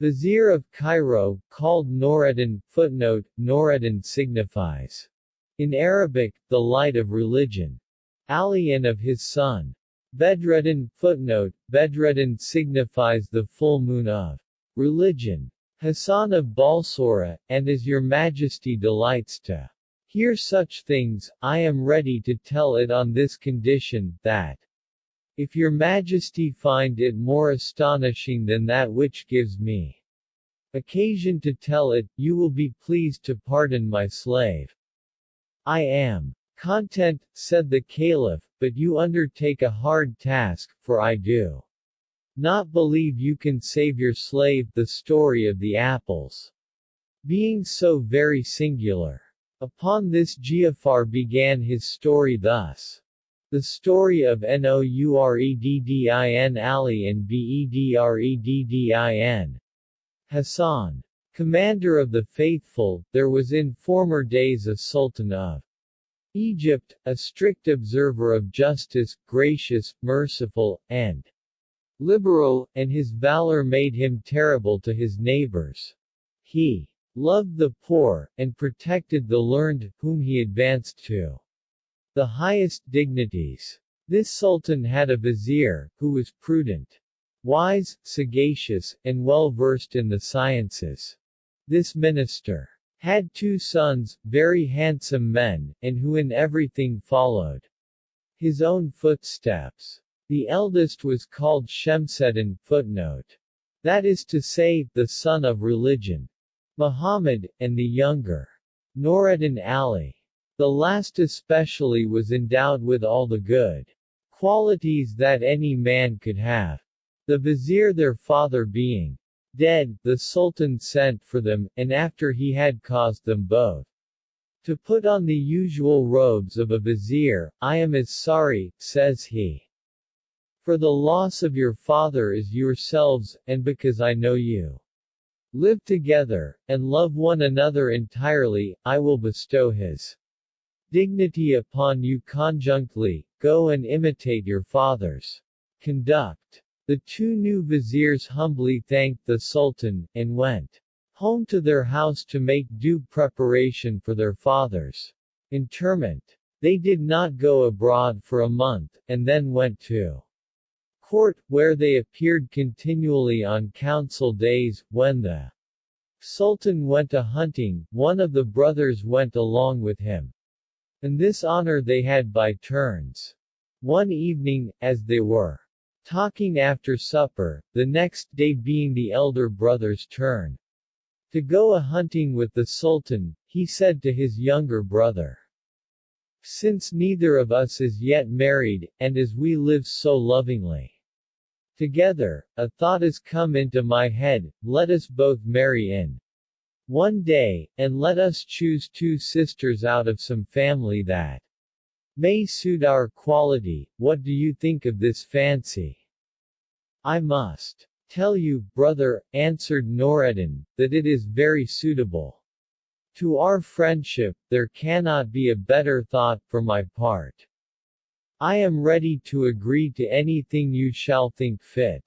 vizier of Cairo, called Noureddin. Footnote: Noureddin signifies, in Arabic, the light of religion. Ali, and of his son Bedreddin. Footnote: Bedreddin signifies the full moon of religion. Hassan of Balsora, and as your majesty delights to hear such things, I am ready to tell it on this condition, that if your majesty find it more astonishing than that which gives me occasion to tell it, you will be pleased to pardon my slave. I am content, said the caliph, but you undertake a hard task, for I do not believe you can save your slave. The story of the apples being so very singular. Upon this Giafar began his story thus. The story of Noureddin Ali and Bedreddin Hassan, commander of the faithful. There was in former days a sultan of Egypt, a strict observer of justice, gracious, merciful, and liberal, and his valor made him terrible to his neighbors. He loved the poor, and protected the learned, whom he advanced to the highest dignities. This sultan had a vizier, who was prudent, wise, sagacious, and well versed in the sciences. This minister had two sons, very handsome men, and who in everything followed his own footsteps. The eldest was called Shemseddin. Footnote: that is to say, the son of religion, Muhammad, and the younger, Noureddin Ali. The last especially was endowed with all the good qualities that any man could have. The vizier their father being dead, the sultan sent for them, and after he had caused them both to put on the usual robes of a vizier, I am as sorry, says he, for the loss of your father as yourselves, and because I know you live together, and love one another entirely, I will bestow his dignity upon you conjunctly. Go and imitate your father's conduct. The two new viziers humbly thanked the sultan, and went home to their house to make due preparation for their father's interment. They did not go abroad for a month, and then went to court, where they appeared continually on council days. When the sultan went a-hunting, one of the brothers went along with him, and this honor they had by turns. One evening, as they were talking after supper, the next day being the elder brother's turn to go a-hunting with the sultan, he said to his younger brother, since neither of us is yet married, and as we live so lovingly together, a thought has come into my head, let us both marry in one day, and let us choose two sisters out of some family that may suit our quality. What do you think of this fancy? I must tell you, brother, answered Noureddin, that it is very suitable to our friendship. There cannot be a better thought, for my part. I am ready to agree to anything you shall think fit.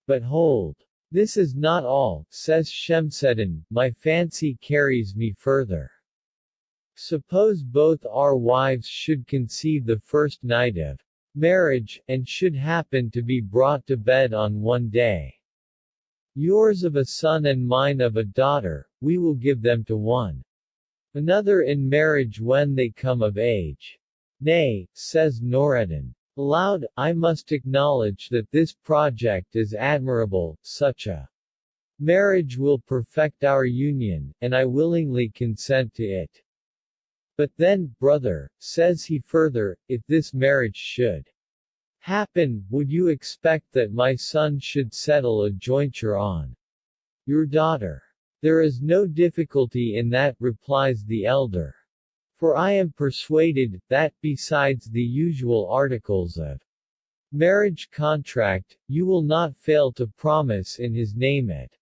But hold. This is not all, says Shemseddin, my fancy carries me further. Suppose both our wives should conceive the first night of marriage, and should happen to be brought to bed on one day. Yours of a son and mine of a daughter, we will give them to one another in marriage when they come of age. Nay, says Noureddin, aloud, I must acknowledge that this project is admirable. Such a marriage will perfect our union, and I willingly consent to it. But then, brother, says he further, if this marriage should happen, would you expect that my son should settle a jointure on your daughter? There is no difficulty in that, replies the elder. For I am persuaded, that, besides the usual articles of marriage contract, you will not fail to promise in his name it.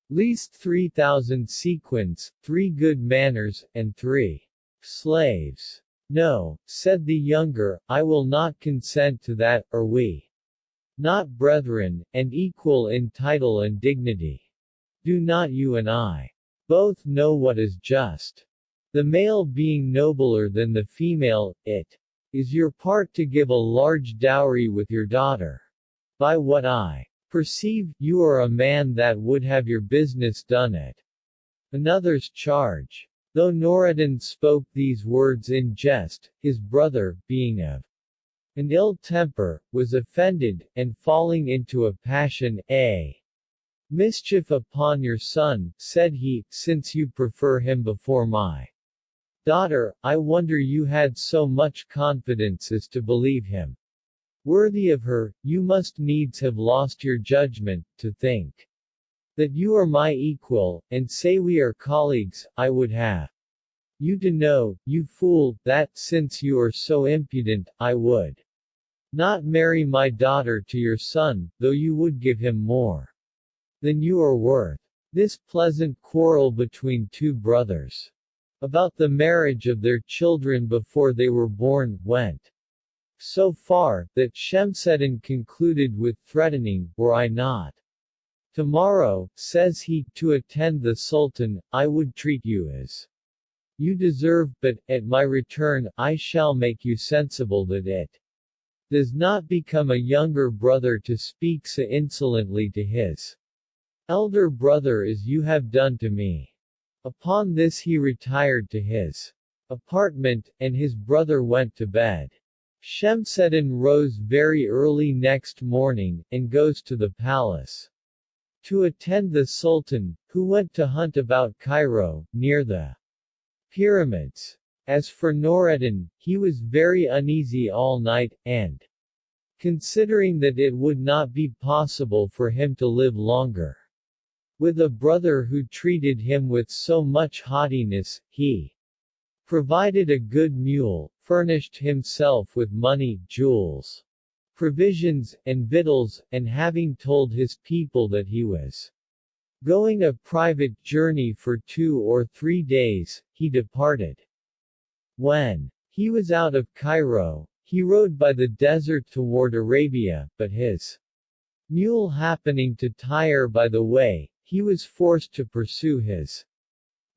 least 3,000 sequins, 3 good manners, and 3 slaves. No, said the younger, I will not consent to that, are we not brethren, and equal in title and dignity? Do not you and I both know what is just? The male being nobler than the female, it is your part to give a large dowry with your daughter. By what I perceive, you are a man that would have your business done at another's charge. Though Noreddin spoke these words in jest, his brother, being of an ill temper, was offended, and falling into a passion, mischief upon your son, said he, since you prefer him before my daughter, I wonder you had so much confidence as to believe him worthy of her. You must needs have lost your judgment, to think that you are my equal, and say we are colleagues. I would have you to know, you fool, that, since you are so impudent, I would not marry my daughter to your son, though you would give him more than you are worth. This pleasant quarrel between two brothers about the marriage of their children before they were born went so far, that Shemseddin concluded with threatening, were I not tomorrow, says he, to attend the Sultan, I would treat you as you deserve, but, at my return, I shall make you sensible that it does not become a younger brother to speak so insolently to his elder brother as you have done to me. Upon this he retired to his apartment, and his brother went to bed. Shemseddin rose very early next morning, and goes to the palace to attend the Sultan, who went to hunt about Cairo, near the pyramids. As for Noreddin, he was very uneasy all night, and considering that it would not be possible for him to live longer with a brother who treated him with so much haughtiness, he provided a good mule, furnished himself with money, jewels, provisions, and victuals, and having told his people that he was going a private journey for 2 or 3 days, he departed. When he was out of Cairo, he rode by the desert toward Arabia, but his mule happening to tire by the way, he was forced to pursue his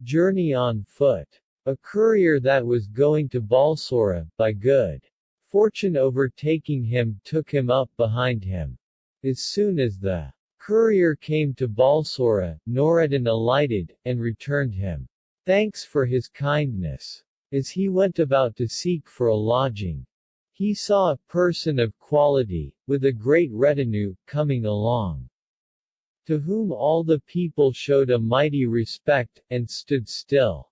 journey on foot. A courier that was going to Balsora, by good fortune overtaking him, took him up behind him. As soon as the courier came to Balsora, Noreddin alighted, and returned him thanks for his kindness. As he went about to seek for a lodging, he saw a person of quality, with a great retinue, coming along, to whom all the people showed a mighty respect, and stood still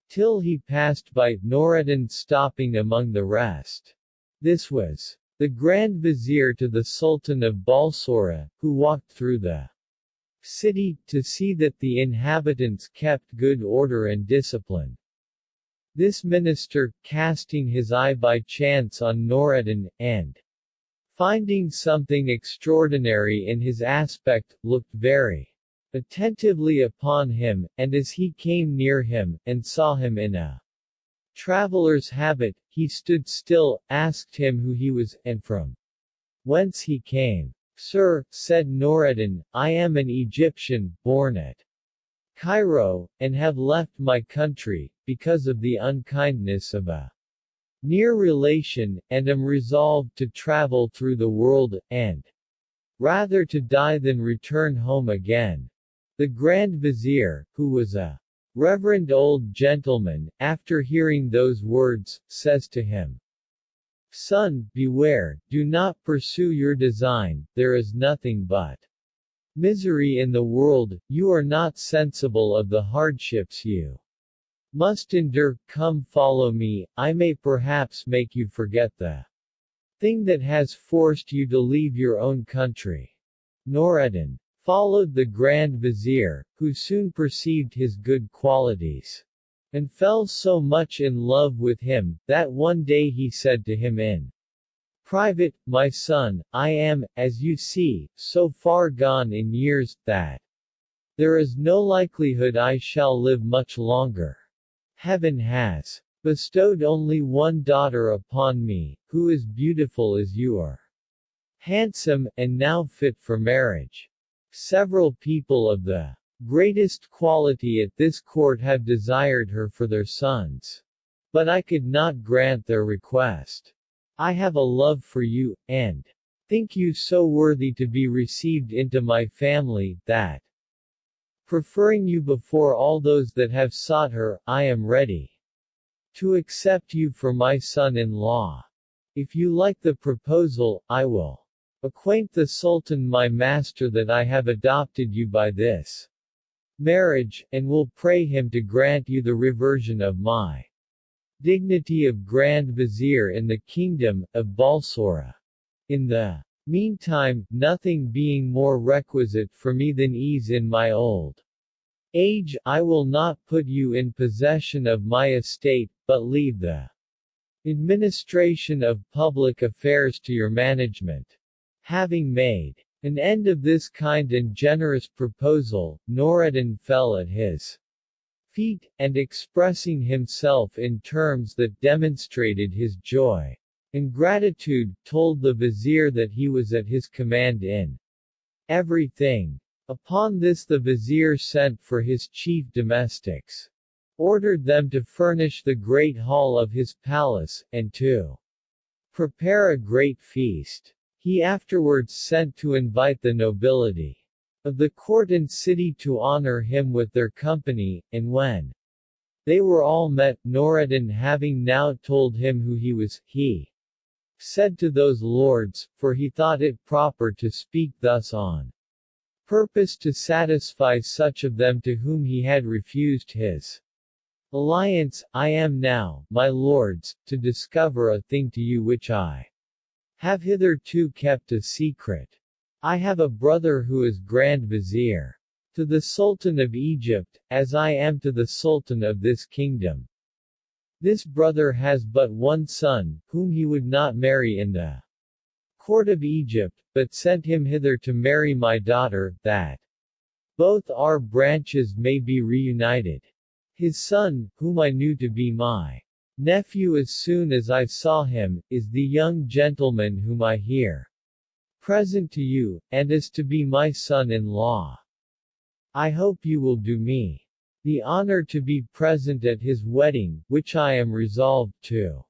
till he passed by, Noreddin stopping among the rest. This was the Grand Vizier to the Sultan of Balsora, who walked through the city, to see that the inhabitants kept good order and discipline. This minister, casting his eye by chance on Noreddin, and finding something extraordinary in his aspect, looked very attentively upon him, and as he came near him, and saw him in a traveler's habit, he stood still, asked him who he was, and from whence he came. Sir, said Noreddin, I am an Egyptian, born at Cairo, and have left my country, because of the unkindness of a near relation, and am resolved to travel through the world, and rather to die than return home again. The Grand Vizier, who was a reverend old gentleman, after hearing those words, says to him, Son, beware, do not pursue your design, there is nothing but misery in the world, you are not sensible of the hardships you must endure. Come follow me, I may perhaps make you forget the thing that has forced you to leave your own country. Noreddin followed the Grand Vizier, who soon perceived his good qualities, and fell so much in love with him, that one day he said to him in private, My son, I am, as you see, so far gone in years, that There is no likelihood I shall live much longer. Heaven has bestowed only one daughter upon me, who is beautiful as you are. Handsome, and now fit for marriage. Several people of the greatest quality at this court have desired her for their sons. But I could not grant their request. I have a love for you, and think you so worthy to be received into my family, that, preferring you before all those that have sought her, I am ready to accept you for my son-in-law. If you like the proposal, I will acquaint the Sultan my master that I have adopted you by this marriage, and will pray him to grant you the reversion of my dignity of Grand Vizier in the kingdom of Balsora. In the meantime, nothing being more requisite for me than ease in my old age, I will not put you in possession of my estate, but leave the administration of public affairs to your management. Having made an end of this kind and generous proposal, Noreddin fell at his feet, and expressing himself in terms that demonstrated his joy and gratitude, told the vizier that he was at his command in everything. Upon this the vizier sent for his chief domestics, ordered them to furnish the great hall of his palace, and to prepare a great feast. He afterwards sent to invite the nobility of the court and city to honor him with their company, and when they were all met, Noreddin having now told him who he was, he said to those lords, for he thought it proper to speak thus on purpose to satisfy such of them to whom he had refused his alliance, I am now, my lords, to discover a thing to you which I have hitherto kept a secret. I have a brother who is Grand Vizier to the Sultan of Egypt, as I am to the Sultan of this kingdom. This brother has but one son, whom he would not marry in the court of Egypt, but sent him hither to marry my daughter, that both our branches may be reunited. His son, whom I knew to be my nephew as soon as I saw him, is the young gentleman whom I here present to you, and is to be my son-in-law. I hope you will do me the honor to be present at his wedding, which I am resolved to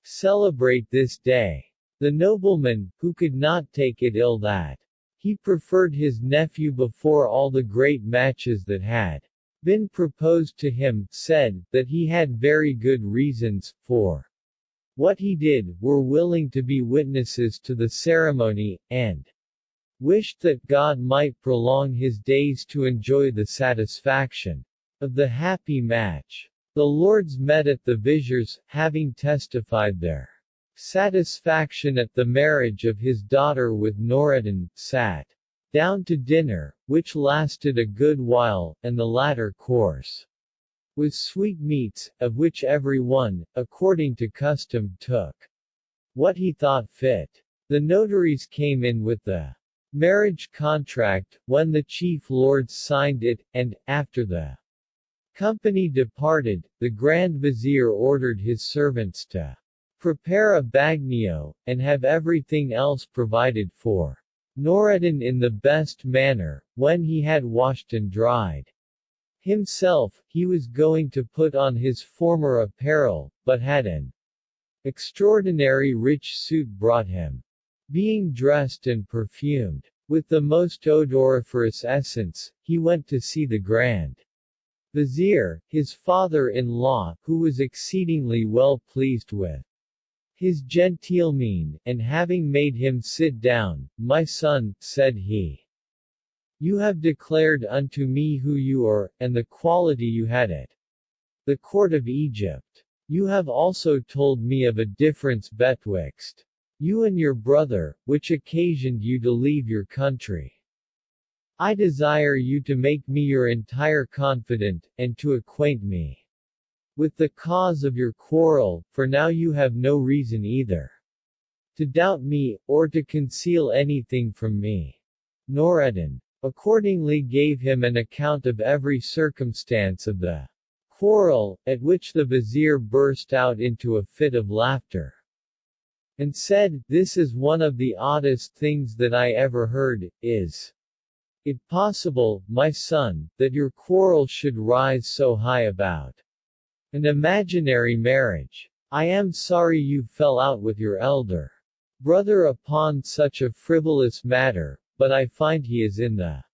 celebrate this day. The nobleman, who could not take it ill that he preferred his nephew before all the great matches that had been proposed to him, said, that he had very good reasons, for what he did, were willing to be witnesses to the ceremony, and wished that God might prolong his days to enjoy the satisfaction of the happy match. The lords met at the vizier's, having testified their satisfaction at the marriage of his daughter with Noreddin, sat down to dinner, which lasted a good while, and the latter course was sweetmeats, of which every one, according to custom, took what he thought fit. The notaries came in with the marriage contract, when the chief lords signed it, and, after the company departed, the Grand Vizier ordered his servants to prepare a bagnio, and have everything else provided for Noreddin in the best manner. When he had washed and dried himself, he was going to put on his former apparel, but had an extraordinary rich suit brought him. Being dressed and perfumed with the most odoriferous essence, he went to see the Grand Vizier, his father-in-law, who was exceedingly well pleased with his genteel mien, and having made him sit down, "My son," said he, "you have declared unto me who you are, and the quality you had at the court of Egypt. You have also told me of a difference betwixt you and your brother, which occasioned you to leave your country. I desire you to make me your entire confidant, and to acquaint me with the cause of your quarrel, for now you have no reason either to doubt me, or to conceal anything from me." Noreddin accordingly gave him an account of every circumstance of the quarrel, at which the vizier burst out into a fit of laughter, and said, "This is one of the oddest things that I ever heard. Is it possible, my son, that your quarrel should rise so high about an imaginary marriage? I am sorry you fell out with your elder brother upon such a frivolous matter, but I find he is in the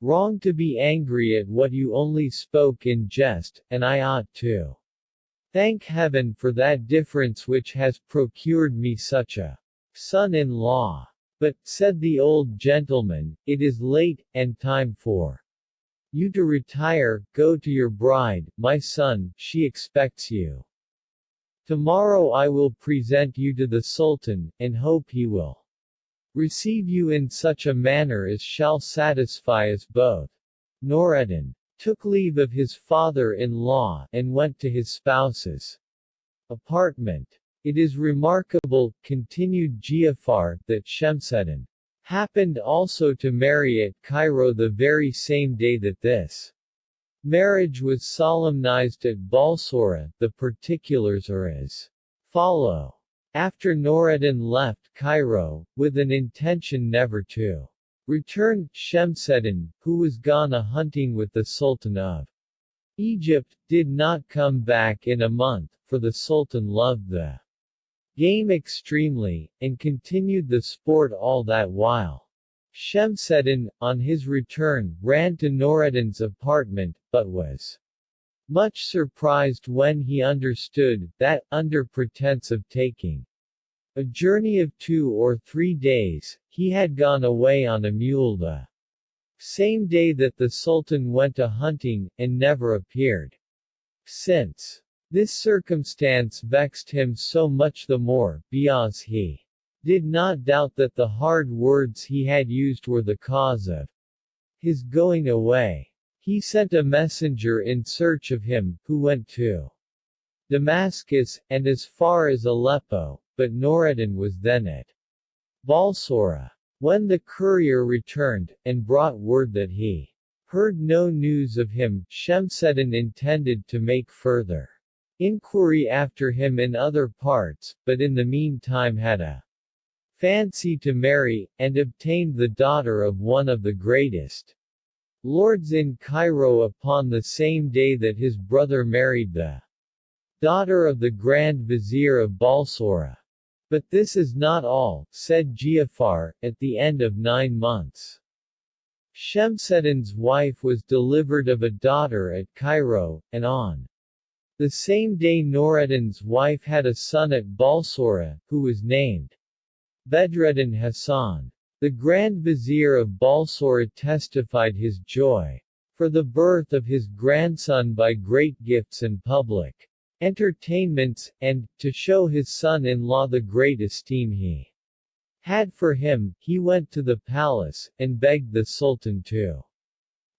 wrong to be angry at what you only spoke in jest, and I ought to thank heaven for that difference which has procured me such a son-in-law. But," said the old gentleman, "it is late, and time for you to retire. Go to your bride, my son, she expects you. Tomorrow I will present you to the Sultan, and hope he will receive you in such a manner as shall satisfy us both." Noureddin took leave of his father-in-law, and went to his spouse's apartment. It is remarkable, continued Giafar, that Shemseddin happened also to marry at Cairo the very same day that this marriage was solemnized at Balsora. The particulars are as follow. After Noureddin left Cairo, with an intention never to return, Shemseddin, who was gone a-hunting with the Sultan of Egypt, did not come back in a month, for the Sultan loved the game extremely, and continued the sport all that while. Shemseddin, on his return, ran to Noureddin's apartment, but was much surprised when he understood that, under pretense of taking a journey of 2 or 3 days, he had gone away on a mule the same day that the Sultan went a-hunting, and never appeared since. This circumstance vexed him so much the more, because he did not doubt that the hard words he had used were the cause of his going away. He sent a messenger in search of him, who went to Damascus, and as far as Aleppo, but Noureddin was then at Balsora. When the courier returned, and brought word that he heard no news of him, Shemseddin intended to make further inquiry after him in other parts, but in the meantime had a fancy to marry, and obtained the daughter of one of the greatest lords in Cairo upon the same day that his brother married the daughter of the Grand Vizier of Balsora. "But this is not all," said Giafar. At the end of 9 months, Shemseddin's wife was delivered of a daughter at Cairo, and on the same day Noureddin's wife had a son at Balsora, who was named Bedreddin Hassan. The Grand Vizier of Balsora testified his joy for the birth of his grandson by great gifts and public entertainments, and, to show his son-in-law the great esteem he had for him, he went to the palace, and begged the Sultan to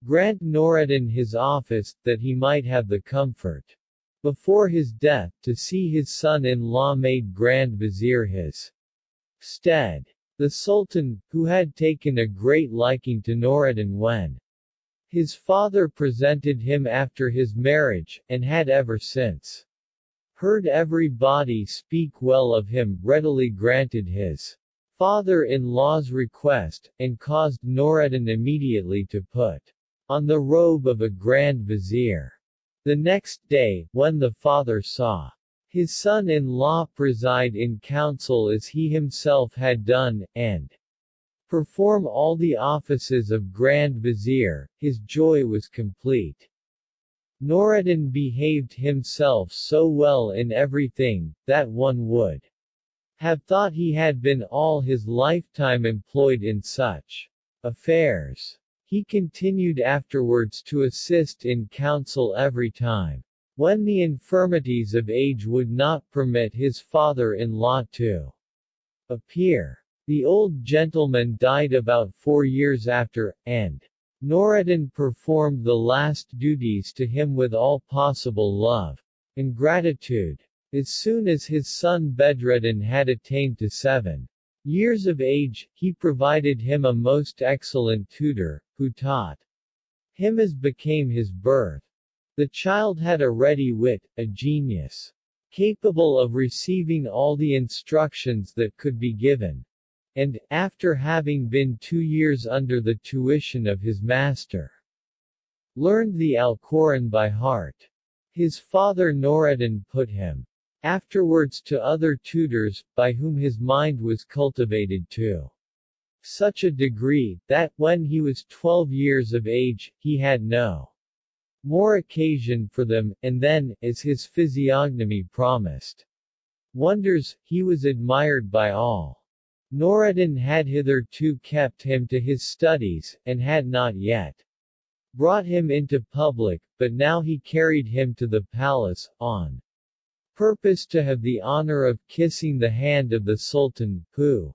grant Noureddin his office, that he might have the comfort, before his death, to see his son-in-law made Grand Vizier his stead. The Sultan, who had taken a great liking to Noureddin when his father presented him after his marriage, and had ever since heard everybody speak well of him, readily granted his father-in-law's request, and caused Noureddin immediately to put on the robe of a Grand Vizier. The next day, when the father saw his son-in-law preside in council as he himself had done, and perform all the offices of Grand Vizier, his joy was complete. Noureddin behaved himself so well in everything, that one would have thought he had been all his lifetime employed in such affairs. He continued afterwards to assist in council every time, when the infirmities of age would not permit his father-in-law to appear. The old gentleman died about 4 years after, and Noureddin performed the last duties to him with all possible love and gratitude. As soon as his son Bedreddin had attained to 7 years of age, he provided him a most excellent tutor, who taught him as became his birth. The child had a ready wit, a genius, capable of receiving all the instructions that could be given, and, after having been 2 years under the tuition of his master, learned the Al-Quran by heart. His father Nureddin put him afterwards to other tutors, by whom his mind was cultivated to such a degree, that, when he was 12 years of age, he had no more occasion for them, and then, as his physiognomy promised wonders, he was admired by all. Nureddin had hitherto kept him to his studies, and had not yet brought him into public, but now he carried him to the palace, on purpose to have the honor of kissing the hand of the Sultan, who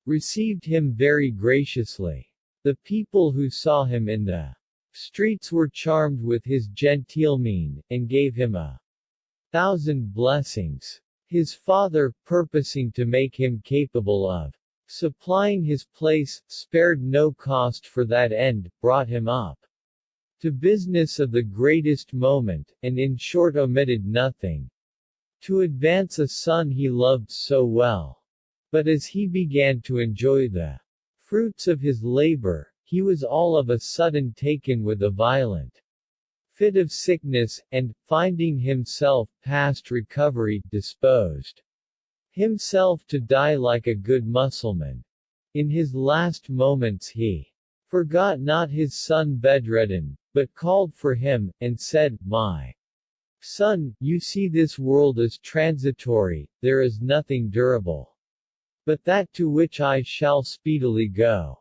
received him very graciously. The people who saw him in the streets were charmed with his genteel mien, and gave him 1,000 blessings. His father, purposing to make him capable of supplying his place, spared no cost for that end, brought him up to business of the greatest moment, and in short omitted nothing to advance a son he loved so well. But as he began to enjoy the fruits of his labor, he was all of a sudden taken with a violent fit of sickness, and, finding himself past recovery, disposed himself to die like a good Mussulman. In his last moments he forgot not his son Bedreddin, but called for him, and said, "My son, you see this world is transitory, there is nothing durable but that to which I shall speedily go.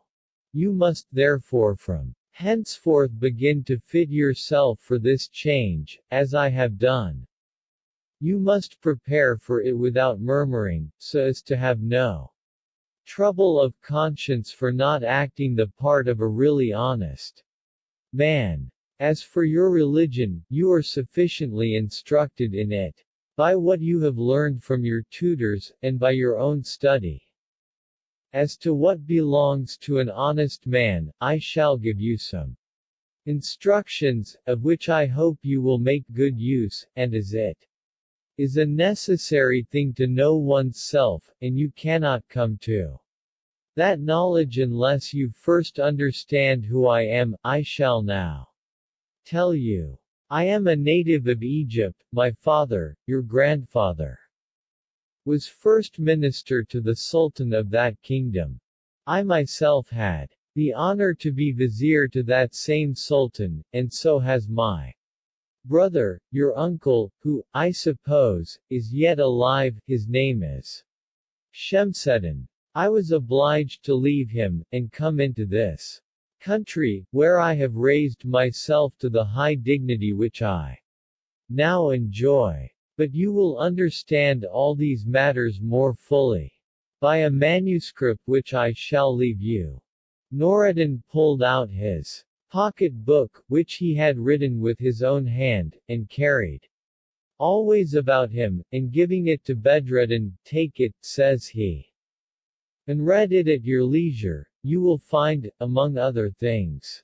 You must therefore from henceforth begin to fit yourself for this change, as I have done. You must prepare for it without murmuring, so as to have no trouble of conscience for not acting the part of a really honest man. As for your religion, you are sufficiently instructed in it by what you have learned from your tutors, and by your own study. As to what belongs to an honest man, I shall give you some instructions, of which I hope you will make good use, and as it is a necessary thing to know one's self, and you cannot come to that knowledge unless you first understand who I am, I shall now tell you. I am a native of Egypt. My father, your grandfather, was first minister to the Sultan of that kingdom. I myself had the honor to be vizier to that same Sultan, and so has my brother, your uncle, who, I suppose, is yet alive. His name is Shemseddin. I was obliged to leave him, and come into this country, where I have raised myself to the high dignity which I now enjoy. But you will understand all these matters more fully by a manuscript which I shall leave you. Nureddin pulled out his pocket book, which he had written with his own hand, and carried always about him, and giving it to Bedreddin, "Take it," says he, "and read it at your leisure. You will find, among other things,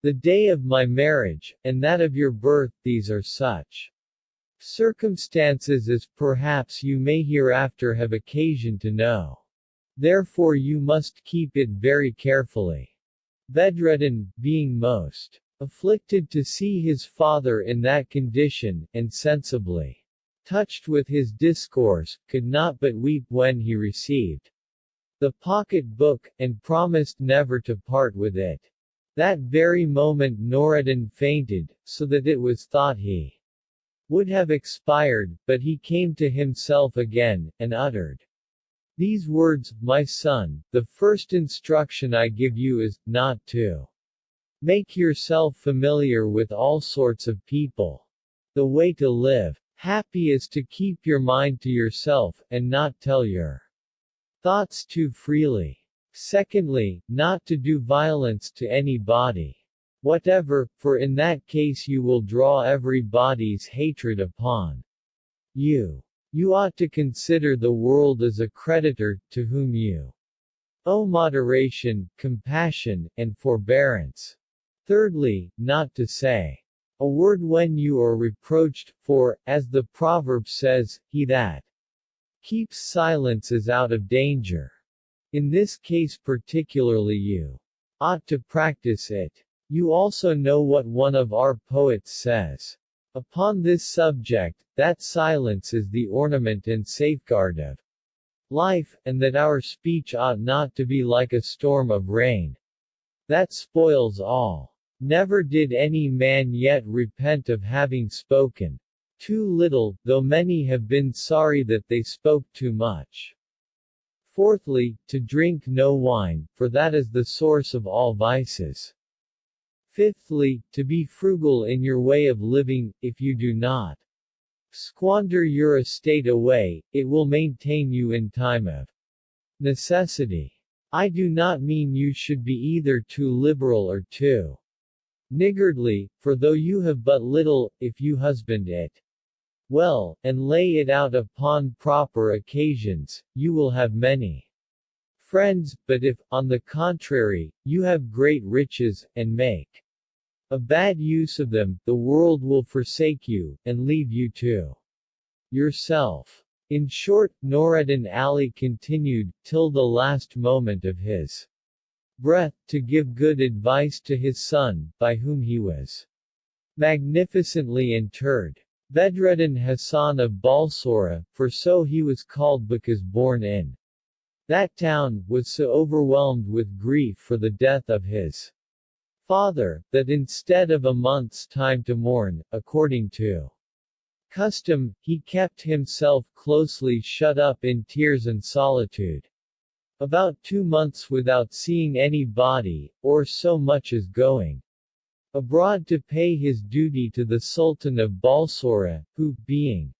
the day of my marriage, and that of your birth. These are such circumstances as perhaps you may hereafter have occasion to know. Therefore you must keep it very carefully." Bedreddin, being most afflicted to see his father in that condition, and sensibly touched with his discourse, could not but weep when he received the pocket book, and promised never to part with it. That very moment Nureddin fainted, so that it was thought he would have expired, but he came to himself again, and uttered these words, "My son, the first instruction I give you is, not to make yourself familiar with all sorts of people. The way to live happy is to keep your mind to yourself, and not tell your thoughts too freely. Secondly, not to do violence to any body whatever, for in that case you will draw everybody's hatred upon you. You ought to consider the world as a creditor, to whom you O moderation, compassion, and forbearance. Thirdly, not to say a word when you are reproached, for, as the proverb says, he that keeps silence is out of danger. In this case particularly you ought to practice it. You also know what one of our poets says upon this subject, that silence is the ornament and safeguard of life, and that our speech ought not to be like a storm of rain that spoils all. Never did any man yet repent of having spoken too little, though many have been sorry that they spoke too much. Fourthly, to drink no wine, for that is the source of all vices. Fifthly, to be frugal in your way of living. If you do not squander your estate away, it will maintain you in time of necessity. I do not mean you should be either too liberal or too niggardly, for though you have but little, if you husband it well, and lay it out upon proper occasions, you will have many friends, but if, on the contrary, you have great riches, and make a bad use of them, the world will forsake you, and leave you to yourself. In short, Nureddin Ali continued, till the last moment of his breath, to give good advice to his son, by whom he was magnificently interred. Bedreddin Hassan of Balsora, for so he was called because born in that town, was so overwhelmed with grief for the death of his father, that instead of a month's time to mourn, according to custom, he kept himself closely shut up in tears and solitude. About 2 months without seeing anybody, or so much as going abroad to pay his duty to the Sultan of Balsora, who, being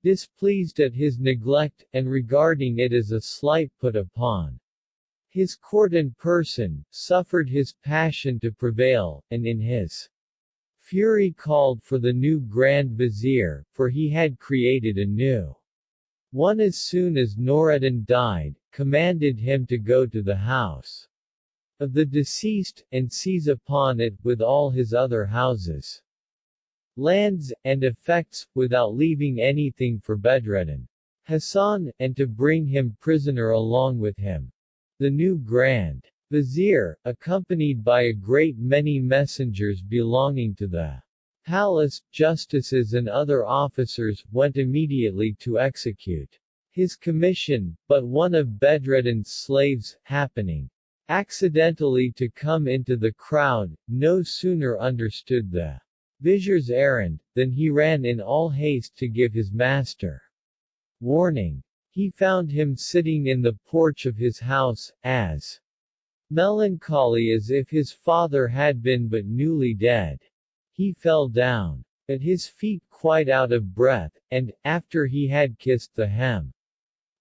displeased at his neglect, and regarding it as a slight put upon his court and person, suffered his passion to prevail, and in his fury called for the new Grand Vizier, for he had created a new one as soon as Nureddin died, commanded him to go to the house of the deceased, and seize upon it, with all his other houses, lands, and effects, without leaving anything for Bedreddin Hassan, and to bring him prisoner along with him. The new Grand Vizier, accompanied by a great many messengers belonging to the palace, justices and other officers, went immediately to execute his commission, but one of Bedreddin's slaves, happening accidentally to come into the crowd, no sooner understood the vizier's errand, than he ran in all haste to give his master warning. He found him sitting in the porch of his house, as melancholy as if his father had been but newly dead. He fell down at his feet quite out of breath, and, after he had kissed the hem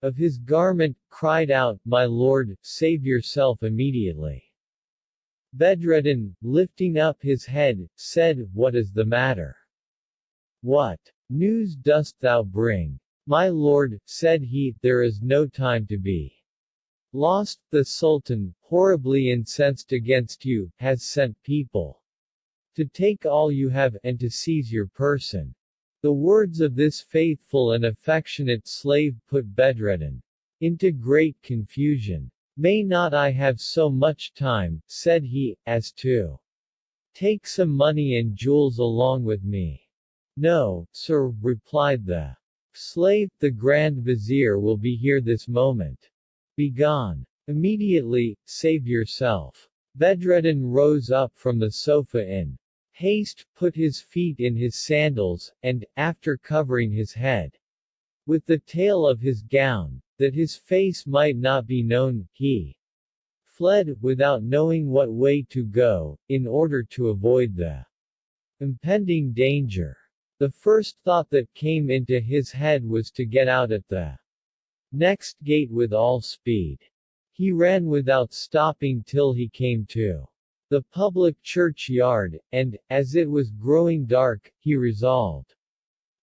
of his garment, cried out, "My lord, save yourself immediately." Bedreddin, lifting up his head, said, "What is the matter? What news dost thou bring?" "My lord," said he, "there is no time to be lost. The Sultan, horribly incensed against you, has sent people to take all you have, and to seize your person." The words of this faithful and affectionate slave put Bedreddin into great confusion. "May not I have so much time," said he, "as to take some money and jewels along with me?" "No, sir," replied the slave, "the Grand Vizier will be here this moment. Begone immediately, save yourself." Bedreddin rose up from the sofa in haste, put his feet in his sandals, and, after covering his head with the tail of his gown, that his face might not be known, he fled, without knowing what way to go, in order to avoid the impending danger. The first thought that came into his head was to get out at the next gate with all speed. He ran without stopping till he came to the public churchyard, and, as it was growing dark, he resolved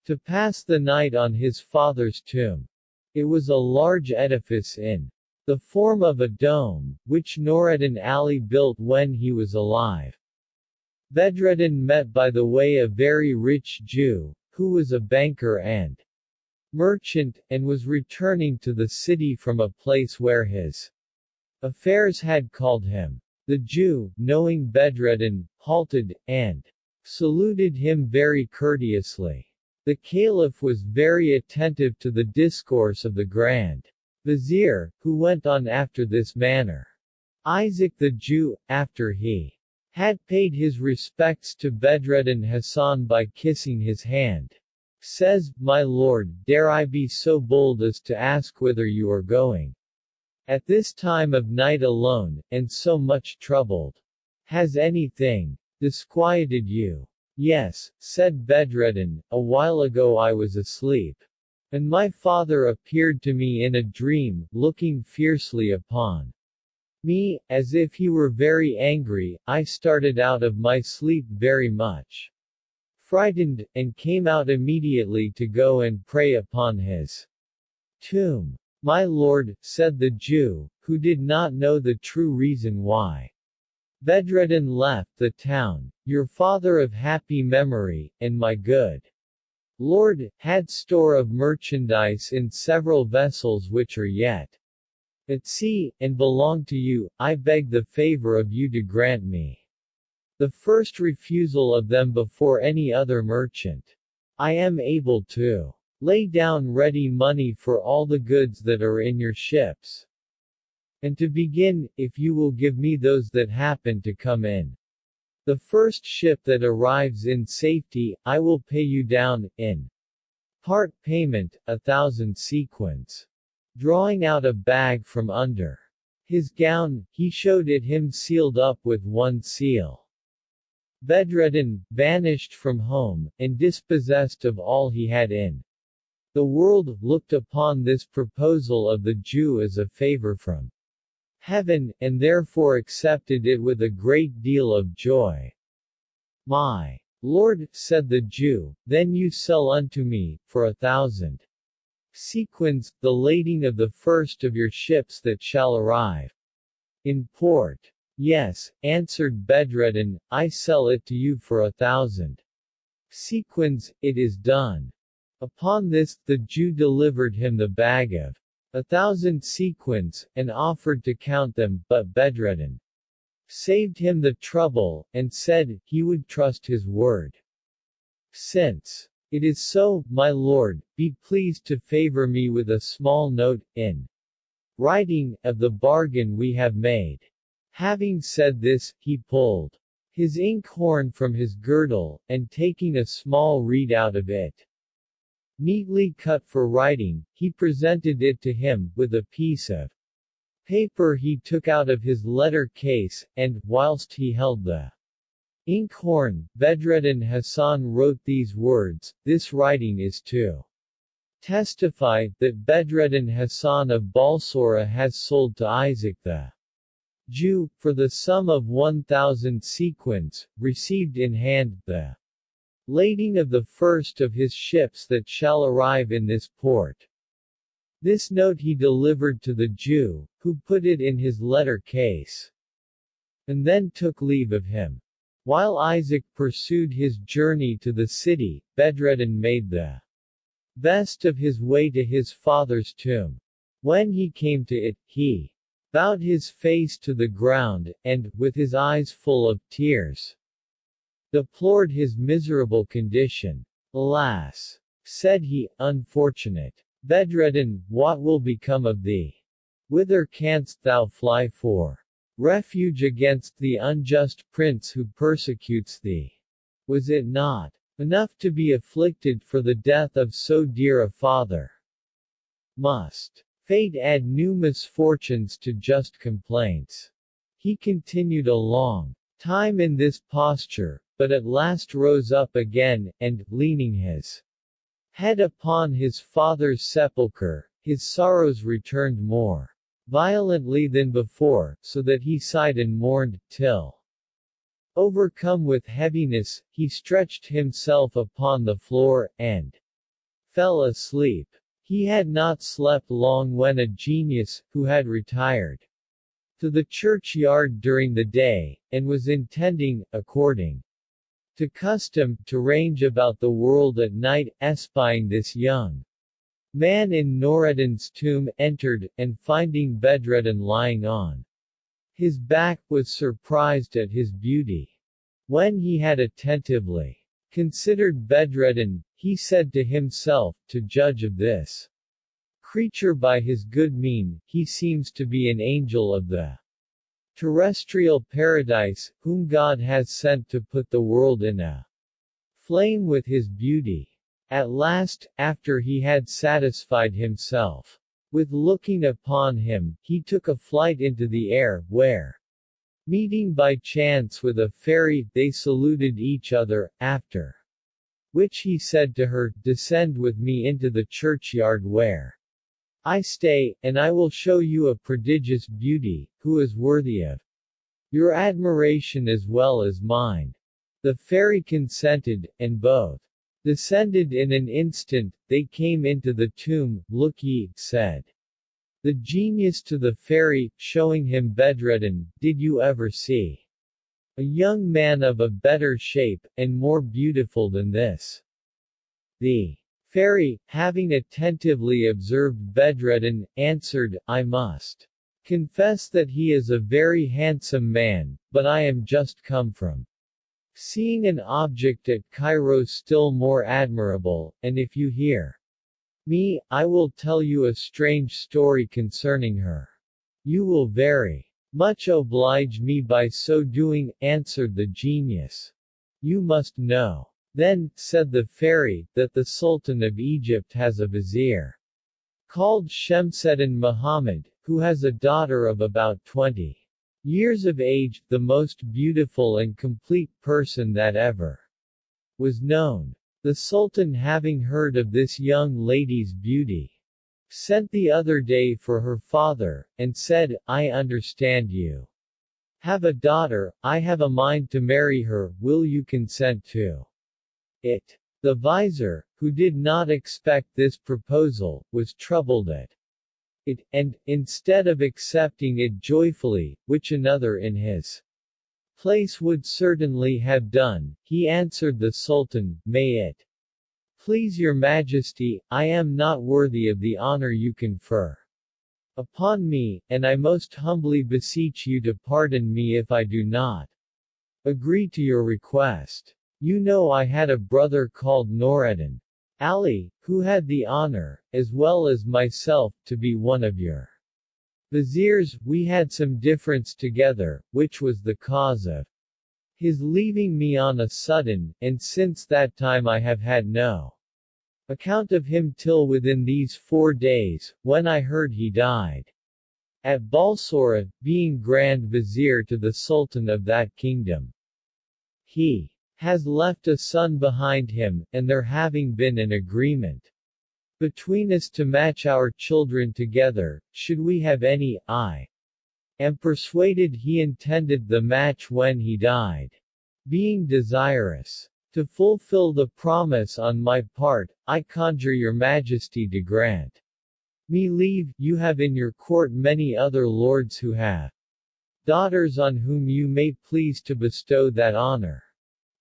to pass the night on his father's tomb. It was a large edifice in the form of a dome, which Nureddin Ali built when he was alive. Bedreddin met by the way a very rich Jew, who was a banker and merchant, and was returning to the city from a place where his affairs had called him. The Jew, knowing Bedreddin, halted, and saluted him very courteously. The Caliph was very attentive to the discourse of the Grand Vizier, who went on after this manner. Isaac the Jew, after he had paid his respects to Bedreddin Hassan by kissing his hand, says, "My lord, dare I be so bold as to ask whither you are going? At this time of night alone, and so much troubled. Has anything disquieted you?" "Yes," said Bedreddin, "a while ago I was asleep. And my father appeared to me in a dream, looking fiercely upon me, as if he were very angry. I started out of my sleep very much frightened, and came out immediately to go and pray upon his tomb." "My lord," said the Jew, who did not know the true reason why Bedreddin left the town, "your father of happy memory, and my good lord, had store of merchandise in several vessels which are yet at sea, and belong to you. I beg the favor of you to grant me the first refusal of them before any other merchant. I am able to lay down ready money for all the goods that are in your ships. And to begin, if you will give me those that happen to come in the first ship that arrives in safety, I will pay you down, in part payment, 1,000 sequins." Drawing out a bag from under his gown, he showed it him sealed up with one seal. Bedreddin, banished from home, and dispossessed of all he had in the world, looked upon this proposal of the Jew as a favor from heaven, and therefore accepted it with a great deal of joy. "My lord," said the Jew, "then you sell unto me, for 1,000 sequins, the lading of the first of your ships that shall arrive in port." "Yes," answered Bedreddin, "I sell it to you for 1,000 sequins, it is done." Upon this, the Jew delivered him the bag of 1,000 sequins, and offered to count them, but Bedreddin saved him the trouble, and said, he would trust his word. "Since it is so, my lord, be pleased to favor me with a small note, in writing, of the bargain we have made." Having said this, he pulled his inkhorn from his girdle, and taking a small reed out of it, neatly cut for writing, he presented it to him, with a piece of paper he took out of his letter case, and, whilst he held the inkhorn, Bedreddin Hassan wrote these words, "This writing is to testify, that Bedreddin Hassan of Balsora has sold to Isaac the Jew, for the sum of 1,000 sequins, received in hand, the lading of the first of his ships that shall arrive in this port." This note he delivered to the Jew, who put it in his letter case, and then took leave of him. While Isaac pursued his journey to the city, Bedreddin made the best of his way to his father's tomb. When he came to it, he bowed his face to the ground, and, with his eyes full of tears, deplored his miserable condition. "Alas!" said he, "unfortunate Bedreddin, what will become of thee? Whither canst thou fly for refuge against the unjust prince who persecutes thee? Was it not enough to be afflicted for the death of so dear a father? Must fate add new misfortunes to just complaints?" He continued a long time in this posture, but at last rose up again, and, leaning his head upon his father's sepulchre, his sorrows returned more violently than before, so that he sighed and mourned, till, overcome with heaviness, he stretched himself upon the floor, and fell asleep. He had not slept long when a genius, who had retired to the churchyard during the day, and was intending, according to custom, to range about the world at night, espying this young man in Noureddin's tomb, entered, and finding Bedreddin lying on his back, was surprised at his beauty. When he had attentively considered Bedreddin, he said to himself, to judge of this creature by his good mien, he seems to be an angel of the terrestrial paradise, whom God has sent to put the world in a flame with his beauty. At last, after he had satisfied himself with looking upon him, he took a flight into the air, where, meeting by chance with a fairy, they saluted each other, after which he said to her, "Descend with me into the churchyard where I stay, and I will show you a prodigious beauty, who is worthy of your admiration as well as mine." The fairy consented, and both descended in an instant. They came into the tomb. "Look ye," said the genius to the fairy, showing him Bedreddin, "did you ever see a young man of a better shape, and more beautiful than this?" The fairy, having attentively observed Bedreddin, answered, "I must confess that he is a very handsome man, but I am just come from seeing an object at Cairo still more admirable, and if you hear me, I will tell you a strange story concerning her. You will very much oblige me by so doing," answered the genius. "You must know, then," said the fairy, "that the Sultan of Egypt has a vizier called Shemseddin Muhammad, who has a daughter of about 20 years of age, the most beautiful and complete person that ever was known. The Sultan, having heard of this young lady's beauty, sent the other day for her father, and said, "I understand you have a daughter, I have a mind to marry her, will you consent to it?" The vizier, who did not expect this proposal, was troubled at it, and, instead of accepting it joyfully, which another in his place would certainly have done, he answered the Sultan, "May it please your Majesty, I am not worthy of the honor you confer upon me, and I most humbly beseech you to pardon me if I do not agree to your request. You know I had a brother called Noureddin Ali, who had the honor, as well as myself, to be one of your viziers. We had some difference together, which was the cause of his leaving me on a sudden, and since that time I have had no account of him till within these 4 days, when I heard he died at Balsora, being Grand Vizier to the Sultan of that kingdom. He has left a son behind him, and there having been an agreement between us to match our children together, should we have any, I am persuaded he intended the match when he died. Being desirous to fulfill the promise on my part, I conjure your Majesty to grant me leave. You have in your court many other lords who have daughters on whom you may please to bestow that honor."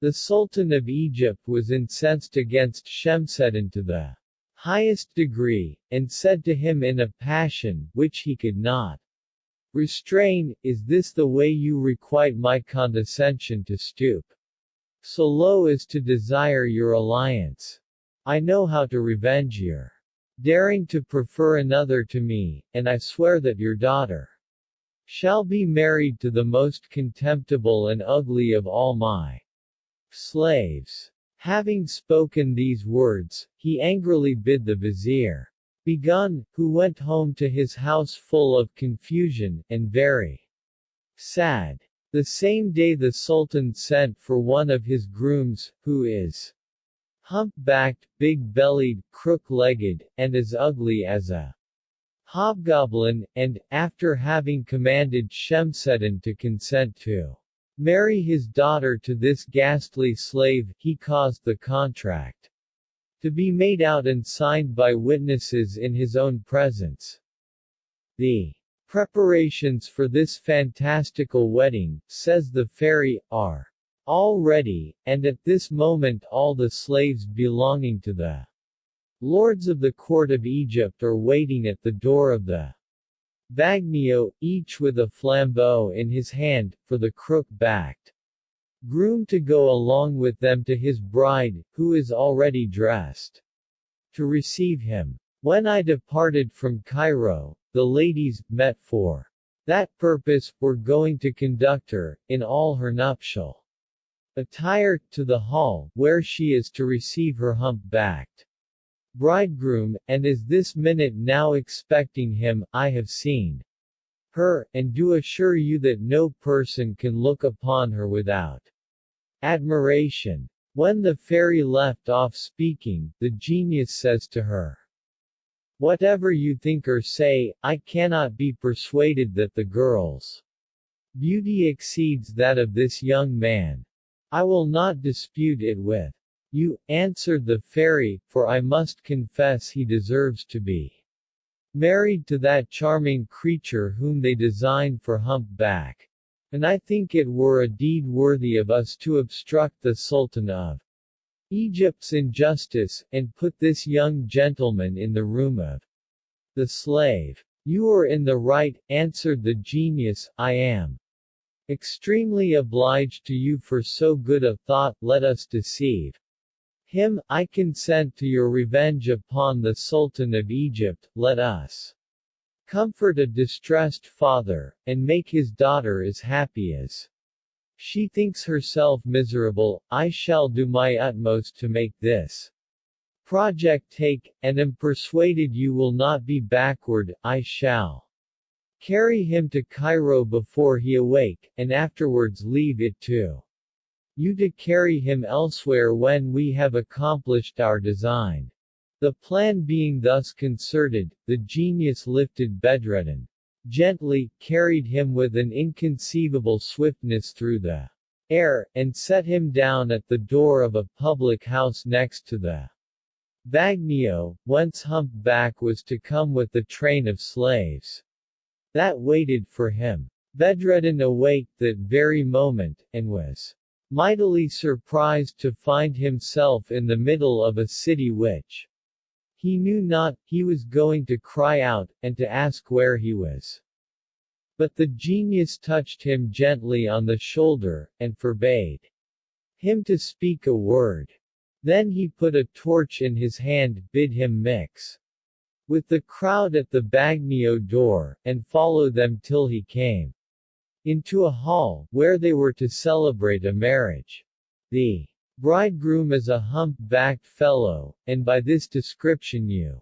The Sultan of Egypt was incensed against Shemseddin to the highest degree, and said to him in a passion, which he could not restrain, "Is this the way you requite my condescension to stoop so low as to desire your alliance? I know how to revenge your daring to prefer another to me, and I swear that your daughter shall be married to the most contemptible and ugly of all my slaves." Having spoken these words, he angrily bid the vizier begone, who went home to his house full of confusion, and very sad. The same day the Sultan sent for one of his grooms, who is hump-backed, big-bellied, crook-legged, and as ugly as a hobgoblin, and, after having commanded Shemseddin to consent to marry his daughter to this ghastly slave, he caused the contract to be made out and signed by witnesses in his own presence. The preparations for this fantastical wedding, says the fairy, are all ready, and at this moment all the slaves belonging to the lords of the court of Egypt are waiting at the door of the bagnio, each with a flambeau in his hand, for the crook-backed groom to go along with them to his bride, who is already dressed to receive him. When I departed from Cairo, the ladies, met for that purpose, were going to conduct her, in all her nuptial attire, to the hall, where she is to receive her hump-backed bridegroom, and is this minute now expecting him. I have seen her, and do assure you that no person can look upon her without admiration. When the fairy left off speaking, the genius says to her, "Whatever you think or say, I cannot be persuaded that the girl's beauty exceeds that of this young man. I will not dispute it with you," answered the fairy, "for I must confess he deserves to be married to that charming creature whom they designed for hump-back. And I think it were a deed worthy of us to obstruct the Sultan of Egypt's injustice, and put this young gentleman in the room of the slave." "You are in the right," answered the genius, "I am extremely obliged to you for so good a thought. Let us deceive him. I consent to your revenge upon the Sultan of Egypt. Let us comfort a distressed father, and make his daughter as happy as she thinks herself miserable. I shall do my utmost to make this project take, and am persuaded you will not be backward. I shall carry him to Cairo before he awake, and afterwards leave it to you to carry him elsewhere when we have accomplished our design." The plan being thus concerted, the genius lifted Bedreddin gently, carried him with an inconceivable swiftness through the air, and set him down at the door of a public house next to the bagnio, whence Hump-back was to come with the train of slaves that waited for him. Bedreddin awaked that very moment, and was mightily surprised to find himself in the middle of a city which he knew not. He was going to cry out, and to ask where he was. But the genius touched him gently on the shoulder, and forbade him to speak a word. Then he put a torch in his hand, bid him mix with the crowd at the bagnio door, and follow them till he came into a hall, where they were to celebrate a marriage. The bridegroom is a hump-backed fellow, and by this description you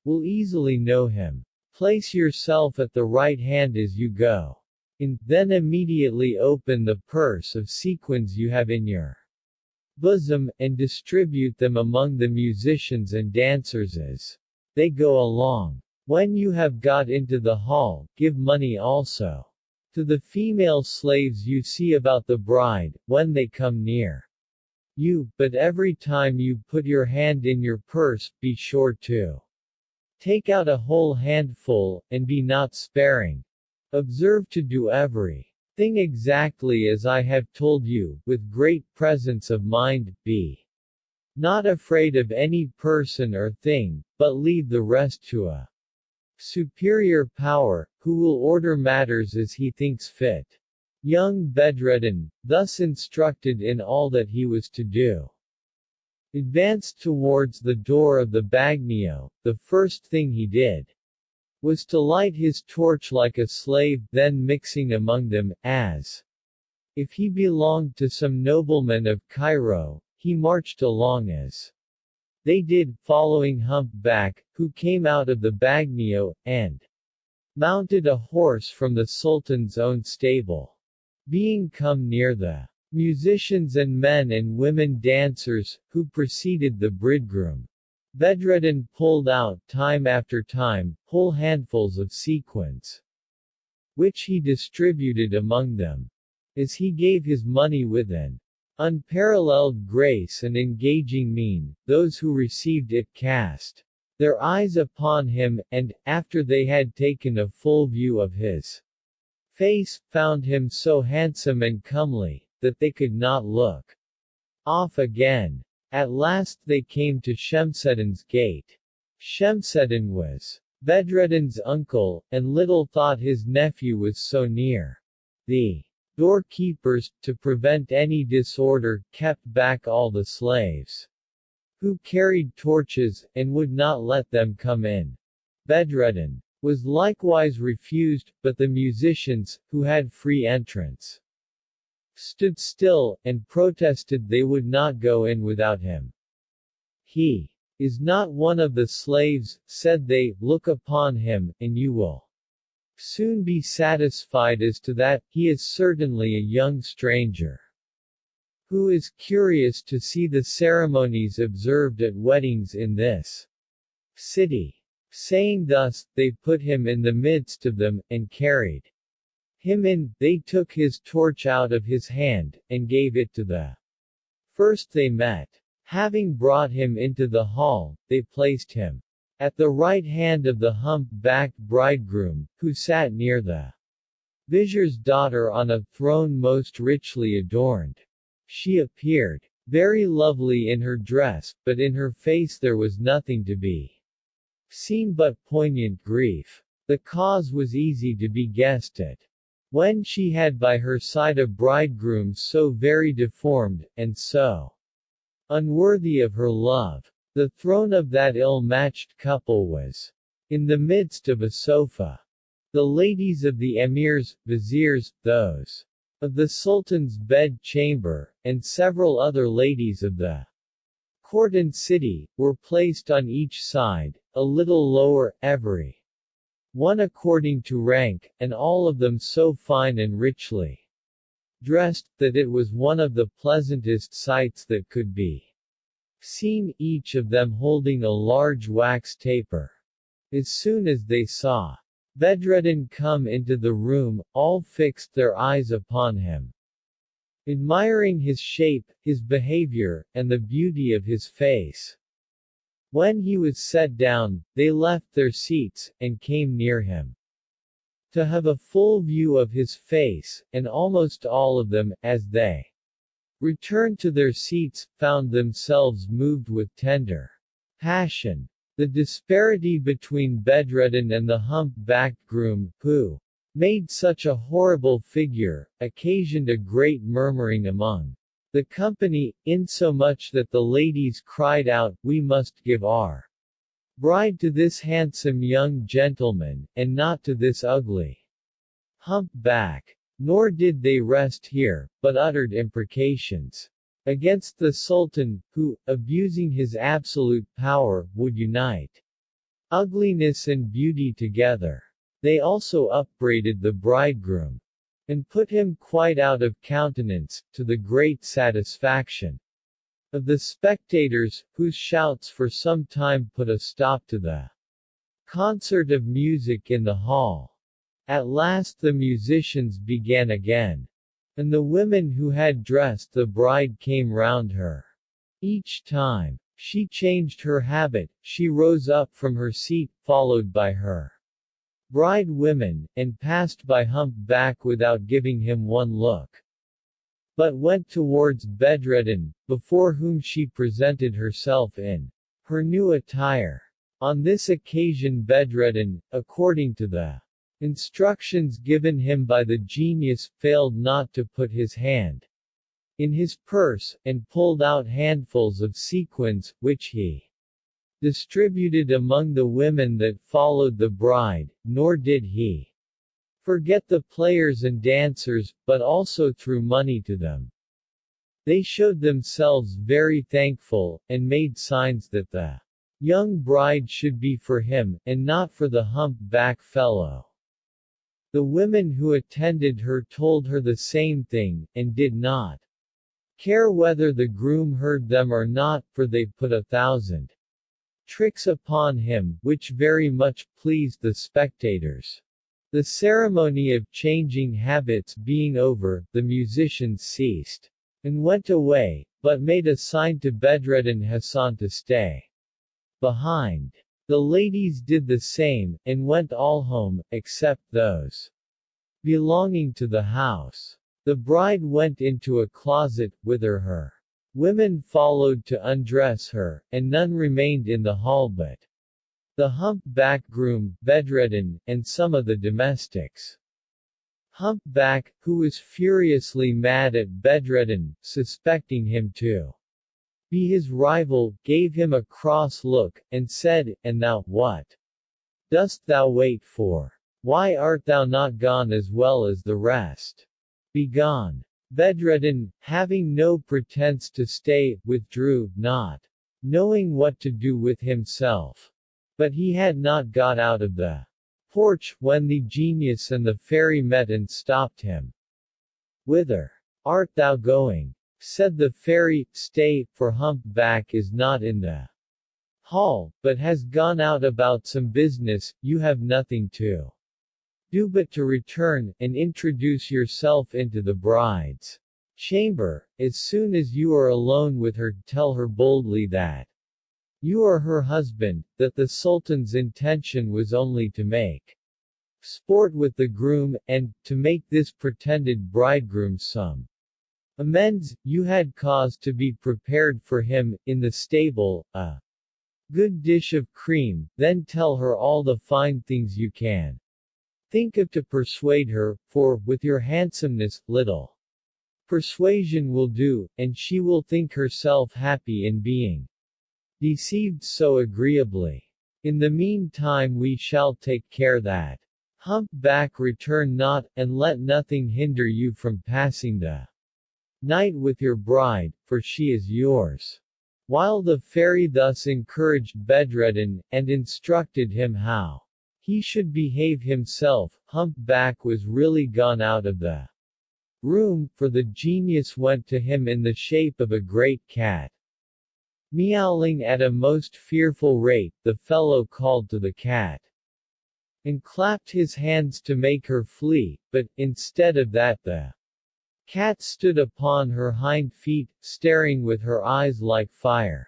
will easily know him. Place yourself at the right hand as you go in, then immediately open the purse of sequins you have in your bosom, and distribute them among the musicians and dancers as they go along. When you have got into the hall, give money also to the female slaves you see about the bride, when they come near you, but every time you put your hand in your purse, be sure to take out a whole handful, and be not sparing. Observe to do every thing exactly as I have told you, with great presence of mind. Be not afraid of any person or thing, but leave the rest to a superior power, who will order matters as he thinks fit. Young Bedreddin, thus instructed in all that he was to do, advanced towards the door of the bagnio. The first thing he did was to light his torch like a slave, then mixing among them, as if he belonged to some nobleman of Cairo, he marched along as they did, following Hump-back, who came out of the bagnio, and mounted a horse from the Sultan's own stable. Being come near the musicians and men and women dancers, who preceded the bridegroom, Bedreddin pulled out, time after time, whole handfuls of sequins, which he distributed among them, as he gave his money with an unparalleled grace and engaging mien. Those who received it cast their eyes upon him, and, after they had taken a full view of his face, found him so handsome and comely, that they could not look off again. At last they came to Shemseddin's gate. Shemseddin was Bedreddin's uncle, and little thought his nephew was so near. The doorkeepers, to prevent any disorder, kept back all the slaves who carried torches, and would not let them come in. Bedreddin was likewise refused, but the musicians, who had free entrance, stood still, and protested they would not go in without him. He is not one of the slaves, said they, look upon him, and you will soon be satisfied as to that. He is certainly a young stranger, who is curious to see the ceremonies observed at weddings in this city. Saying thus, they put him in the midst of them, and carried him in. They took his torch out of his hand, and gave it to the first they met. Having brought him into the hall, they placed him at the right hand of the hump-backed bridegroom, who sat near the vizier's daughter on a throne most richly adorned. She appeared very lovely in her dress, but in her face there was nothing to be seen but poignant grief. The cause was easy to be guessed at. When she had by her side a bridegroom so very deformed, and so unworthy of her love, the throne of that ill-matched couple was in the midst of a sofa. The ladies of the emirs, viziers, those of the sultan's bed-chamber, and several other ladies of the court and city, were placed on each side, a little lower, every one according to rank, and all of them so fine and richly dressed, that it was one of the pleasantest sights that could be seen, each of them holding a large wax taper. As soon as they saw Bedreddin come into the room, all fixed their eyes upon him, admiring his shape, his behavior, and the beauty of his face. When he was set down, they left their seats, and came near him to have a full view of his face, and almost all of them, as they returned to their seats, found themselves moved with tender passion. The disparity between Bedreddin and the hump-backed groom, who made such a horrible figure, occasioned a great murmuring among the company, insomuch that the ladies cried out, "We must give our bride to this handsome young gentleman, and not to this ugly hump-back." Nor did they rest here, but uttered imprecations against the Sultan, who, abusing his absolute power, would unite ugliness and beauty together. They also upbraided the bridegroom, and put him quite out of countenance, to the great satisfaction of the spectators, whose shouts for some time put a stop to the concert of music in the hall. At last the musicians began again, and the women who had dressed the bride came round her. Each time she changed her habit, she rose up from her seat, followed by her bride women, and passed by hump-back without giving him one look, but went towards Bedreddin, before whom she presented herself in her new attire. On this occasion Bedreddin, according to the instructions given him by the genius, failed not to put his hand in his purse, and pulled out handfuls of sequins, which he distributed among the women that followed the bride, nor did he forget the players and dancers, but also threw money to them. They showed themselves very thankful, and made signs that the young bride should be for him, and not for the hump-back fellow. The women who attended her told her the same thing, and did not care whether the groom heard them or not, for they put 1,000 tricks upon him, which very much pleased the spectators. The ceremony of changing habits being over, the musicians ceased. and went away, but made a sign to Bedreddin Hassan to stay behind. The ladies did the same, and went all home, except those belonging to the house. The bride went into a closet, whither her women followed to undress her, and none remained in the hall but the hump-back groom, Bedreddin, and some of the domestics. Humpback, who was furiously mad at Bedreddin, suspecting him to be his rival, gave him a cross look, and said, "And thou, what dost thou wait for? Why art thou not gone as well as the rest? Begone!" Bedreddin, having no pretense to stay, withdrew, not knowing what to do with himself. But he had not got out of the porch, when the genius and the fairy met and stopped him. "Whither art thou going?" said the fairy. "Stay, for Humpback is not in the hall, but has gone out about some business. You have nothing to do but to return, and introduce yourself into the bride's chamber. As soon as you are alone with her, tell her boldly that you are her husband, that the Sultan's intention was only to make sport with the groom, and, to make this pretended bridegroom some amends, you had cause to be prepared for him, in the stable, a good dish of cream. Then tell her all the fine things you can think of to persuade her, for, with your handsomeness, little persuasion will do, and she will think herself happy in being deceived so agreeably. In the meantime we shall take care that Humpback return not, and let nothing hinder you from passing the night with your bride, for she is yours." While the fairy thus encouraged Bedreddin, and instructed him how he should behave himself, Humpback was really gone out of the room, for the genius went to him in the shape of a great cat. Meowling at a most fearful rate, the fellow called to the cat, and clapped his hands to make her flee, but, instead of that, the cat stood upon her hind feet, staring with her eyes like fire,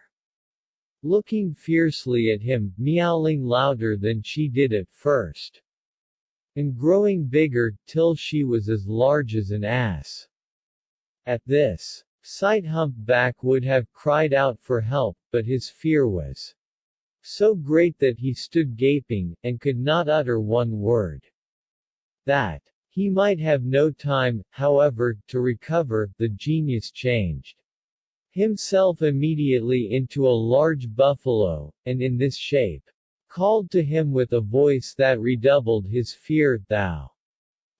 looking fiercely at him, meowling louder than she did at first, and growing bigger, till she was as large as an ass. At this sight Humpback would have cried out for help, but his fear was so great that he stood gaping, and could not utter one word. That he might have no time, however, to recover, the genius changed himself immediately into a large buffalo, and in this shape called to him with a voice that redoubled his fear, "Thou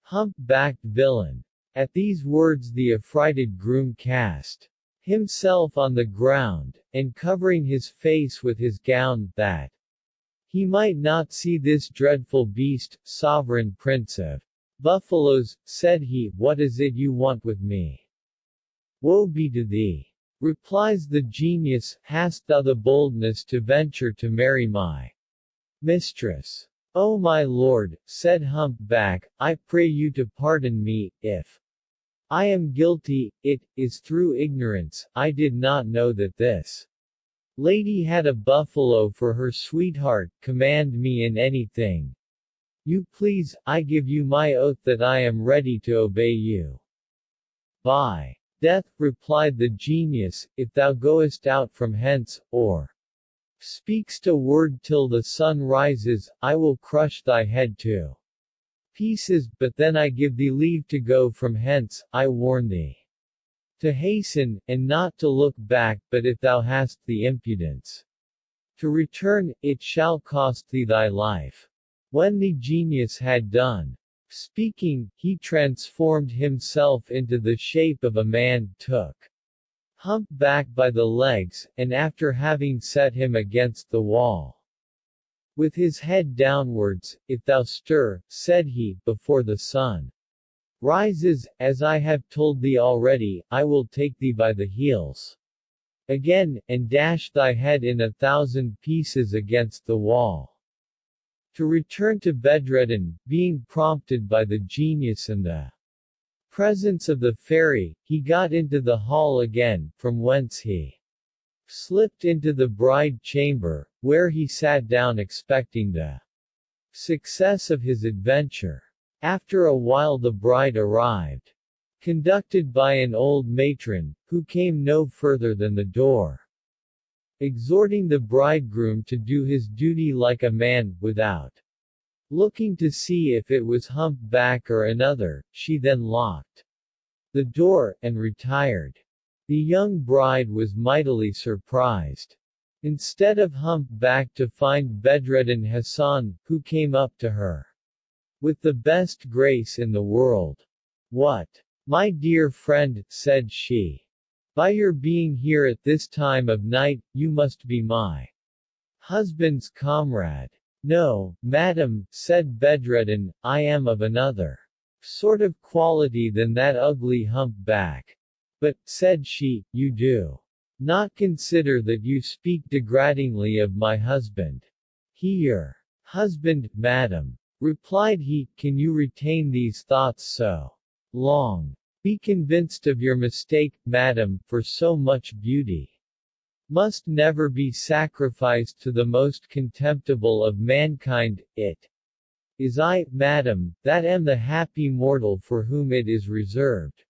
hump-backed villain!" At these words the affrighted groom cast himself on the ground, and covering his face with his gown, that he might not see this dreadful beast, "Sovereign Prince of Buffaloes," said he, "what is it you want with me?" "Woe be to thee!" replies the genius, "hast thou the boldness to venture to marry my mistress?" "O my lord," said Humpback, "I pray you to pardon me, if I am guilty. It is through ignorance. I did not know that this lady had a buffalo for her sweetheart. Command me in anything you please. I give you my oath that I am ready to obey you." "By death," replied the genius, "if thou goest out from hence, or speakst a word till the sun rises, I will crush thy head to pieces. But then I give thee leave to go from hence. I warn thee to hasten, and not to look back, but if thou hast the impudence to return, it shall cost thee thy life." When the genius had done speaking, he transformed himself into the shape of a man, took Humpback by the legs, and after having set him against the wall, with his head downwards, "If thou stir," said he, "before the sun rises, as I have told thee already, I will take thee by the heels again, and dash thy head in 1,000 pieces against the wall." To return to Bedreddin, being prompted by the genius and the presence of the fairy, he got into the hall again, from whence he slipped into the bride chamber, where he sat down expecting the success of his adventure. After a while the bride arrived, conducted by an old matron, who came no further than the door, exhorting the bridegroom to do his duty like a man, without looking to see if it was humpback or another. She then locked the door, and retired. The young bride was mightily surprised. Instead of humpback, to find bedridden Hassan, who came up to her with the best grace in the world. "What, my dear friend," said she, "by your being here at this time of night, you must be my husband's comrade." "No, madam," said Bedreddin, "I am of another sort of quality than that ugly humpback." "But," said she, "you do not consider that you speak degradingly of my husband." "He your husband, madam," replied he. "Can you retain these thoughts so long? Be convinced of your mistake, madam, for so much beauty must never be sacrificed to the most contemptible of mankind. It is I, madam, that am the happy mortal for whom it is reserved."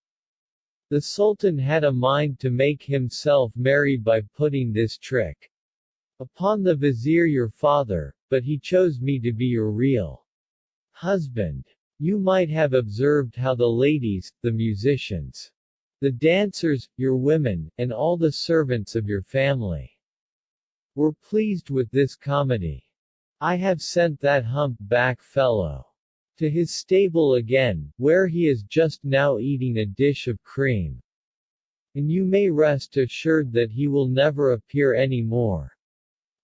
The Sultan had a mind to make himself merry by putting this trick upon the vizier your father, but he chose me to be your real husband. You might have observed how the ladies, the musicians, the dancers, your women, and all the servants of your family were pleased with this comedy. I have sent that hump-back fellow to his stable again, where he is just now eating a dish of cream. And you may rest assured that he will never appear any more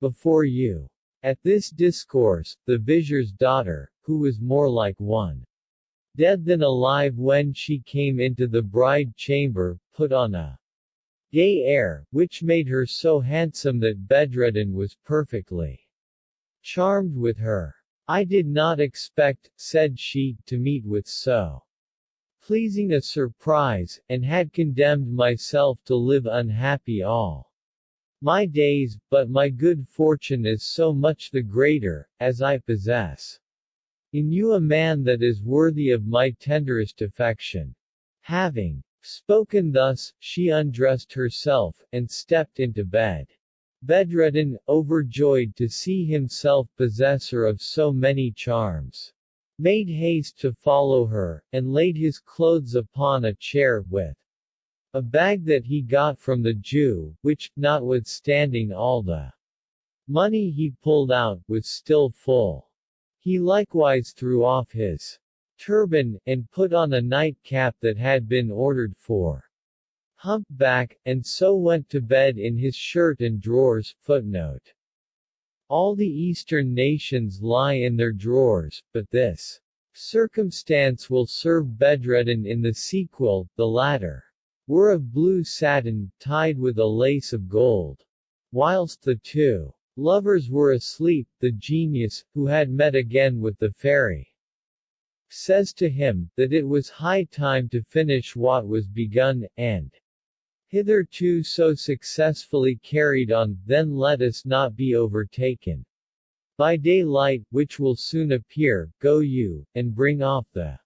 before you. At this discourse, the vizier's daughter, who was more like one dead than alive when she came into the bride chamber, put on a gay air, which made her so handsome that Bedreddin was perfectly charmed with her. "I did not expect," said she, "to meet with so pleasing a surprise, and had condemned myself to live unhappy all my days, but my good fortune is so much the greater, as I possess in you a man that is worthy of my tenderest affection." Having spoken thus, she undressed herself, and stepped into bed. Bedreddin, overjoyed to see himself possessor of so many charms, made haste to follow her, and laid his clothes upon a chair, with a bag that he got from the Jew, which, notwithstanding all the money he pulled out, was still full. He likewise threw off his turban, and put on a nightcap that had been ordered for humpback, and so went to bed in his shirt and drawers. Footnote: all the Eastern nations lie in their drawers, but this circumstance will serve Bedreddin in the sequel. The latter were of blue satin, tied with a lace of gold. Whilst the two lovers were asleep, the genius, who had met again with the fairy, says to him, that it was high time to finish what was begun, and hitherto so successfully carried on. Then let us not be overtaken by daylight, which will soon appear. Go you, and bring off the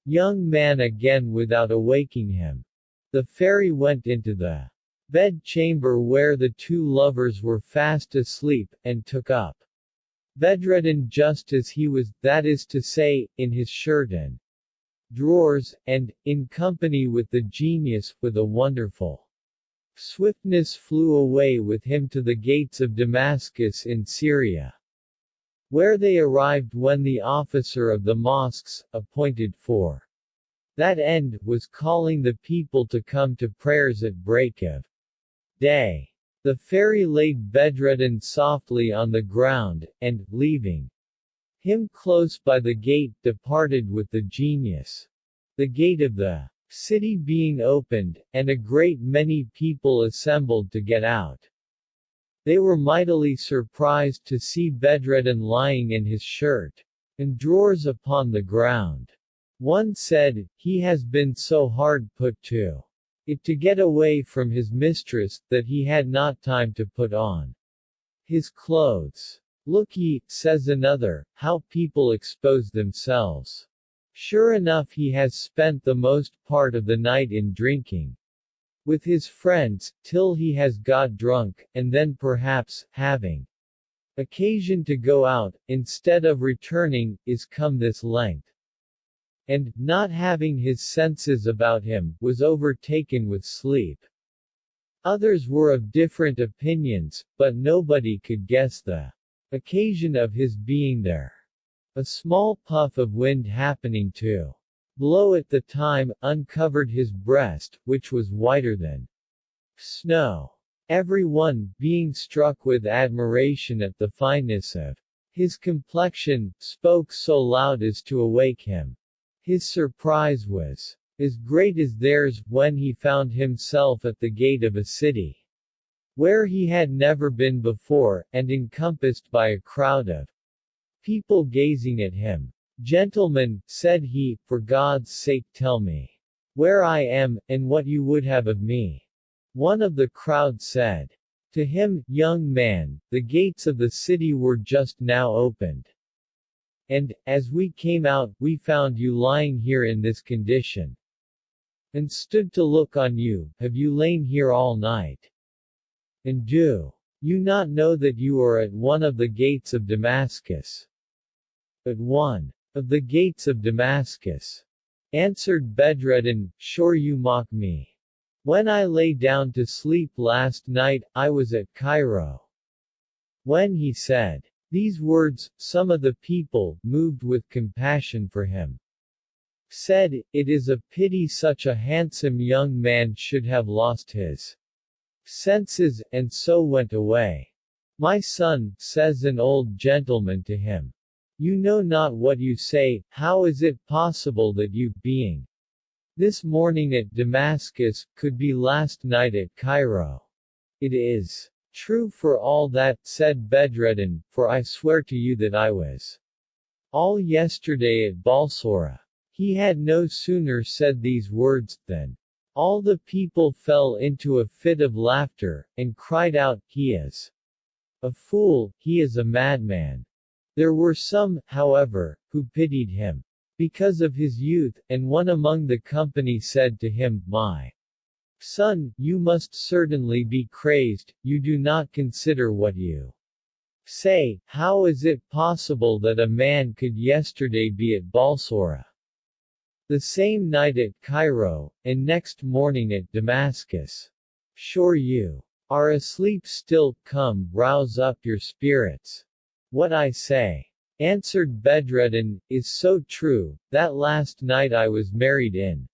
young man again without awaking him. The fairy went into the bed-chamber where the two lovers were fast asleep, and took up Bedreddin just as he was, that is to say, in his shirt and drawers, and, in company with the genius, with a wonderful swiftness flew away with him to the gates of Damascus in Syria, where they arrived when the officer of the mosques, appointed for that end, was calling the people to come to prayers at break of day. The fairy laid Bedreddin softly on the ground, and, leaving him close by the gate, departed with the genius. The gate of the city being opened, and a great many people assembled to get out, they were mightily surprised to see Bedreddin lying in his shirt and drawers upon the ground. One said, he has been so hard put to it to get away from his mistress, that he had not time to put on his clothes. Look ye, says another, how people expose themselves. Sure enough he has spent the most part of the night in drinking with his friends, till he has got drunk, and then perhaps, having occasion to go out, instead of returning, is come this length, and, not having his senses about him, was overtaken with sleep. Others were of different opinions, but nobody could guess the occasion of his being there. A small puff of wind happening to blow at the time, uncovered his breast, which was whiter than snow. Every one, being struck with admiration at the fineness of his complexion, spoke so loud as to awake him. His surprise was as great as theirs, when he found himself at the gate of a city where he had never been before, and encompassed by a crowd of people gazing at him. Gentlemen, said he, for God's sake tell me where I am, and what you would have of me. One of the crowd said to him, young man, the gates of the city were just now opened, and, as we came out, we found you lying here in this condition, and stood to look on you. Have you lain here all night? And do you not know that you are at one of the gates of Damascus? At one of the gates of Damascus, answered Bedreddin, sure you mock me. When I lay down to sleep last night, I was at Cairo. When he said these words, some of the people, moved with compassion for him, said, it is a pity such a handsome young man should have lost his senses, and so went away. My son, says an old gentleman to him, you know not what you say. How is it possible that you, being this morning at Damascus, could be last night at Cairo? It is true for all that, said Bedreddin, for I swear to you that I was all yesterday at Balsora. He had no sooner said these words, than all the people fell into a fit of laughter, and cried out, he is a fool, he is a madman. There were some, however, who pitied him because of his youth, and one among the company said to him, my son, you must certainly be crazed, you do not consider what you say. How is it possible that a man could yesterday be at Balsora, the same night at Cairo, and next morning at Damascus? Sure you are asleep still. Come, rouse up your spirits. What I say, answered Bedreddin, is so true, that last night I was married in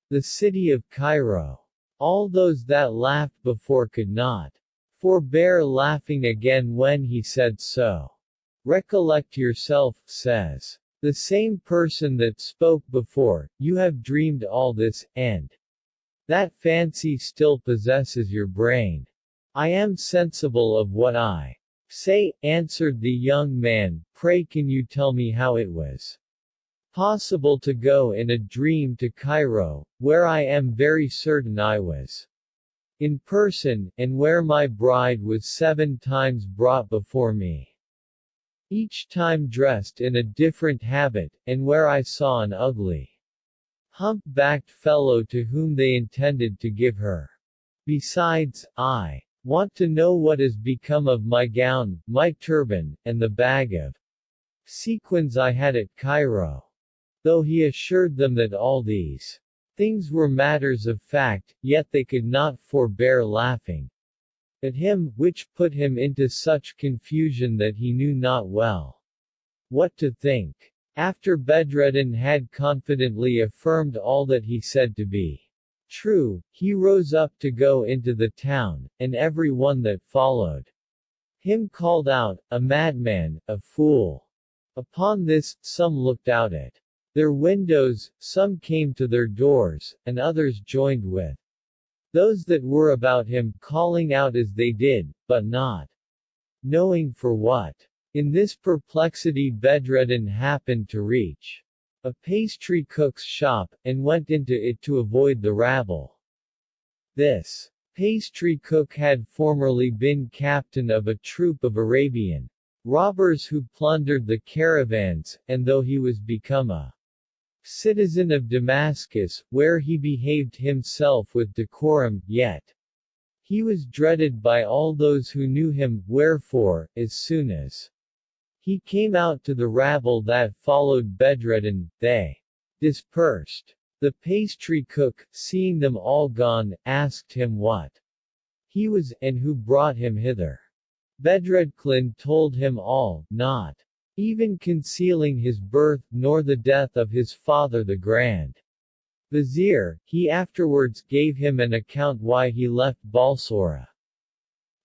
the city of Cairo. All those that laughed before could not forbear laughing again when he said so. Recollect yourself, says the same person that spoke before, you have dreamed all this, and that fancy still possesses your brain. I am sensible of what I say, answered the young man. Pray can you tell me how it was possible to go in a dream to Cairo, where I am very certain I was in person, and where my bride was 7 times brought before me, each time dressed in a different habit, and where I saw an ugly, hump-backed fellow to whom they intended to give her. Besides, I want to know what has become of my gown, my turban, and the bag of sequins I had at Cairo. Though he assured them that all these things were matters of fact, yet they could not forbear laughing at him, which put him into such confusion that he knew not well what to think. After Bedreddin had confidently affirmed all that he said to be true, he rose up to go into the town, and every one that followed him called out, a madman, a fool. Upon this, some looked out at their windows, some came to their doors, and others joined with those that were about him, calling out as they did, but not knowing for what. In this perplexity Bedreddin happened to reach a pastry cook's shop, and went into it to avoid the rabble. This pastry cook had formerly been captain of a troop of Arabian robbers who plundered the caravans, and though he was become a citizen of Damascus, where he behaved himself with decorum, yet he was dreaded by all those who knew him, wherefore, as soon as he came out to the rabble that followed Bedreddin, they dispersed. The pastry cook, seeing them all gone, asked him what he was, and who brought him hither. Bedreddin told him all, not even concealing his birth, nor the death of his father the Grand Vizier. He afterwards gave him an account why he left Balsora.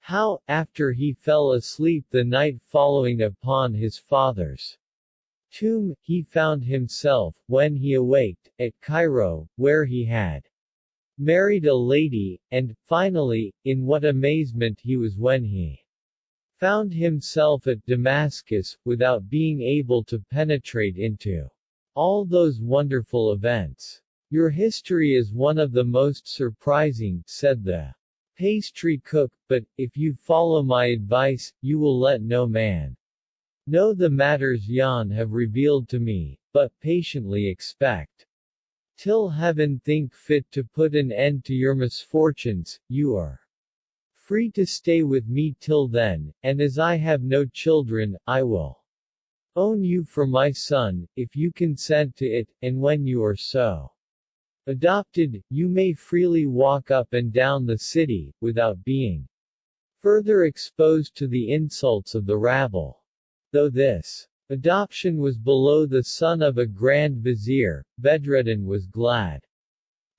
How, after he fell asleep the night following upon his father's tomb, he found himself, when he awaked, at Cairo, where he had married a lady, and, finally, in what amazement he was when he found himself at Damascus, without being able to penetrate into all those wonderful events. Your history is one of the most surprising, said the pastry cook, but, if you follow my advice, you will let no man know the matters yon have revealed to me, but patiently expect till heaven think fit to put an end to your misfortunes. You are free to stay with me till then, and as I have no children, I will own you for my son, if you consent to it, and when you are so adopted, you may freely walk up and down the city, without being further exposed to the insults of the rabble. Though this adoption was below the son of a grand vizier, Bedreddin was glad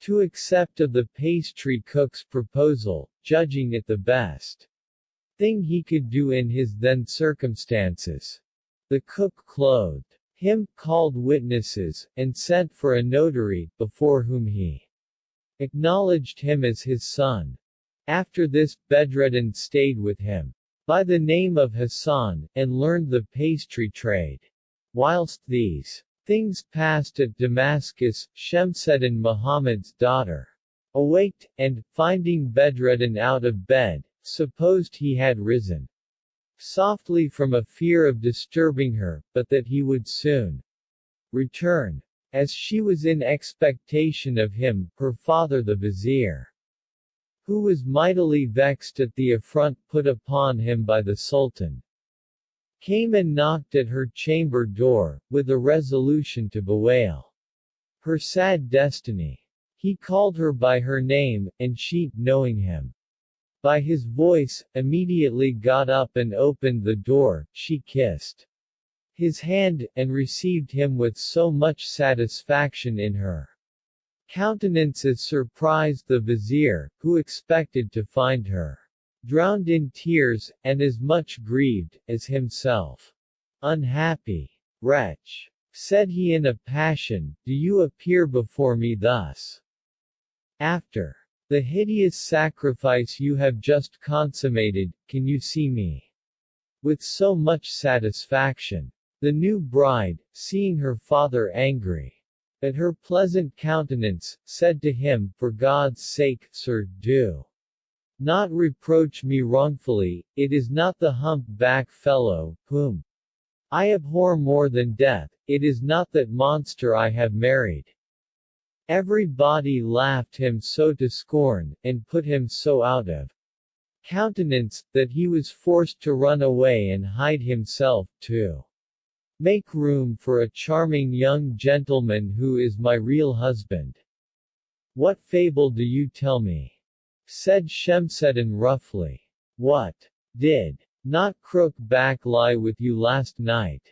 to accept of the pastry cook's proposal, judging it the best thing he could do in his then circumstances. The cook clothed him, called witnesses, and sent for a notary, before whom he acknowledged him as his son. After this, Bedreddin stayed with him by the name of Hassan, and learned the pastry trade. Whilst these things passed at Damascus, Shemseddin Muhammad's daughter awaked, and, finding Bedreddin out of bed, supposed he had risen softly from a fear of disturbing her, but that he would soon return. As she was in expectation of him, her father the vizier, who was mightily vexed at the affront put upon him by the Sultan, came and knocked at her chamber door, with a resolution to bewail her sad destiny. He called her by her name, and she, knowing him by his voice, immediately got up and opened the door. She kissed his hand, and received him with so much satisfaction in her countenance as surprised the vizier, who expected to find her drowned in tears, and as much grieved as himself. Unhappy wretch, said he in a passion, do you appear before me thus after the hideous sacrifice you have just consummated? Can you see me with so much satisfaction? The new bride, seeing her father angry at her pleasant countenance, said to him, for God's sake, sir, do not reproach me wrongfully. It is not the hump-back fellow, whom I abhor more than death, it is not that monster I have married. Everybody laughed him so to scorn, and put him so out of countenance, that he was forced to run away and hide himself, to make room for a charming young gentleman who is my real husband. What fable do you tell me? Said Shemseddin roughly. What? Did not Crook-back lie with you last night?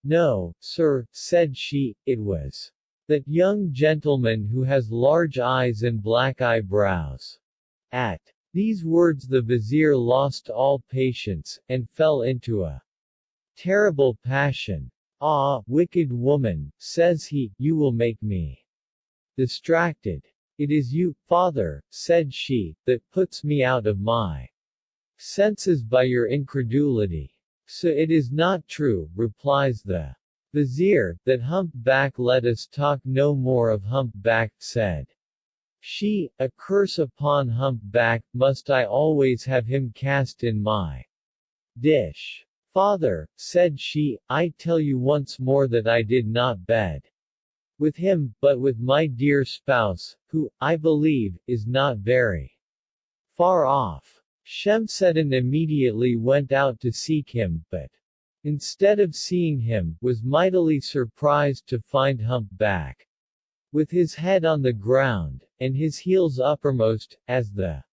No, sir, said she, it was that young gentleman who has large eyes and black eyebrows. At these words the vizier lost all patience, and fell into a terrible passion. Ah, wicked woman, says he, you will make me distracted. It is you, father, said she, that puts me out of my senses by your incredulity. So it is not true, replies the Vizier, that humpback, let us talk no more of humpback, said she. A curse upon humpback, must I always have him cast in my dish. Father, said she, I tell you once more that I did not bed with him, but with my dear spouse, who, I believe, is not very far off. Shemseddin immediately went out to seek him, but, instead of seeing him, was mightily surprised to find humpback with his head on the ground, and his heels uppermost, as the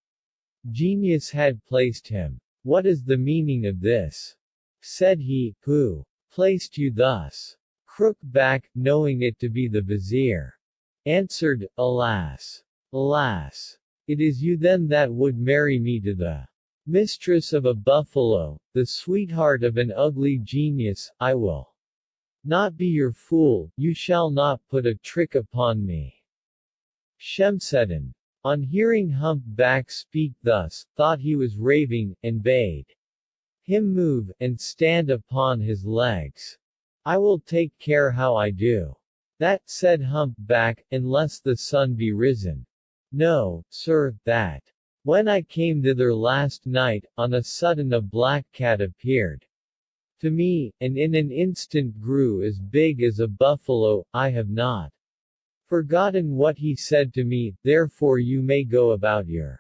genius had placed him. What is the meaning of this? Said he. Who placed you thus? Crookback, knowing it to be the vizier, answered, Alas! Alas! It is you then that would marry me to the mistress of a buffalo, the sweetheart of an ugly genius. I will not be your fool, you shall not put a trick upon me. Shemseddin, on hearing humpback speak thus, thought he was raving, and bade him move, and stand upon his legs. I will take care how I do that, said humpback, unless the sun be risen. No, sir, that. When I came thither last night, on a sudden a black cat appeared to me, and in an instant grew as big as a buffalo. I have not forgotten what he said to me, therefore you may go about your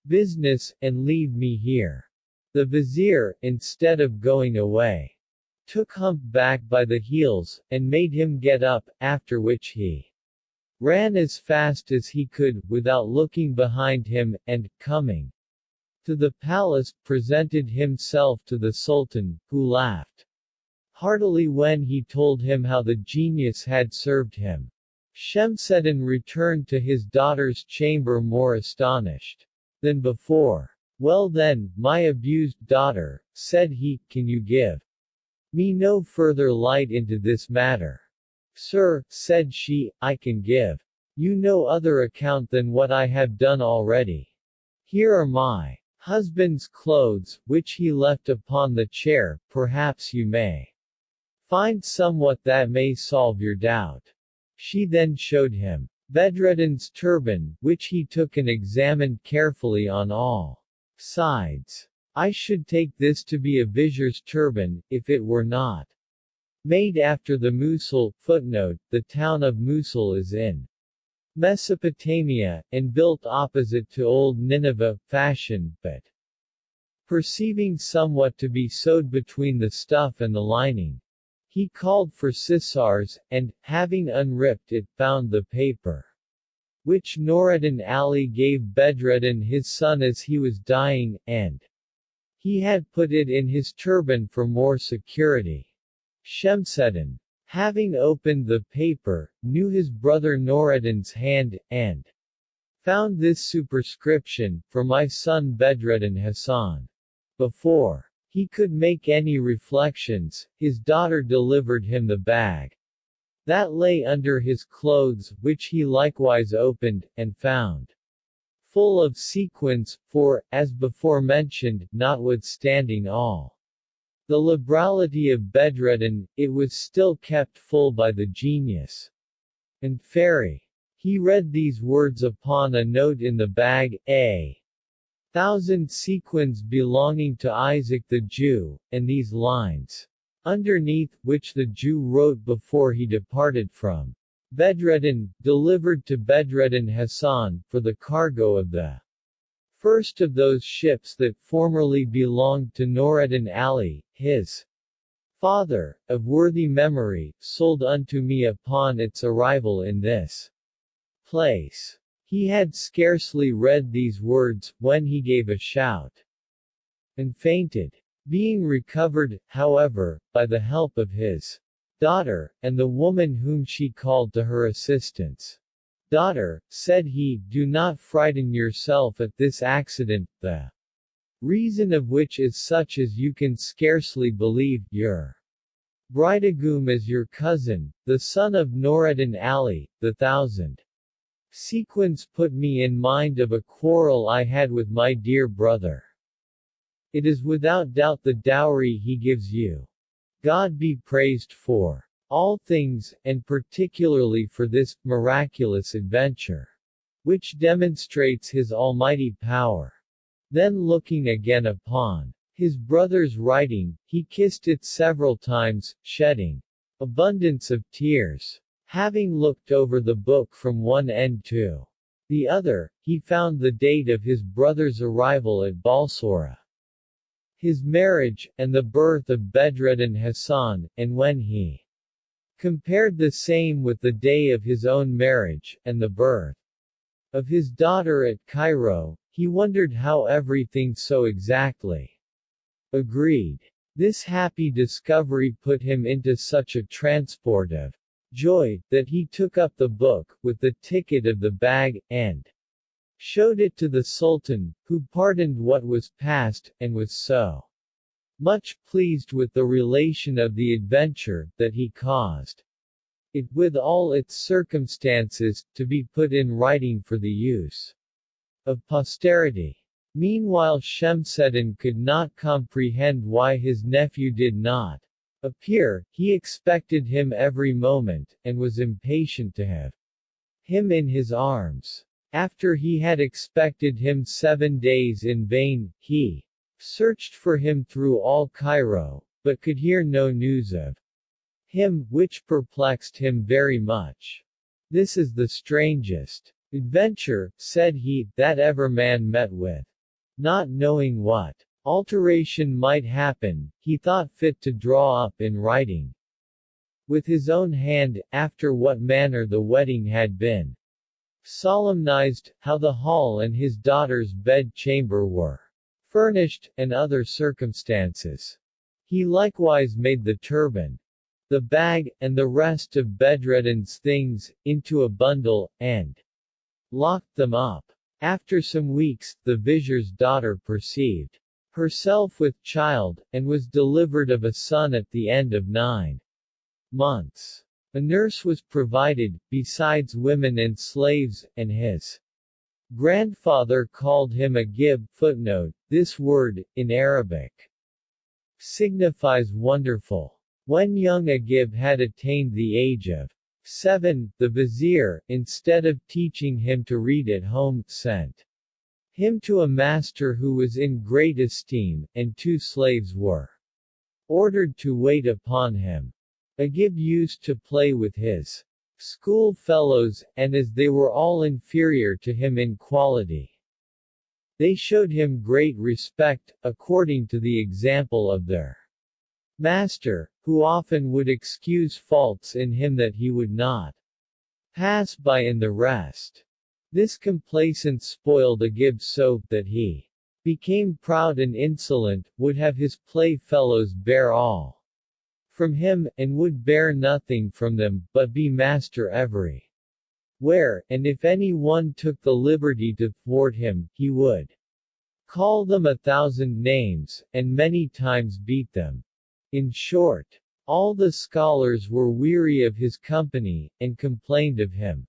business, and leave me here. The vizier, instead of going away, took humpback by the heels, and made him get up, after which he ran as fast as he could, without looking behind him, and, coming to the palace, presented himself to the Sultan, who laughed heartily when he told him how the genius had served him. Shemseddin returned to his daughter's chamber more astonished than before. Well then, my abused daughter, said he, can you give me no further light into this matter? Sir, said she, I can give you no other account than what I have done already. Here are my husband's clothes, which he left upon the chair, perhaps you may find somewhat that may solve your doubt. She then showed him Bedreddin's turban, which he took and examined carefully on all sides. I should take this to be a vizier's turban, if it were not made after the Mosul. Footnote: the town of Mosul is in Mesopotamia, and built opposite to old Nineveh, fashion, but perceiving somewhat to be sewed between the stuff and the lining, he called for scissors, and, having unripped it, found the paper, which Noreddin Ali gave Bedreddin his son as he was dying, and he had put it in his turban for more security. Shemseddin, having opened the paper, knew his brother Noreddin's hand, and found this superscription, for my son Bedreddin Hassan. Before he could make any reflections, his daughter delivered him the bag that lay under his clothes, which he likewise opened, and found full of sequins, for, as before mentioned, notwithstanding all the liberality of Bedreddin, it was still kept full by the genius and fairy. He read these words upon a note in the bag, 1,000 sequins belonging to Isaac the Jew, and these lines underneath, which the Jew wrote before he departed from Bedreddin, delivered to Bedreddin Hassan, for the cargo of the first of those ships that formerly belonged to Noreddin Ali, his father, of worthy memory, sold unto me upon its arrival in this place. He had scarcely read these words, when he gave a shout and fainted. Being recovered, however, by the help of his daughter, and the woman whom she called to her assistance. Daughter, said he, do not frighten yourself at this accident, the reason of which is such as you can scarcely believe. Your bridegroom is your cousin, the son of Noreddin Ali. The 1,000 sequins put me in mind of a quarrel I had with my dear brother. It is without doubt the dowry he gives you. God be praised for all things, and particularly for this miraculous adventure, which demonstrates his almighty power. Then looking again upon his brother's writing, he kissed it several times, shedding abundance of tears. Having looked over the book from one end to the other, he found the date of his brother's arrival at Balsora, his marriage, and the birth of Bedreddin Hassan, and when he compared the same with the day of his own marriage, and the birth of his daughter at Cairo, he wondered how everything so exactly agreed. This happy discovery put him into such a transport of joy, that he took up the book, with the ticket of the bag, and showed it to the Sultan, who pardoned what was past, and was so much pleased with the relation of the adventure, that he caused it, with all its circumstances, to be put in writing for the use of posterity. Meanwhile Shemseddin could not comprehend why his nephew did not appear. He expected him every moment, and was impatient to have him in his arms. After he had expected him 7 days in vain, he searched for him through all Cairo, but could hear no news of him, which perplexed him very much. "This is the strangest adventure," said he, "that ever man met with." Not knowing what alteration might happen, he thought fit to draw up in writing with his own hand, after what manner the wedding had been solemnized, how the hall and his daughter's bed-chamber were furnished, and other circumstances. He likewise made the turban, the bag, and the rest of Bedreddin's things, into a bundle, and locked them up. After some weeks, the vizier's daughter perceived herself with child, and was delivered of a son at the end of 9 months. A nurse was provided, besides women and slaves, and his grandfather called him a gib. Footnote: this word, in Arabic, signifies wonderful. When young Agib had attained the age of 7, the vizier, instead of teaching him to read at home, sent him to a master who was in great esteem, and 2 slaves were ordered to wait upon him. Agib used to play with his school fellows, and as they were all inferior to him in quality, they showed him great respect, according to the example of their master, who often would excuse faults in him that he would not pass by in the rest. This complaisance spoiled Agib so, that he became proud and insolent, would have his play-fellows bear all from him, and would bear nothing from them, but be master every where, and if any one took the liberty to thwart him, he would call them 1,000 names, and many times beat them. In short, all the scholars were weary of his company, and complained of him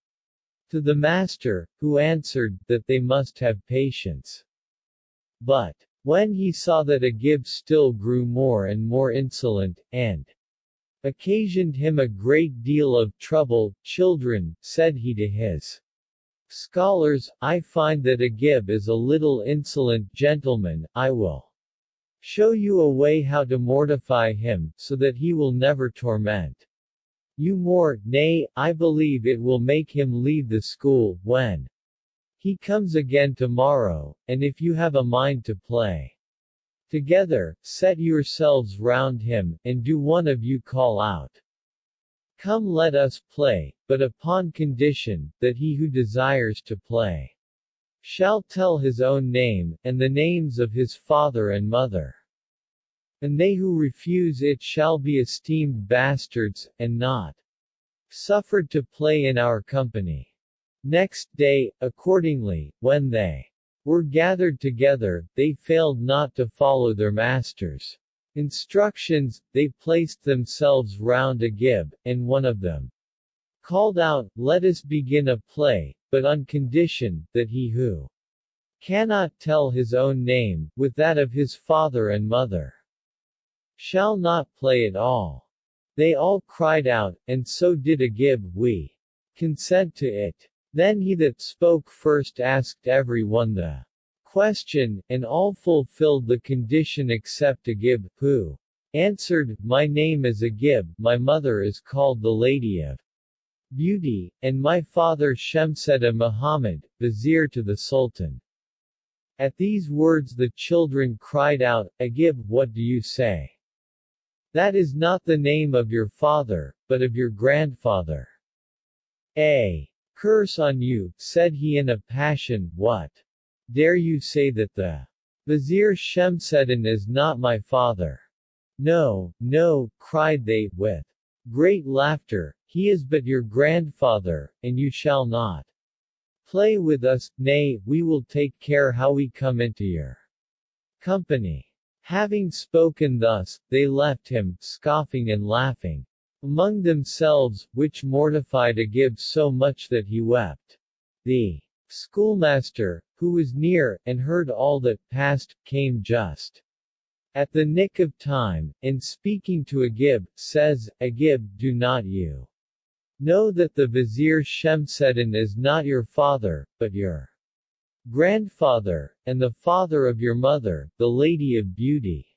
to the master, who answered, that they must have patience. But when he saw that Agib still grew more and more insolent, and occasioned him a great deal of trouble, "Children," said he to his scholars, "I find that Agib is a little insolent gentleman. I will show you a way how to mortify him, so that he will never torment you more. Nay, I believe it will make him leave the school, when he comes again tomorrow, and if you have a mind to play together, set yourselves round him, and do one of you call out, 'Come, let us play,' but upon condition, that he who desires to play shall tell his own name, and the names of his father and mother. And they who refuse it shall be esteemed bastards, and not suffered to play in our company." Next day, accordingly, when they were gathered together, they failed not to follow their master's instructions. They placed themselves round Agib, and one of them called out, "Let us begin a play, but on condition, that he who cannot tell his own name, with that of his father and mother, shall not play at all." They all cried out, and so did Agib, we consent to it. Then he that spoke first asked every one the question, and all fulfilled the condition except Agib, who answered, My name is Agib, my mother is called the Lady of Beauty, and my father Shemseddin Muhammad, vizier to the Sultan. At these words the children cried out, Agib, what do you say? That is not the name of your father, but of your grandfather. A curse on you, said he in a passion, what? Dare you say that the Vizier Shemseddin is not my father? No, no, cried they, with great laughter, he is but your grandfather, and you shall not play with us, nay, we will take care how we come into your company. Having spoken thus, they left him, scoffing and laughing among themselves, which mortified Agib so much that he wept. The schoolmaster, who was near, and heard all that passed, came just at the nick of time, and speaking to Agib, says, Agib, do not you know that the Vizier Shemseddin is not your father, but your grandfather, and the father of your mother, the Lady of Beauty?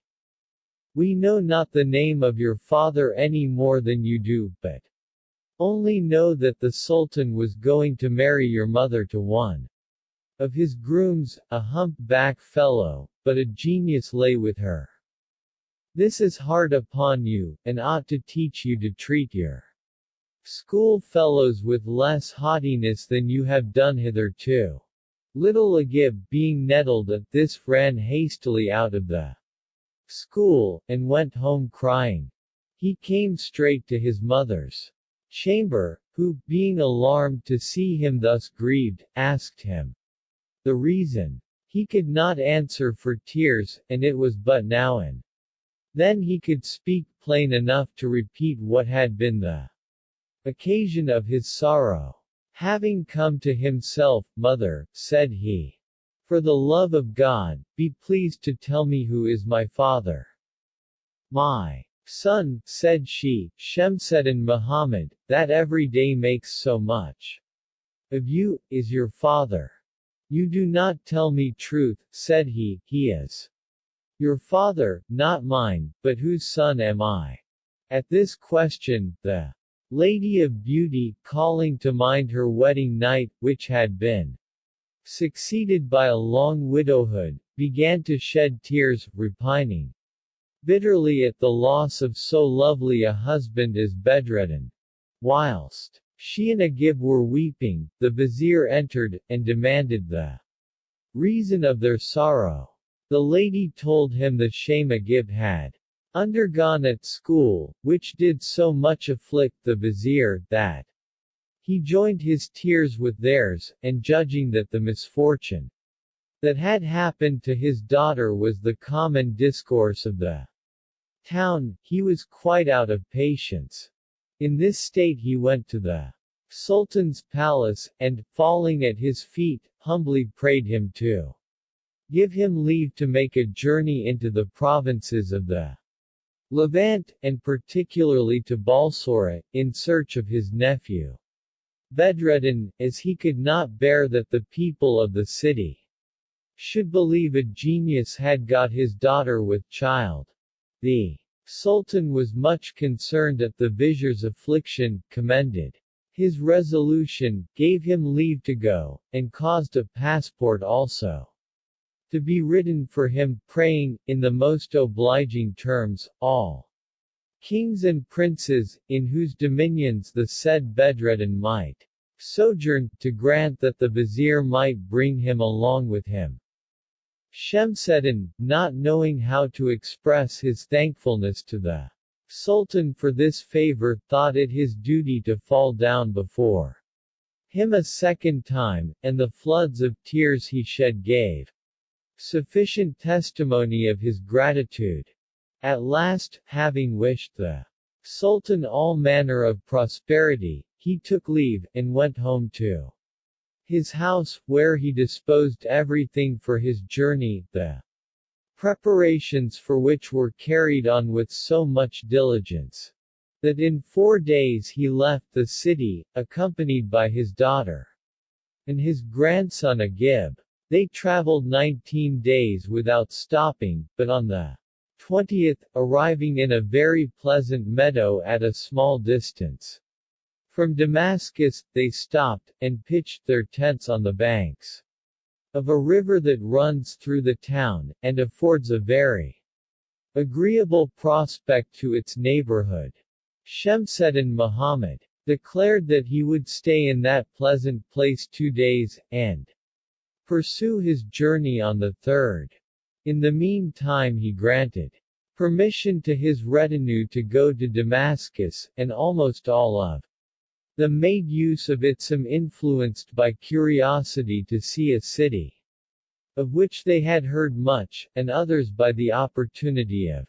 We know not the name of your father any more than you do, but only know that the Sultan was going to marry your mother to one of his grooms, a hump-back fellow, but a genius lay with her. This is hard upon you, and ought to teach you to treat your school fellows with less haughtiness than you have done hitherto. Little Agib, being nettled at this, ran hastily out of the school, and went home crying. He came straight to his mother's chamber, who, being alarmed to see him thus grieved, asked him the reason. He could not answer for tears, and it was but now and then he could speak plain enough to repeat what had been the occasion of his sorrow. Having come to himself, Mother, said he, for the love of God, be pleased to tell me who is my father. My son, said she, Shemseddin Muhammad, that every day makes so much of you, is your father. You do not tell me truth, said he is your father, not mine, but whose son am I? At this question, the Lady of Beauty, calling to mind her wedding night, which had been succeeded by a long widowhood, began to shed tears, repining bitterly at the loss of so lovely a husband as Bedreddin. Whilst she and Agib were weeping, the vizier entered, and demanded the reason of their sorrow. The lady told him the shame Agib had undergone at school, which did so much afflict the vizier, that he joined his tears with theirs, and judging that the misfortune that had happened to his daughter was the common discourse of the town, he was quite out of patience. In this state he went to the Sultan's palace, and, falling at his feet, humbly prayed him to give him leave to make a journey into the provinces of the Levant, and particularly to Balsora, in search of his nephew Bedreddin, as he could not bear that the people of the city should believe a genius had got his daughter with child. The Sultan was much concerned at the vizier's affliction, commended his resolution, gave him leave to go, and caused a passport also to be written for him, praying, in the most obliging terms, all kings and princes, in whose dominions the said Bedreddin might sojourn, to grant that the vizier might bring him along with him. Shemseddin, not knowing how to express his thankfulness to the Sultan for this favor, thought it his duty to fall down before him a second time, and the floods of tears he shed gave sufficient testimony of his gratitude. At last, having wished the Sultan all manner of prosperity, he took leave, and went home to his house, where he disposed everything for his journey, the preparations for which were carried on with so much diligence that in 4 days he left the city, accompanied by his daughter and his grandson Agib. They traveled 19 days without stopping, but on the 20th, arriving in a very pleasant meadow at a small distance from Damascus, they stopped, and pitched their tents on the banks of a river that runs through the town, and affords a very agreeable prospect to its neighborhood. Shemseddin Muhammad declared that he would stay in that pleasant place 2 days, and pursue his journey on the third. In the meantime he granted permission to his retinue to go to Damascus, and almost all of them made use of it, some influenced by curiosity to see a city of which they had heard much, and others by the opportunity of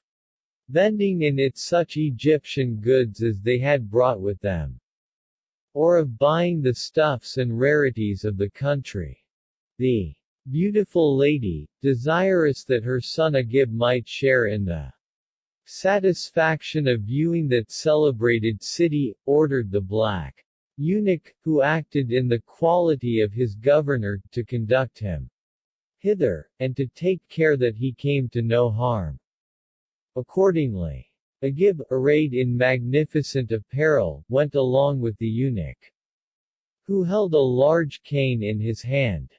vending in it such Egyptian goods as they had brought with them, or of buying the stuffs and rarities of the country. The beautiful lady, desirous that her son Agib might share in the satisfaction of viewing that celebrated city, ordered the black eunuch, who acted in the quality of his governor, to conduct him hither, and to take care that he came to no harm. Accordingly, Agib, arrayed in magnificent apparel, went along with the eunuch, who held a large cane in his hand.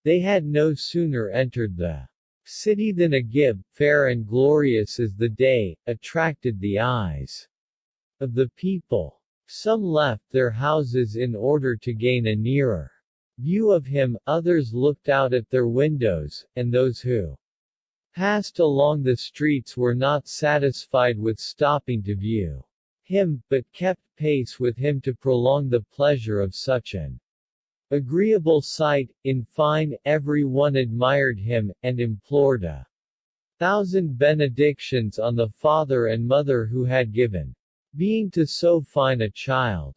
They had no sooner entered the city than Agib, fair and glorious as the day, attracted the eyes of the people. Some left their houses in order to gain a nearer view of him, others looked out at their windows, and those who passed along the streets were not satisfied with stopping to view him, but kept pace with him to prolong the pleasure of such an agreeable sight. In fine, every one admired him, and implored 1,000 benedictions on the father and mother who had given being to so fine a child.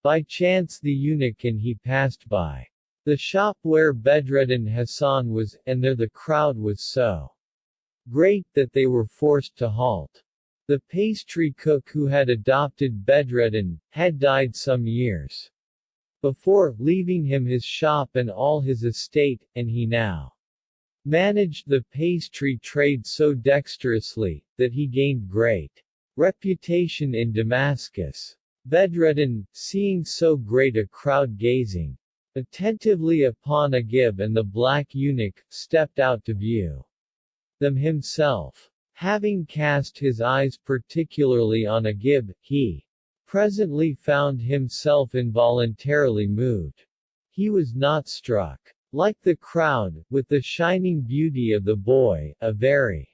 By chance the eunuch and he passed by the shop where Bedreddin Hassan was, and there the crowd was so great that they were forced to halt. The pastry cook who had adopted Bedreddin had died some years before, leaving him his shop and all his estate, and he now managed the pastry trade so dexterously, that he gained great reputation in Damascus. Bedreddin, seeing so great a crowd gazing attentively upon Agib and the black eunuch, stepped out to view them himself. Having cast his eyes particularly on Agib, he presently found himself involuntarily moved. He was not struck, like the crowd, with the shining beauty of the boy. A very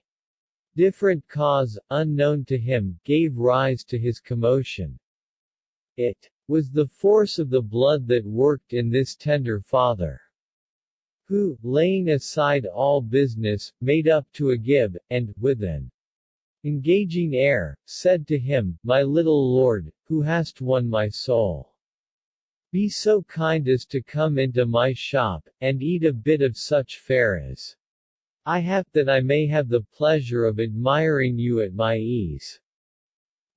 different cause, unknown to him, gave rise to his commotion. It was the force of the blood that worked in this tender father, who, laying aside all business, made up to Agib, and, with an engaging air, said to him, "My little lord, who hast won my soul, be so kind as to come into my shop, and eat a bit of such fare as I have, that I may have the pleasure of admiring you at my ease."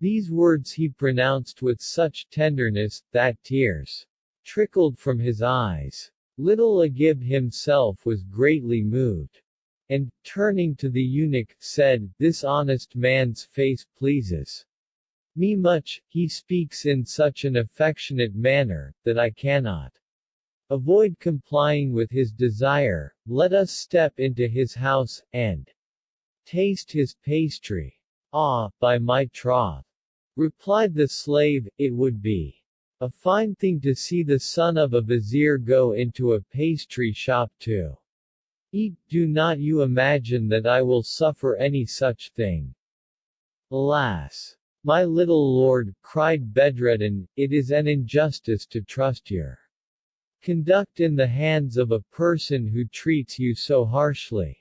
These words he pronounced with such tenderness, that tears trickled from his eyes. Little Agib himself was greatly moved, and, turning to the eunuch, said, "This honest man's face pleases me much. He speaks in such an affectionate manner, that I cannot avoid complying with his desire. Let us step into his house, and taste his pastry." "Ah, by my troth," replied the slave, "it would be a fine thing to see the son of a vizier go into a pastry shop to eat. Do not you imagine that I will suffer any such thing?" "Alas, my little lord," cried Bedreddin, "it is an injustice to trust your conduct in the hands of a person who treats you so harshly."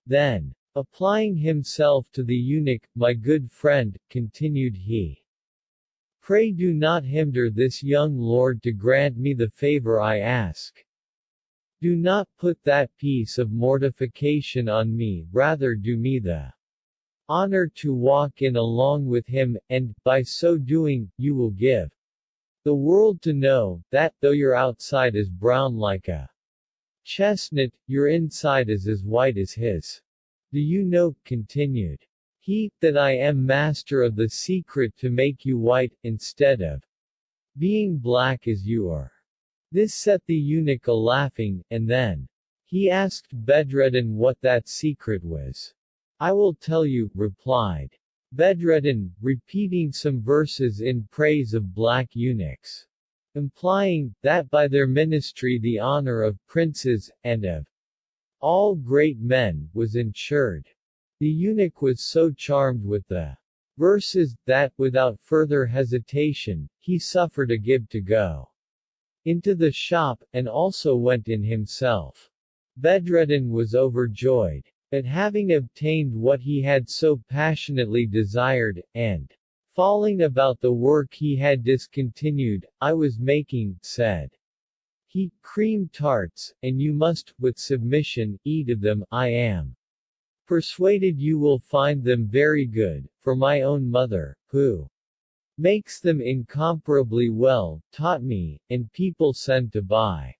Then, applying himself to the eunuch, "My good friend," continued he, "pray do not hinder this young lord to grant me the favor I ask. Do not put that piece of mortification on me, rather do me the honor to walk in along with him, and, by so doing, you will give the world to know, that, though your outside is brown like a chestnut, your inside is as white as his. Do you know, continued he, that I am master of the secret to make you white, instead of being black as you are? This set the eunuch a-laughing, and then he asked Bedreddin what that secret was. I will tell you, replied Bedreddin, repeating some verses in praise of black eunuchs, implying that by their ministry the honor of princes, and of all great men, was ensured. The eunuch was so charmed with the verses, that, without further hesitation, he suffered Agib to go into the shop, and also went in himself. Bedreddin was overjoyed at having obtained what he had so passionately desired, and, falling about the work he had discontinued, I was making, said he, cream tarts, and you must, with submission, eat of them. I am persuaded you will find them very good, for my own mother, who makes them incomparably well, taught me, and people send to buy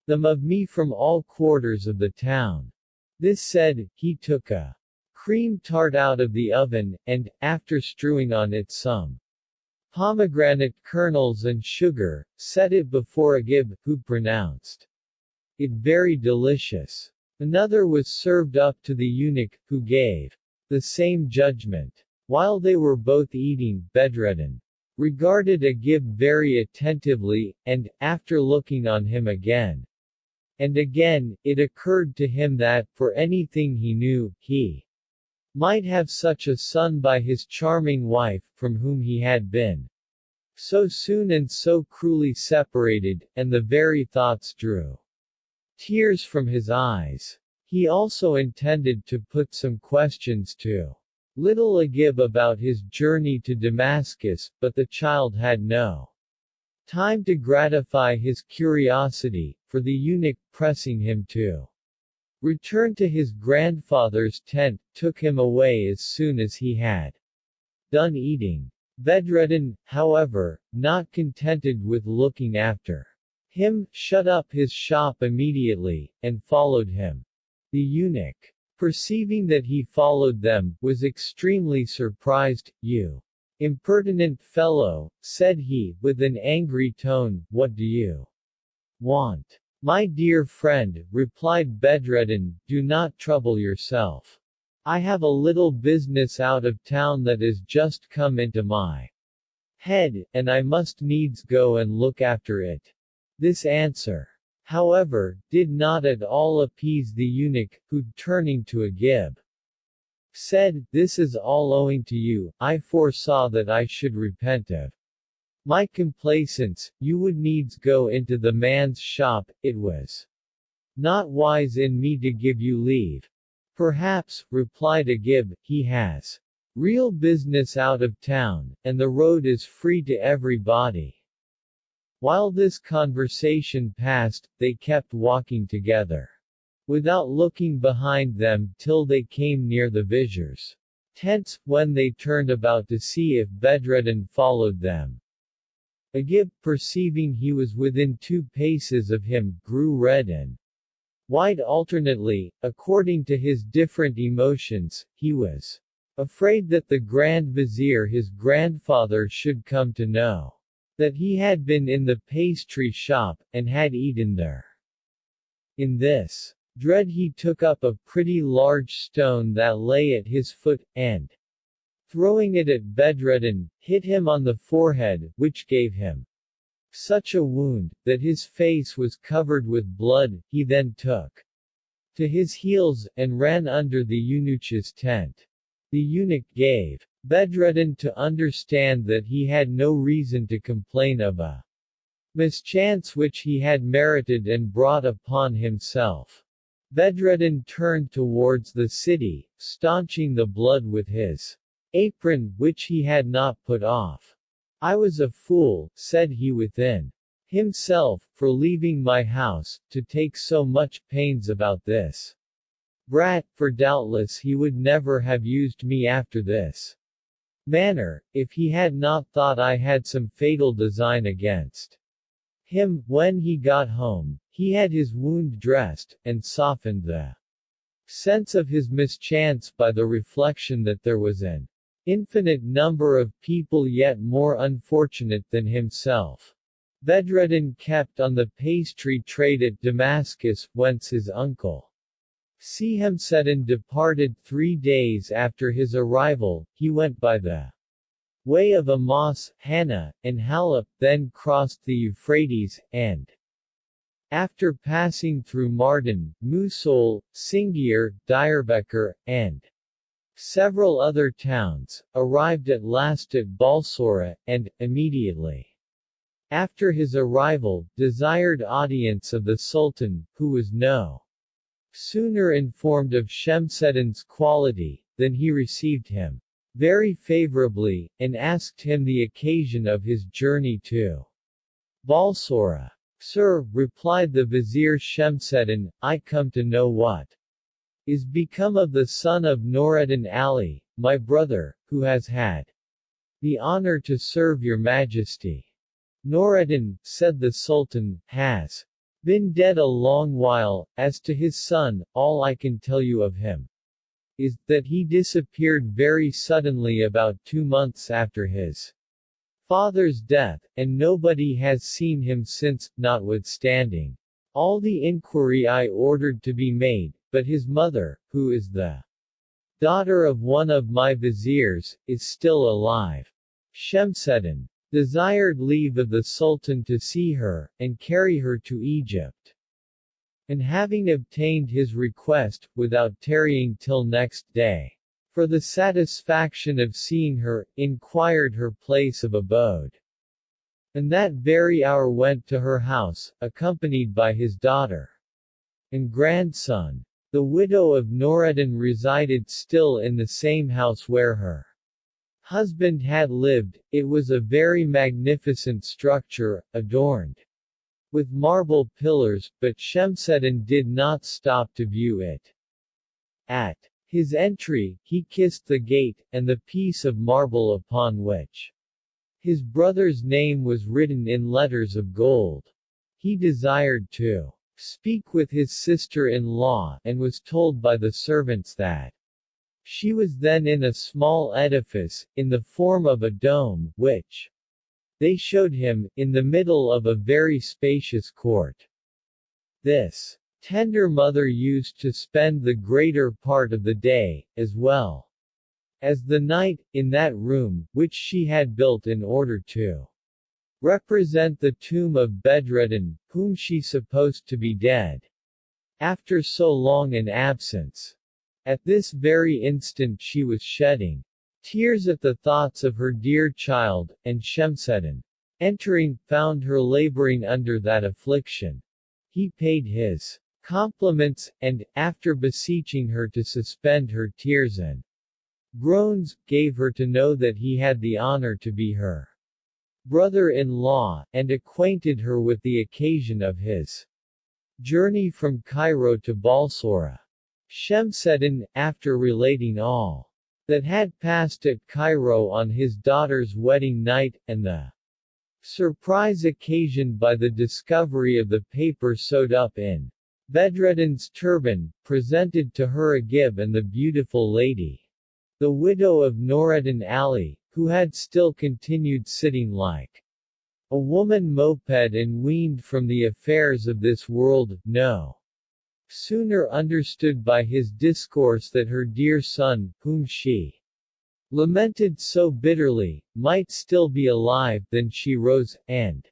them of me from all quarters of the town. This said, he took a cream tart out of the oven, and, after strewing on it some pomegranate kernels and sugar, set it before Agib, who pronounced it very delicious. Another was served up to the eunuch, who gave the same judgment. While they were both eating, Bedreddin regarded Agib very attentively, and, after looking on him again and again, it occurred to him that, for anything he knew, he might have such a son by his charming wife, from whom he had been so soon and so cruelly separated, and the very thoughts drew tears from his eyes. He also intended to put some questions to little Agib about his journey to Damascus, but the child had no time to gratify his curiosity, for the eunuch, pressing him to return to his grandfather's tent, took him away as soon as he had done eating. Bedreddin, however, not contented with looking after him, shut up his shop immediately, and followed him. The eunuch, perceiving that he followed them, was extremely surprised. You impertinent fellow, said he, with an angry tone, what do you want? My dear friend, replied Bedreddin, do not trouble yourself. I have a little business out of town that is just come into my head, and I must needs go and look after it. This answer, however, did not at all appease the eunuch, who, turning to Agib, said, this is all owing to you. I foresaw that I should repent of my complacence. You would needs go into the man's shop. It was not wise in me to give you leave. Perhaps, replied Agib, he has real business out of town, and the road is free to everybody. While this conversation passed, they kept walking together, without looking behind them, till they came near the vizier's tents, when they turned about to see if Bedreddin followed them. Agib, perceiving he was within 2 paces of him, grew red and white alternately, according to his different emotions. He was afraid that the Grand Vizier his grandfather should come to know that he had been in the pastry shop, and had eaten there. In this dread he took up a pretty large stone that lay at his foot, and, throwing it at Bedreddin, hit him on the forehead, which gave him such a wound, that his face was covered with blood. He then took to his heels, and ran under the eunuch's tent. The eunuch gave Bedreddin to understand that he had no reason to complain of a mischance which he had merited and brought upon himself. Bedreddin turned towards the city, staunching the blood with his apron, which he had not put off. I was a fool, said he within himself, for leaving my house, to take so much pains about this. Brat, for doubtless he would never have used me after this manner, if he had not thought I had some fatal design against him. When he got home, he had his wound dressed, and softened the sense of his mischance by the reflection that there was an infinite number of people yet more unfortunate than himself. Bedreddin kept on the pastry trade at Damascus, whence his uncle Shemseddin departed 3 days after his arrival. He went by the way of Amas, Hana, and Halep, then crossed the Euphrates, and after passing through Mardin, Mosul, Singier, Diyarbakir, and several other towns, arrived at last at Balsora, and, immediately after his arrival, desired audience of the Sultan, who was no sooner informed of Shemseddin's quality, than he received him very favorably, and asked him the occasion of his journey to Balsora. Sir, replied the vizier Shemseddin, I come to know what is become of the son of Noreddin Ali, my brother, who has had the honor to serve your majesty. Noreddin, said the Sultan, has been dead a long while. As to his son, all I can tell you of him is that he disappeared very suddenly about 2 months after his father's death, and nobody has seen him since, notwithstanding all the inquiry I ordered to be made, but his mother, who is the daughter of one of my viziers, is still alive. Shemseddin desired leave of the Sultan to see her, and carry her to Egypt. And having obtained his request, without tarrying till next day, for the satisfaction of seeing her, inquired her place of abode. And that very hour went to her house, accompanied by his daughter and grandson. The widow of Noreddin resided still in the same house where her husband had lived. It was a very magnificent structure, adorned with marble pillars, but Shemseddin did not stop to view it. At his entry, he kissed the gate, and the piece of marble upon which his brother's name was written in letters of gold. He desired to speak with his sister-in-law, and was told by the servants that she was then in a small edifice, in the form of a dome, which they showed him, in the middle of a very spacious court. This tender mother used to spend the greater part of the day, as well as the night, in that room, which she had built in order to represent the tomb of Bedreddin, whom she supposed to be dead after so long an absence. At this very instant she was shedding tears at the thoughts of her dear child, and Shemseddin, entering, found her laboring under that affliction. He paid his compliments, and, after beseeching her to suspend her tears and groans, gave her to know that he had the honor to be her brother-in-law, and acquainted her with the occasion of his journey from Cairo to Balsora. Shemseddin, after relating all that had passed at Cairo on his daughter's wedding night, and the surprise occasioned by the discovery of the paper sewed up in Bedreddin's turban, presented to her Agib and the beautiful lady, the widow of Noreddin Ali, who had still continued sitting like a woman moped and weaned from the affairs of this world, no sooner understood by his discourse that her dear son, whom she lamented so bitterly, might still be alive, than she rose, and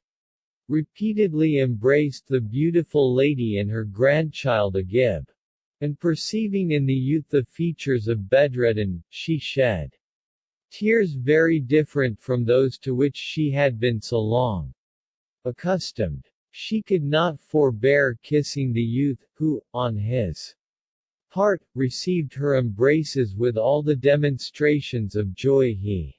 repeatedly embraced the beautiful lady and her grandchild Agib. And perceiving in the youth the features of Bedreddin, she shed tears very different from those to which she had been so long accustomed. She could not forbear kissing the youth, who, on his part, received her embraces with all the demonstrations of joy he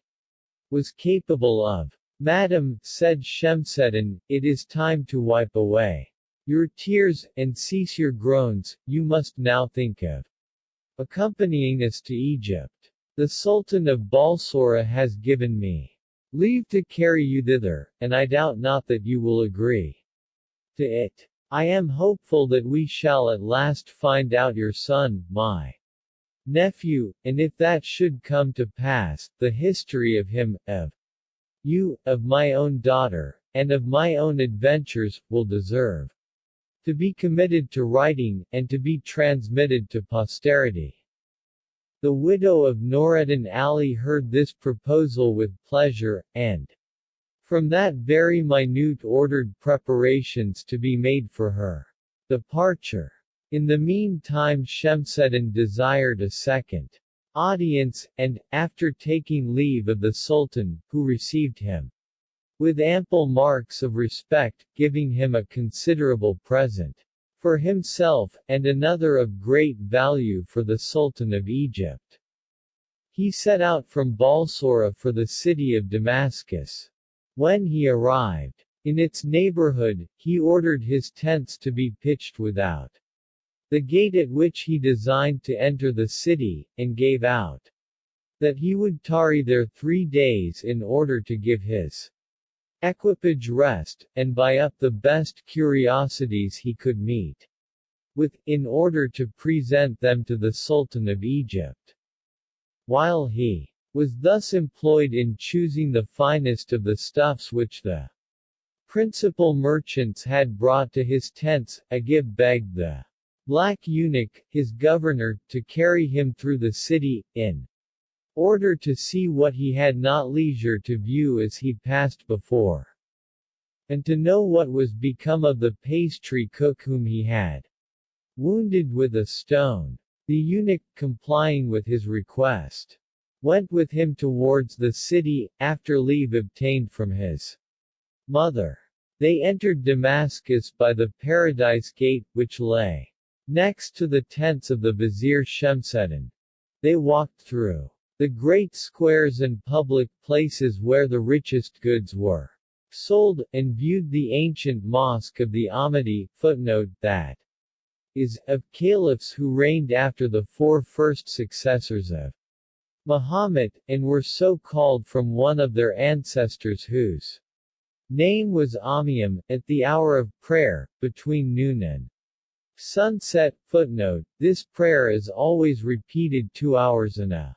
was capable of. Madam, said Shemseddin, it is time to wipe away your tears, and cease your groans. You must now think of accompanying us to Egypt. The Sultan of Balsora has given me leave to carry you thither, and I doubt not that you will agree to it. I am hopeful that we shall at last find out your son, my nephew, and if that should come to pass, the history of him, of you, of my own daughter, and of my own adventures, will deserve to be committed to writing, and to be transmitted to posterity. The widow of Noreddin Ali heard this proposal with pleasure, and from that very minute ordered preparations to be made for her departure. In the meantime Shemseddin desired a second audience, and, after taking leave of the Sultan, who received him with ample marks of respect, giving him a considerable present for himself, and another of great value for the Sultan of Egypt, he set out from Balsora for the city of Damascus. When he arrived in its neighborhood, he ordered his tents to be pitched without the gate at which he designed to enter the city, and gave out that he would tarry there 3 days in order to give his equipage rest, and buy up the best curiosities he could meet with, in order to present them to the Sultan of Egypt. While he was thus employed in choosing the finest of the stuffs which the principal merchants had brought to his tents, Agib begged the black eunuch, his governor, to carry him through the city, in order to see what he had not leisure to view as he passed before, and to know what was become of the pastry cook whom he had wounded with a stone. The eunuch, complying with his request, went with him towards the city, after leave obtained from his mother. They entered Damascus by the Paradise Gate, which lay next to the tents of the Vizier Shemseddin. They walked through the great squares and public places where the richest goods were sold, and viewed the ancient mosque of the Ahmadi, footnote, that is, of caliphs who reigned after the 4 first successors of Muhammad, and were so called from one of their ancestors whose name was Amiam, at the hour of prayer, between noon and sunset. Footnote, this prayer is always repeated 2 hours and a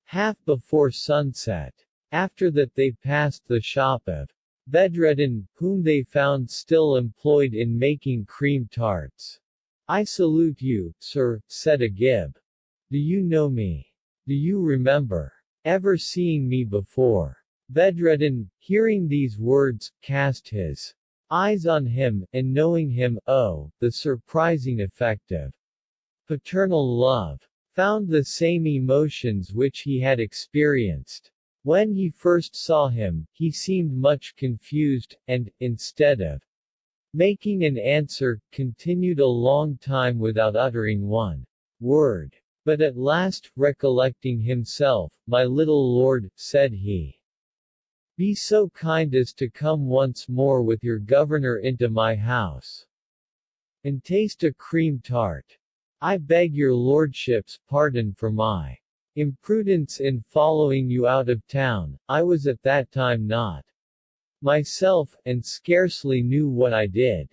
half before sunset. After that they passed the shop of Bedreddin, whom they found still employed in making cream tarts. I salute you, sir, said Agib. Do you know me? Do you remember ever seeing me before? Bedreddin, hearing these words, cast his eyes on him, and knowing him, oh, the surprising effect of paternal love, found the same emotions which he had experienced when he first saw him. He seemed much confused, and, instead of making an answer, continued a long time without uttering one word. But at last, recollecting himself, "My little lord," said he, "be so kind as to come once more with your governor into my house, and taste a cream tart. I beg your lordship's pardon for my imprudence in following you out of town. I was at that time not myself, and scarcely knew what I did.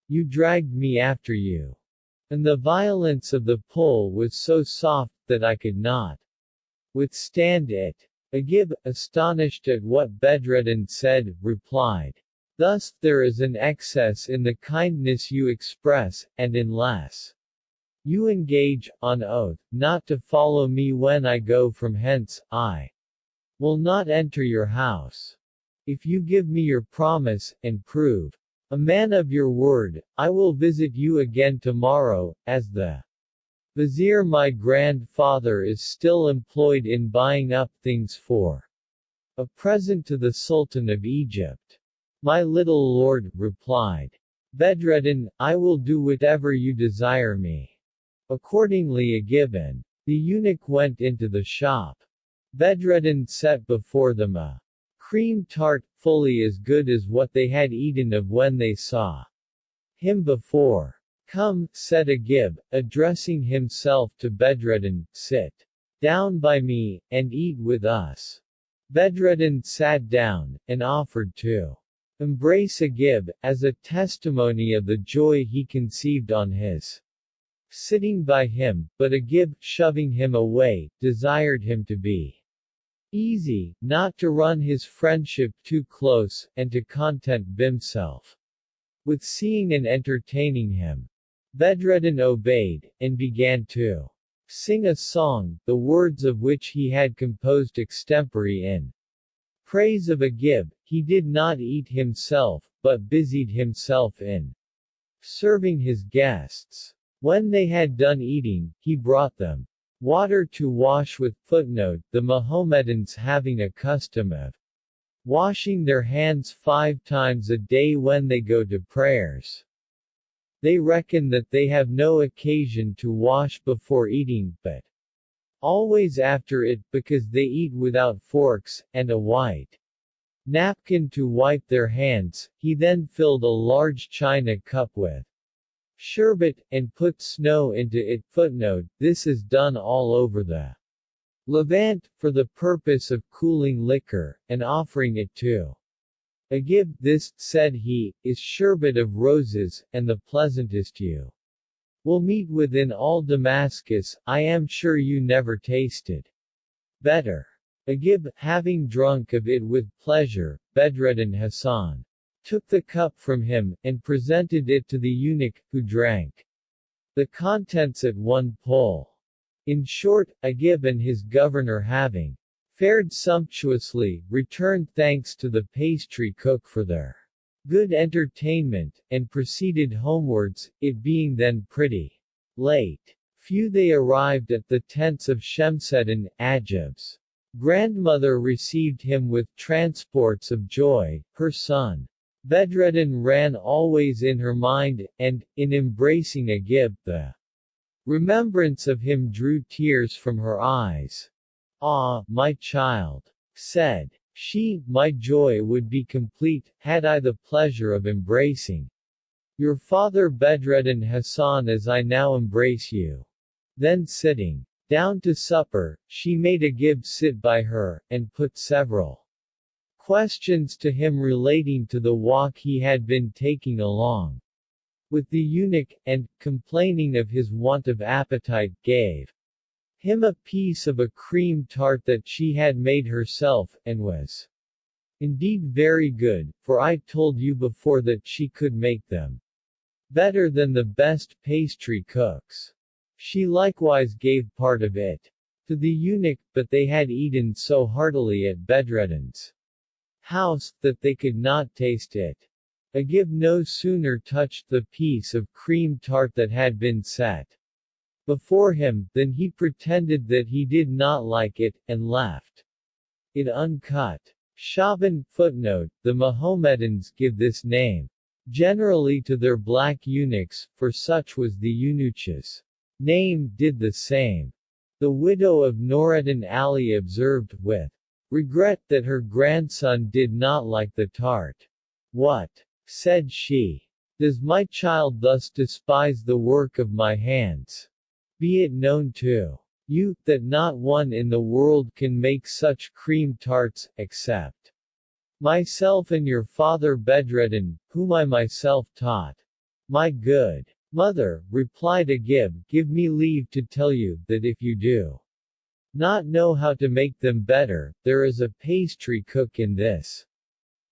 You dragged me after you, and the violence of the pull was so soft that I could not withstand it." Agib, astonished at what Bedreddin said, replied, "Thus, there is an excess in the kindness you express, and unless you engage, on oath, not to follow me when I go from hence, I will not enter your house. If you give me your promise, and prove a man of your word, I will visit you again tomorrow, as the Vizier my grandfather is still employed in buying up things for a present to the Sultan of Egypt." "My little lord," replied Bedreddin, "I will do whatever you desire me." Accordingly Agib and the eunuch went into the shop. Bedreddin set before them a cream tart, fully as good as what they had eaten of when they saw him before. Come, said Agib, addressing himself to Bedreddin, sit down by me, and eat with us. Bedreddin sat down, and offered to embrace Agib, as a testimony of the joy he conceived on his sitting by him, but Agib, shoving him away, desired him to be easy, not to run his friendship too close, and to content himself with seeing and entertaining him. Bedreddin obeyed, and began to sing a song, the words of which he had composed extempore in praise of Agib. He did not eat himself, but busied himself in serving his guests. When they had done eating, he brought them water to wash with. Footnote: the Mohammedans having a custom of washing their hands 5 times a day when they go to prayers. They reckon that they have no occasion to wash before eating, but always after it, because they eat without forks, and a white napkin to wipe their hands. He then filled a large china cup with sherbet, and put snow into it. Footnote: this is done all over the Levant, for the purpose of cooling liquor, and offering it to Agib. This, said he, is sherbet of roses, and the pleasantest you will meet with in all Damascus. I am sure you never tasted better. Agib, having drunk of it with pleasure, Bedreddin Hassan took the cup from him, and presented it to the eunuch, who drank the contents at one pull. In short, Agib and his governor, having fared sumptuously, returned thanks to the pastry cook for their good entertainment, and proceeded homewards, it being then pretty late. Few they arrived at the tents of Shemseddin. Agib's grandmother received him with transports of joy. Her son Bedreddin ran always in her mind, and, in embracing Agib, the remembrance of him drew tears from her eyes. Ah, my child, said she, my joy would be complete, had I the pleasure of embracing your father Bedreddin Hassan as I now embrace you. Then sitting down to supper, she made Agib sit by her, and put several questions to him relating to the walk he had been taking along with the eunuch, and, complaining of his want of appetite, gave him a piece of a cream tart that she had made herself, and was indeed very good, for I told you before that she could make them better than the best pastry cooks. She likewise gave part of it to the eunuch, but they had eaten so heartily at Bedreddin's house, that they could not taste it. Agib no sooner touched the piece of cream tart that had been set before him, than he pretended that he did not like it, and left it uncut. Shaban. Footnote: the Mohammedans give this name generally to their black eunuchs, for such was the eunuch's name. Did the same the widow of Noreddin Ali observed, with regret, that her grandson did not like the tart. What, said she, does my child thus despise the work of my hands? Be it known to you, that not one in the world can make such cream tarts, except myself and your father Bedreddin, whom I myself taught. My good mother, replied Agib, give me leave to tell you, that if you do not know how to make them better, there is a pastry cook in this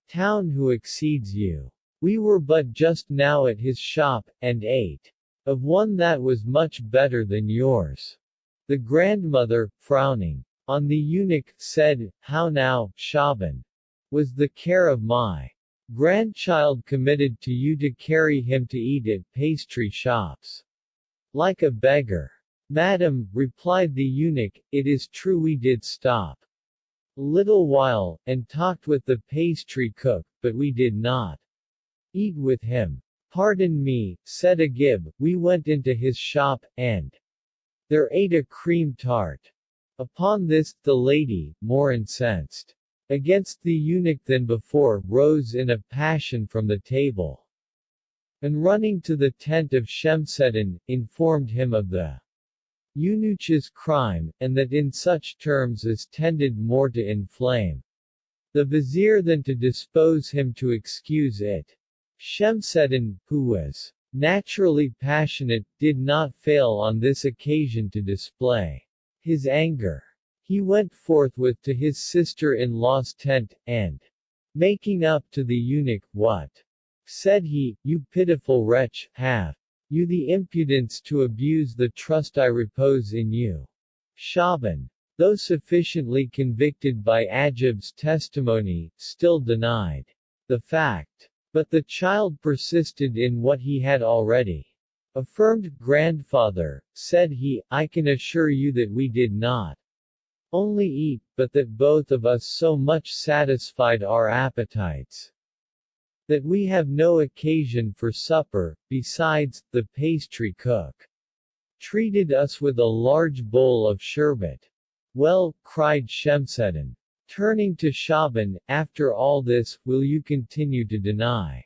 town who exceeds you. We were but just now at his shop, and ate of one that was much better than yours. The grandmother, frowning on the eunuch, said, how now, Shaban? Was the care of my grandchild committed to you to carry him to eat at pastry shops like a beggar? Madam, replied the eunuch, it is true we did stop a little while, and talked with the pastry cook, but we did not eat with him. Pardon me, said Agib, we went into his shop, and there ate a cream tart. Upon this, the lady, more incensed against the eunuch than before, rose in a passion from the table. and running to the tent of Shemseddin, informed him of the eunuch's crime, and that in such terms as tended more to inflame the vizier than to dispose him to excuse it. Shemseddin, who was naturally passionate, did not fail on this occasion to display his anger. He went forthwith to his sister-in-law's tent, and, making up to the eunuch, "What," said he, "you pitiful wretch, have you the impudence to abuse the trust I repose in you?" Shaban, though sufficiently convicted by Ajib's testimony, still denied the fact. But the child persisted in what he had already affirmed. "Grandfather," said he, "I can assure you that we did not only eat, but that both of us so much satisfied our appetites that we have no occasion for supper. Besides, the pastry cook treated us with a large bowl of sherbet." "Well," cried Shemseddin, turning to Shaban, "after all this, will you continue to deny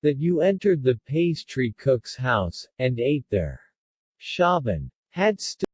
that you entered the pastry cook's house, and ate there?" Shaban had still